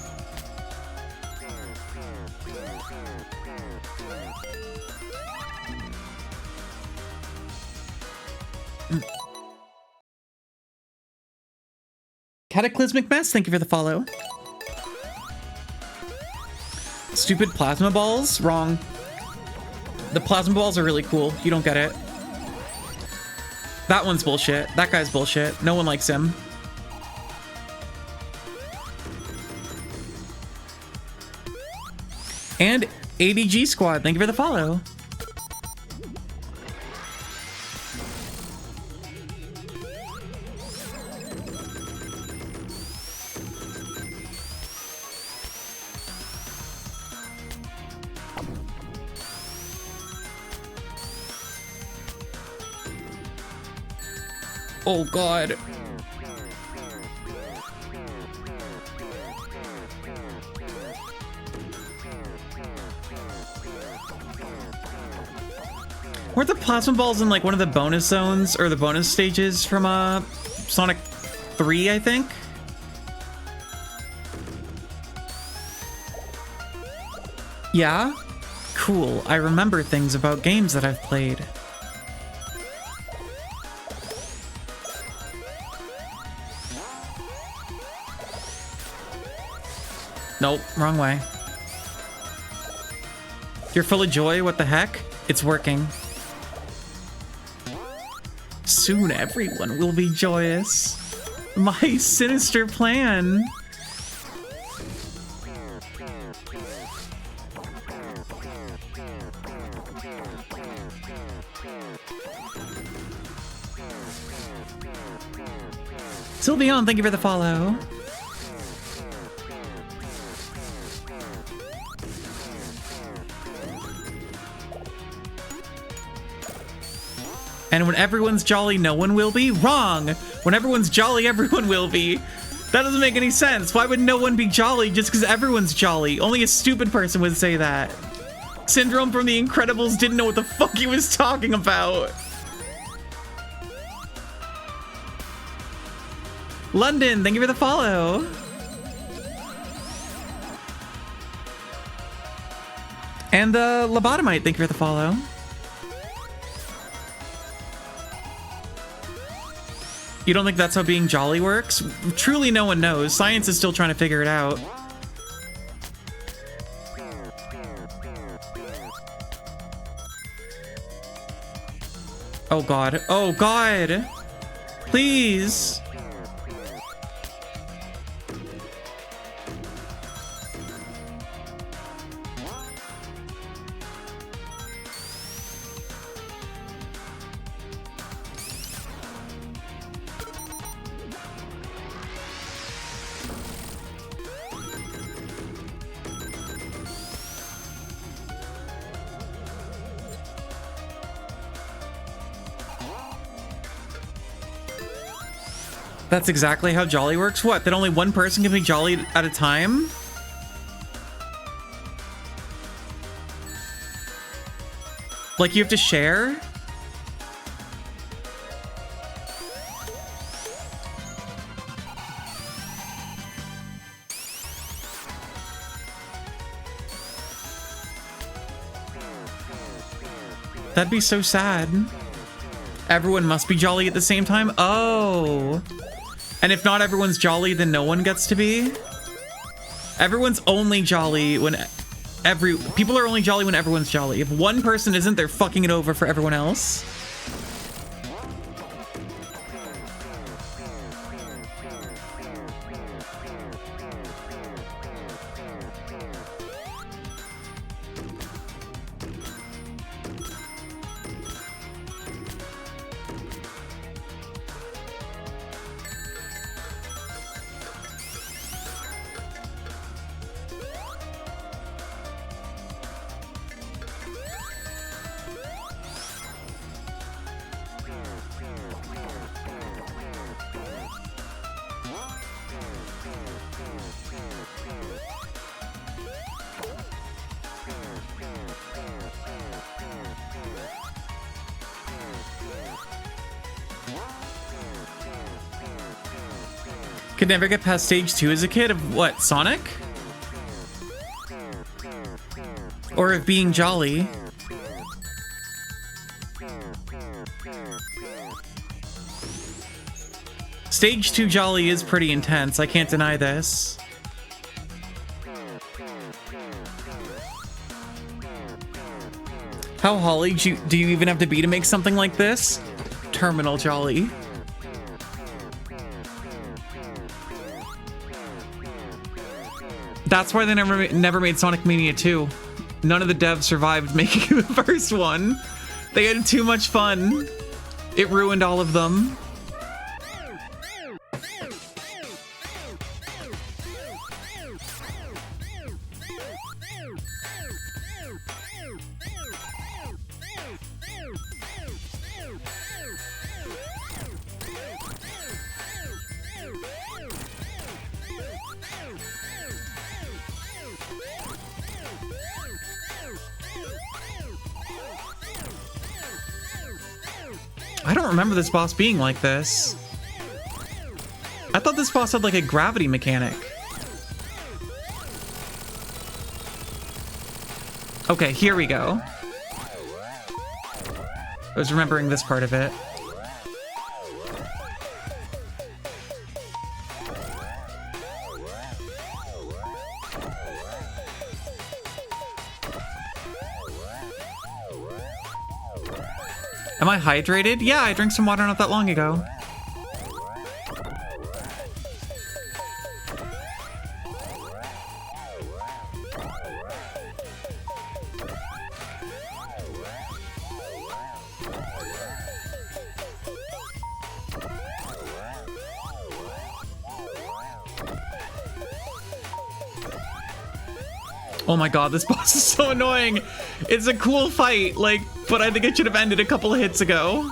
Cataclysmic Mess, thank you for the follow. Stupid plasma balls? Wrong. The plasma balls are really cool. You don't get it. That one's bullshit. That guy's bullshit. No one likes him. And ADG Squad, thank you for the follow. Oh god. Weren't the plasma balls in like one of the bonus zones or the bonus stages from Sonic 3, I think? Yeah? Cool. I remember things about games that I've played. Nope, wrong way. You're full of joy, what the heck? It's working. Soon everyone will be joyous. My sinister plan. Sylveon, thank you for the follow. And when everyone's jolly, no one will be? Wrong! When everyone's jolly, everyone will be. That doesn't make any sense. Why would no one be jolly just because everyone's jolly? Only a stupid person would say that. Syndrome from The Incredibles didn't know what the fuck he was talking about. London, thank you for the follow. And the Lobotomite, thank you for the follow. You don't think that's how being jolly works? Truly no one knows. Science is still trying to figure it out. Oh god. Oh god! Please! That's exactly how jolly works? What, that only one person can be jolly at a time? Like you have to share? That'd be so sad. Everyone must be jolly at the same time? Oh. And if not everyone's jolly, then no one gets to be? Everyone's only jolly when people are only jolly when everyone's jolly. If one person isn't, they're fucking it over for everyone else. Could never get past stage 2 as a kid of what, Sonic? Or of being jolly? Stage 2 jolly is pretty intense, I can't deny this. How Holly do you even have to be to make something like this? Terminal jolly. That's why they never made Sonic Mania 2. None of the devs survived making the first one. They had too much fun. It ruined all of them. I don't remember this boss being like this. I thought this boss had like a gravity mechanic. Okay, here we go. I was remembering this part of it. Am I hydrated? Yeah, I drank some water not that long ago. Oh my god, this boss is so annoying. It's a cool fight, like, but I think it should have ended a couple of hits ago.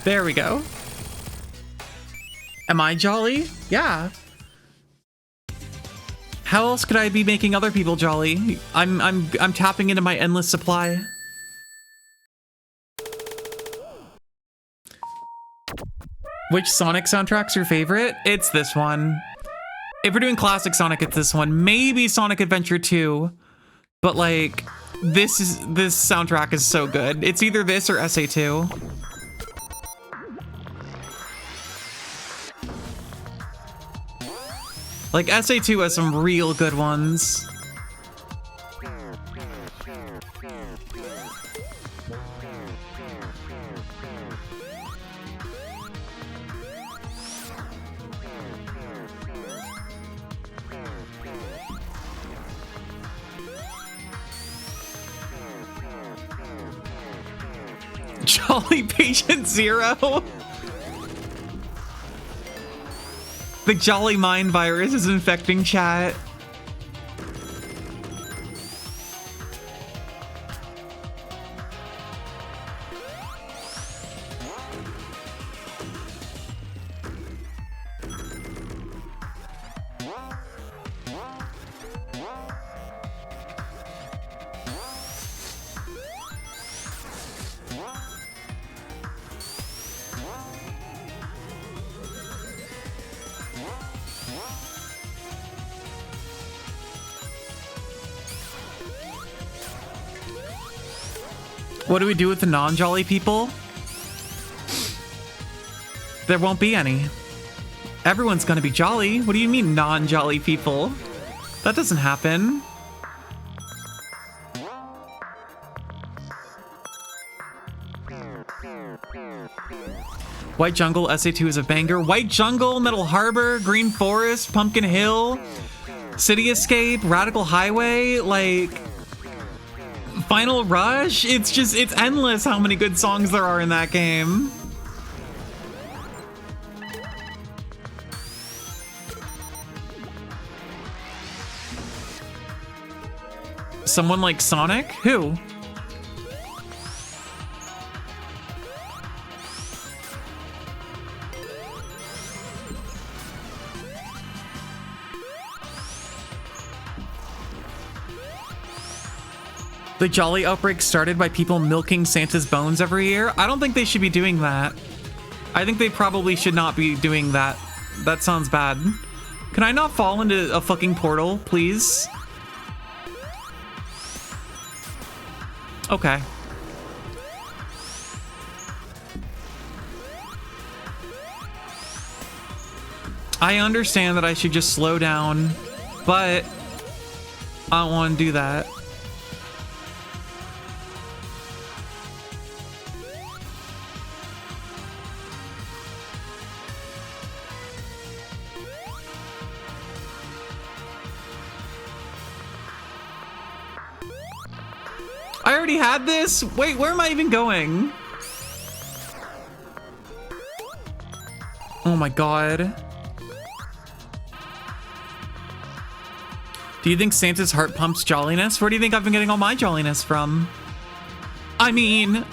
There we go. Am I jolly? Yeah. How else could I be making other people jolly? I'm tapping into my endless supply. Which Sonic soundtrack's your favorite? It's this one. If we're doing classic Sonic, it's this one. Maybe Sonic Adventure 2, but like this soundtrack is so good. It's either this or SA2. Like SA2 has some real good ones. Jolly Patient Zero? The Jolly Mind virus is infecting chat. What do we do with the non-jolly people? There won't be any. Everyone's gonna be jolly. What do you mean non-jolly people? That doesn't happen. White Jungle SA2 is a banger. White Jungle, Metal Harbor, Green Forest, Pumpkin Hill, City Escape, Radical Highway, like Final Rush. It's endless how many good songs there are in that game. Someone like Sonic? Who? The Jolly outbreak started by people milking Santa's bones every year. I don't think they should be doing that. I think they probably should not be doing that. That sounds bad. Can I not fall into a fucking portal, please? Okay. I understand that I should just slow down, but I don't want to do that. I already had this? Wait, where am I even going? Oh my god. Do you think Santa's heart pumps jolliness? Where do you think I've been getting all my jolliness from? I mean,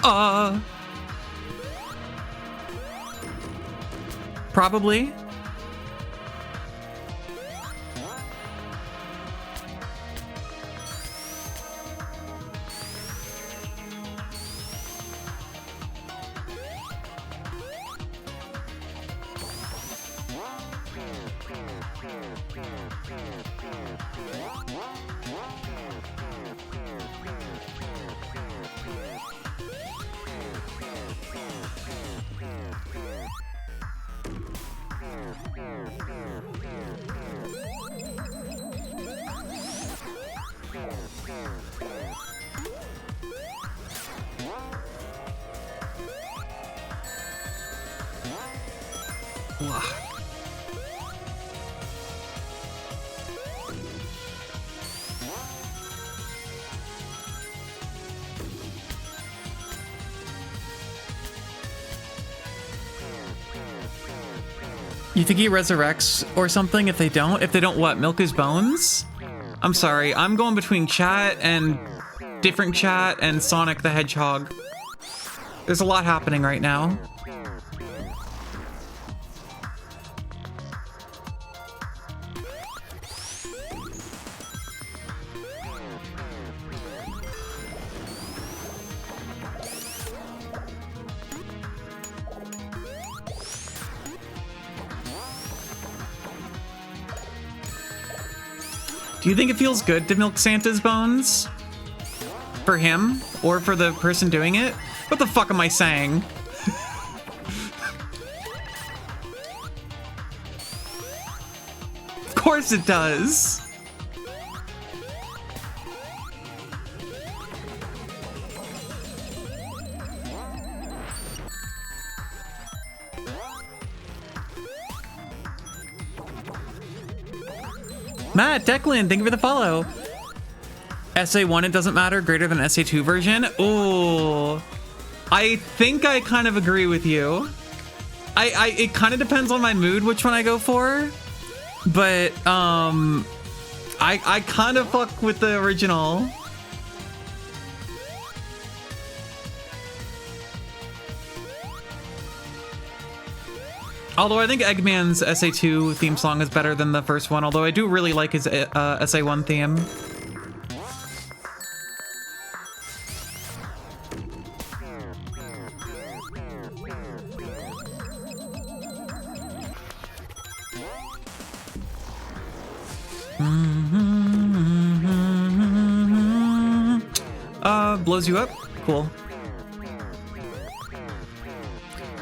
probably. You think he resurrects or something if they don't? If they don't what? Milk his bones? I'm sorry. I'm going between chat and different chat and Sonic the Hedgehog. There's a lot happening right now. Do you think it feels good to milk Santa's bones? For him? Or for the person doing it? What the fuck am I saying? Of course it does. Matt, Declan, thank you for the follow. SA1, it doesn't matter, greater than SA2 version. Oh, I think I kind of agree with you. It kind of depends on my mood which one I go for, but I kind of fuck with the original. Although I think Eggman's SA2 theme song is better than the first one, although I do really like his SA1 theme. Blows you up? Cool.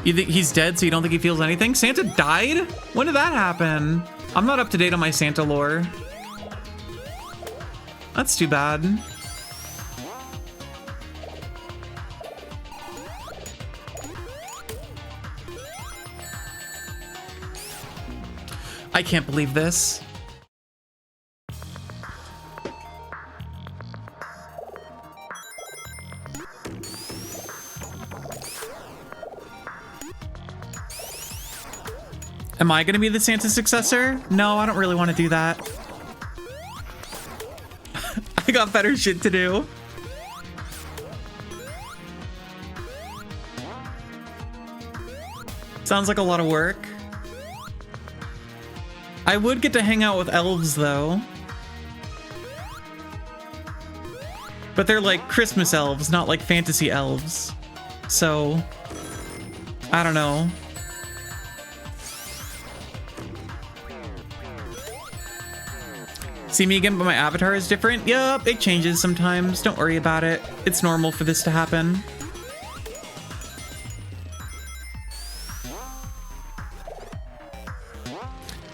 You think he's dead, so you don't think he feels anything? Santa died? When did that happen? I'm not up to date on my Santa lore. That's too bad. I can't believe this. Am I gonna be the Santa successor? No, I don't really want to do that. I got better shit to do. Sounds like a lot of work. I would get to hang out with elves though. But they're like Christmas elves, not like fantasy elves. So, I don't know. See me again, but my avatar is different? Yup, it changes sometimes. Don't worry about it. It's normal for this to happen.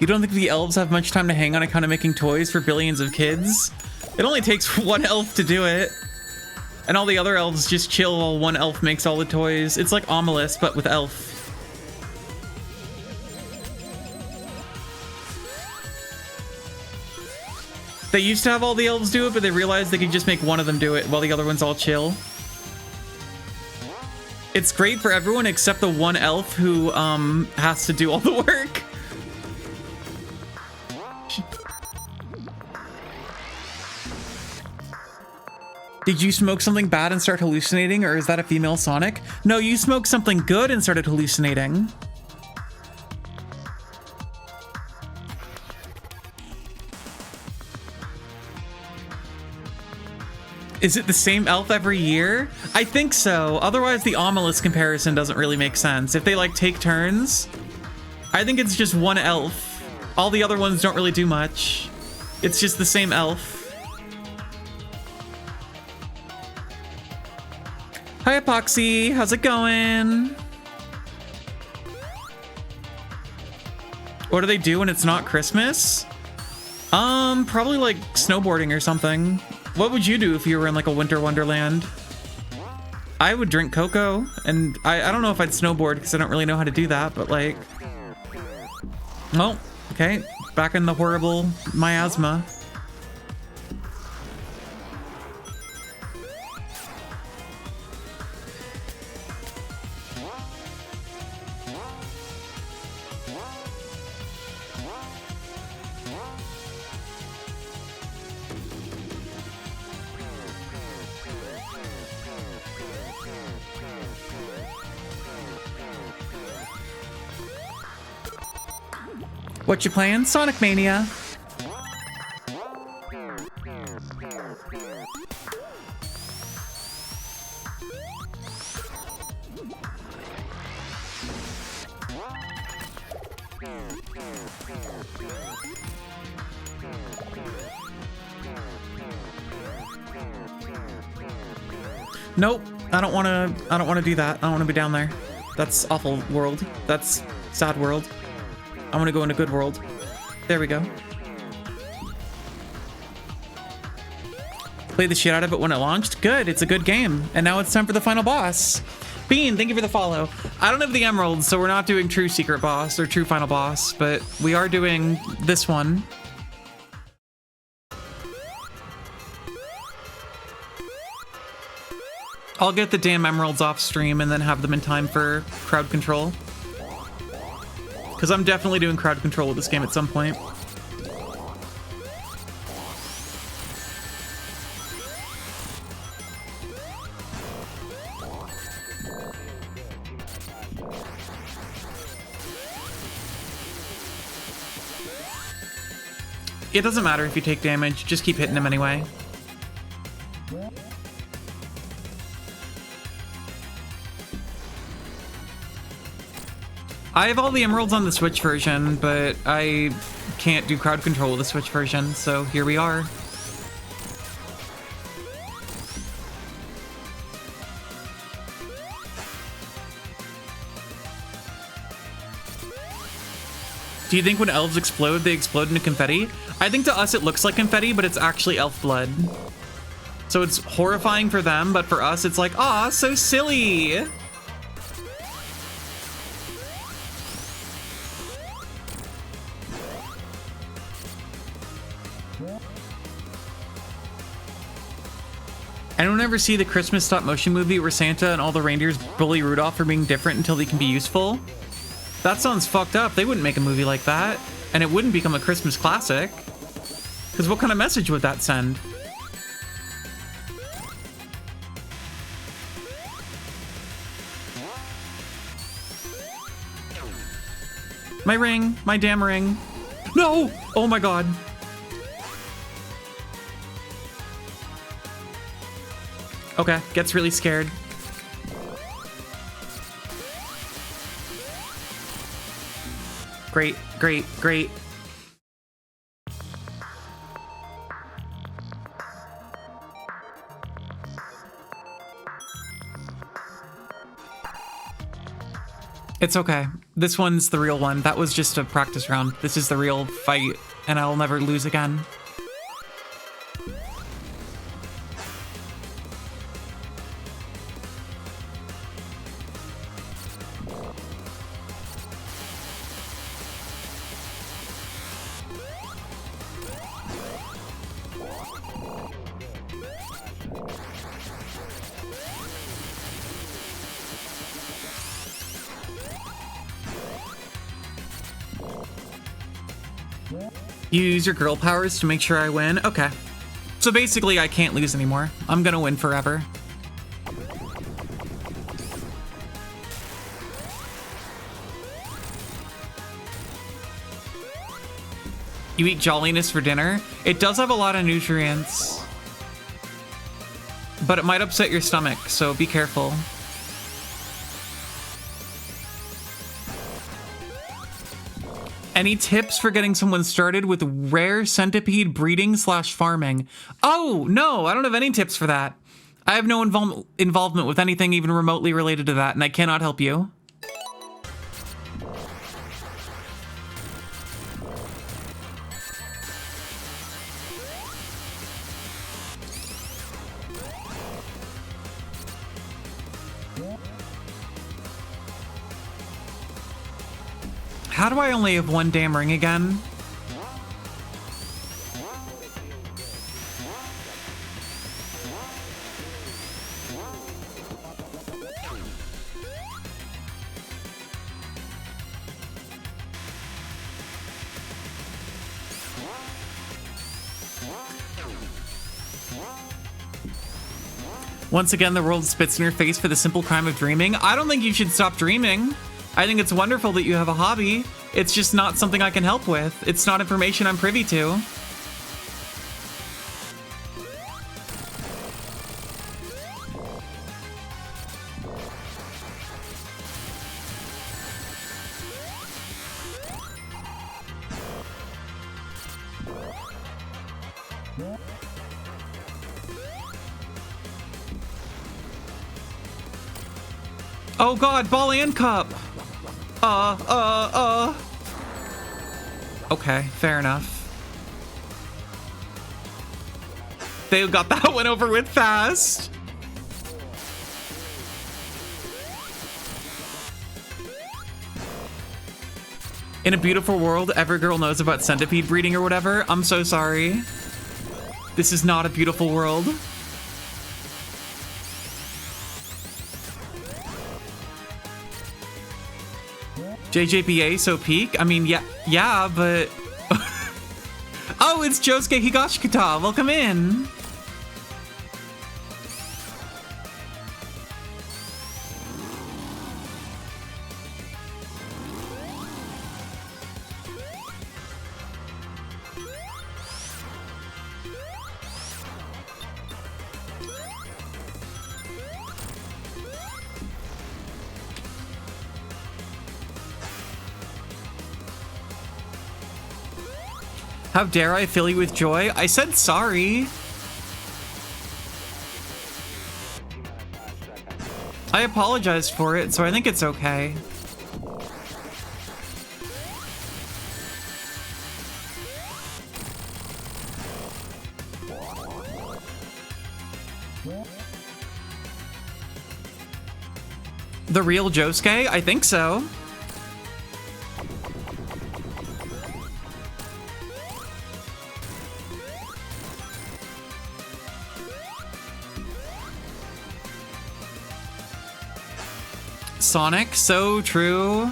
You don't think the elves have much time to hang on account of making toys for billions of kids? It only takes one elf to do it. And all the other elves just chill while one elf makes all the toys. It's like Omelis, but with elf. They used to have all the elves do it, but they realized they could just make one of them do it while the other ones all chill. It's great for everyone except the one elf who has to do all the work. Did you smoke something bad and start hallucinating, or is that a female Sonic? No, you smoked something good and started hallucinating. Is it the same elf every year? I think so. Otherwise, the Omelis comparison doesn't really make sense. If they like take turns, I think it's just one elf. All the other ones don't really do much. It's just the same elf. Hi, Epoxy. How's it going? What do they do when it's not Christmas? Probably like snowboarding or something. What would you do if you were in like a winter wonderland? I would drink cocoa, and I don't know if I'd snowboard because I don't really know how to do that, but like... Oh, okay. Back in the horrible miasma. What you playing? Sonic Mania. Nope, I don't want to do that. I don't want to be down there. That's awful world. That's sad world. I want to go in a good world. There we go. Played the shit out of it when it launched. Good, it's a good game. And now it's time for the final boss. Bean, thank you for the follow. I don't have the emeralds, so we're not doing true secret boss or true final boss, but we are doing this one. I'll get the damn emeralds off stream and then have them in time for crowd control. Because I'm definitely doing crowd control with this game at some point. It doesn't matter if you take damage, just keep hitting him anyway. I have all the emeralds on the Switch version, but I can't do crowd control with the Switch version, so here we are. Do you think when elves explode, they explode into confetti? I think to us it looks like confetti, but it's actually elf blood. So it's horrifying for them, but for us it's like, aw, so silly! Anyone ever see the Christmas stop-motion movie where Santa and all the reindeers bully Rudolph for being different until they can be useful? That sounds fucked up. They wouldn't make a movie like that. And it wouldn't become a Christmas classic. Because what kind of message would that send? My ring. My damn ring. No! Oh my god. Okay, gets really scared. Great, great, great. It's okay. This one's the real one. That was just a practice round. This is the real fight, and I'll never lose again. You use your girl powers to make sure I win? Okay. So basically, I can't lose anymore. I'm gonna win forever. You eat jolliness for dinner? It does have a lot of nutrients, but it might upset your stomach, so be careful. Any tips for getting someone started with rare centipede breeding / farming? Oh, no, I don't have any tips for that. I have no involvement with anything even remotely related to that, and I cannot help you. How do I only have one damn ring again? Once again, the world spits in your face for the simple crime of dreaming. I don't think you should stop dreaming. I think it's wonderful that you have a hobby. It's just not something I can help with. It's not information I'm privy to. Oh god, ball and cup! Okay, fair enough. They got that one over with fast. In a beautiful world, every girl knows about centipede breeding or whatever. I'm so sorry. This is not a beautiful world. JJBA, so peak? I mean, yeah, but... Oh, it's Josuke Higashikata. Welcome in. How dare I fill you with joy? I said sorry. I apologized for it, so I think it's okay. The real Josuke? I think so. Sonic, so true.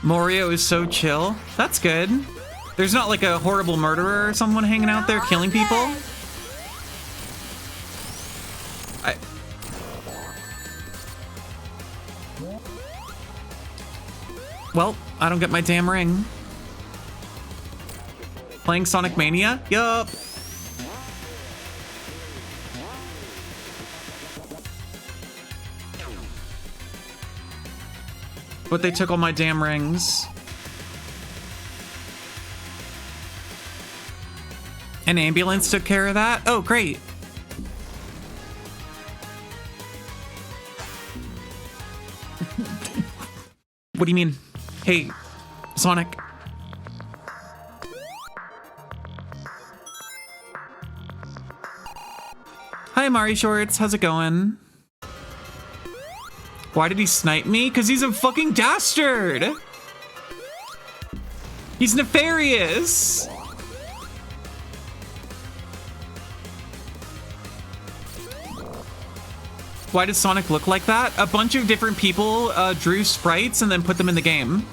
Mario is so chill. That's good. There's not like a horrible murderer or someone hanging out there killing people. Well, I don't get my damn ring. Playing Sonic Mania? Yup. But they took all my damn rings. An ambulance took care of that? Oh, great. What do you mean? Hey, Sonic. Hi, Mari Shorts. How's it going? Why did he snipe me? Because he's a fucking dastard. He's nefarious. Why does Sonic look like that? A bunch of different people drew sprites and then put them in the game.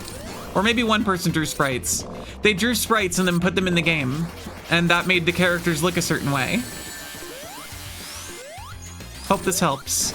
Or maybe one person drew sprites. They drew sprites and then put them in the game. And that made the characters look a certain way. Hope this helps.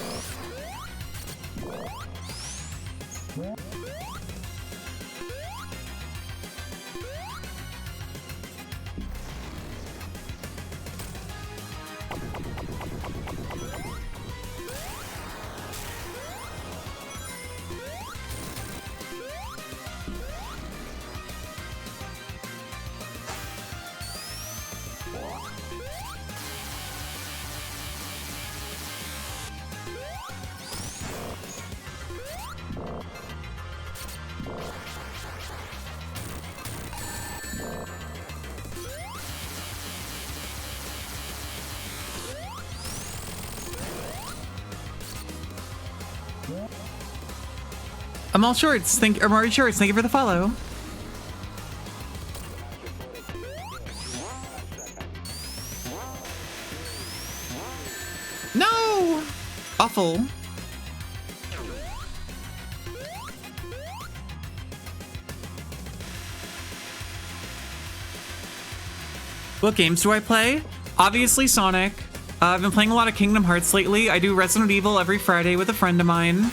I'm all shorts. Mari Shorts, thank you for the follow. No! Awful. What games do I play? Obviously Sonic. I've been playing a lot of Kingdom Hearts lately. I do Resident Evil every Friday with a friend of mine.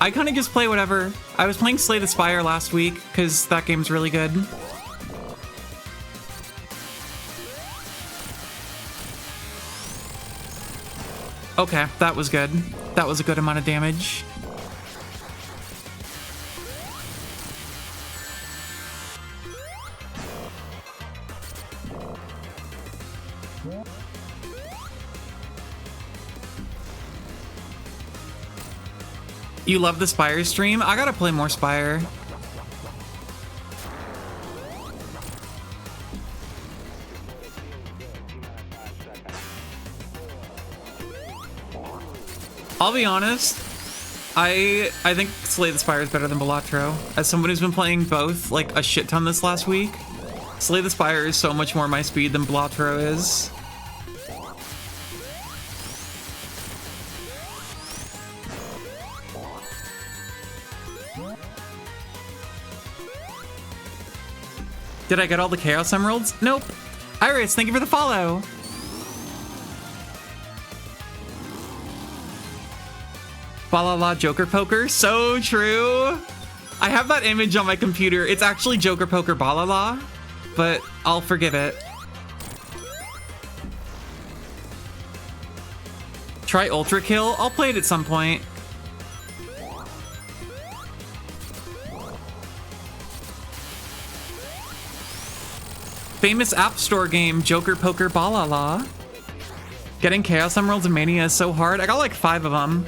I kind of just play whatever. I was playing Slay the Spire last week because that game's really good. Okay, that was good. That was a good amount of damage. You love the Spire stream? I gotta play more Spire. I'll be honest, I think Slay the Spire is better than Balatro. As someone who's been playing both like a shit ton this last week, Slay the Spire is so much more my speed than Balatro is. Did I get all the Chaos Emeralds? Nope. Iris, thank you for the follow. Balala Joker Poker, so true. I have that image on my computer. It's actually Joker Poker Balala, but I'll forgive it. Try Ultra Kill. I'll play it at some point. Famous App Store game, Joker Poker Balala. Getting Chaos Emeralds and Mania is so hard. I got like 5 of them.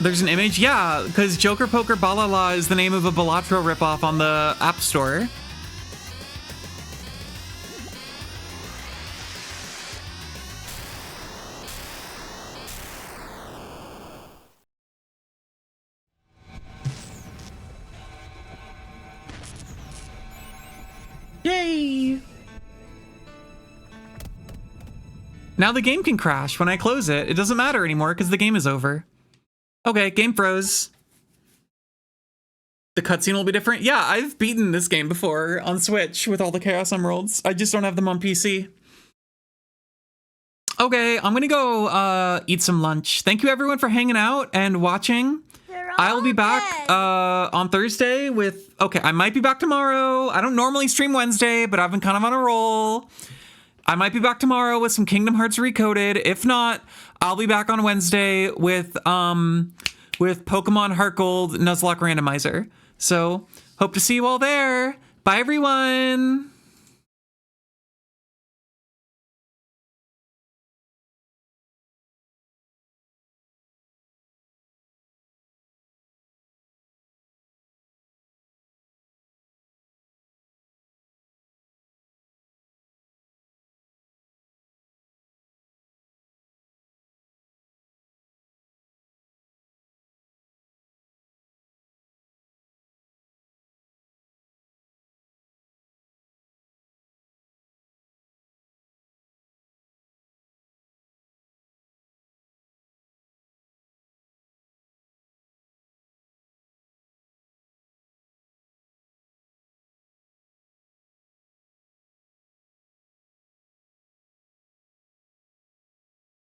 There's an image? Yeah, because Joker Poker Balala is the name of a Balatro ripoff on the App Store. Yay! Now the game can crash when I close it. It doesn't matter anymore because the game is over. Okay, game froze. The cutscene will be different. Yeah, I've beaten this game before on Switch with all the Chaos Emeralds. I just don't have them on PC. Okay, I'm gonna go eat some lunch. Thank you everyone for hanging out and watching. I'll be back dead. on Thursday with, okay, I might be back tomorrow. I don't normally stream Wednesday, but I've been kind of on a roll. I might be back tomorrow with some Kingdom Hearts Recoded. If not, I'll be back on Wednesday with Pokemon Heart Gold Nuzlocke Randomizer. So hope to see you all there. Bye, everyone.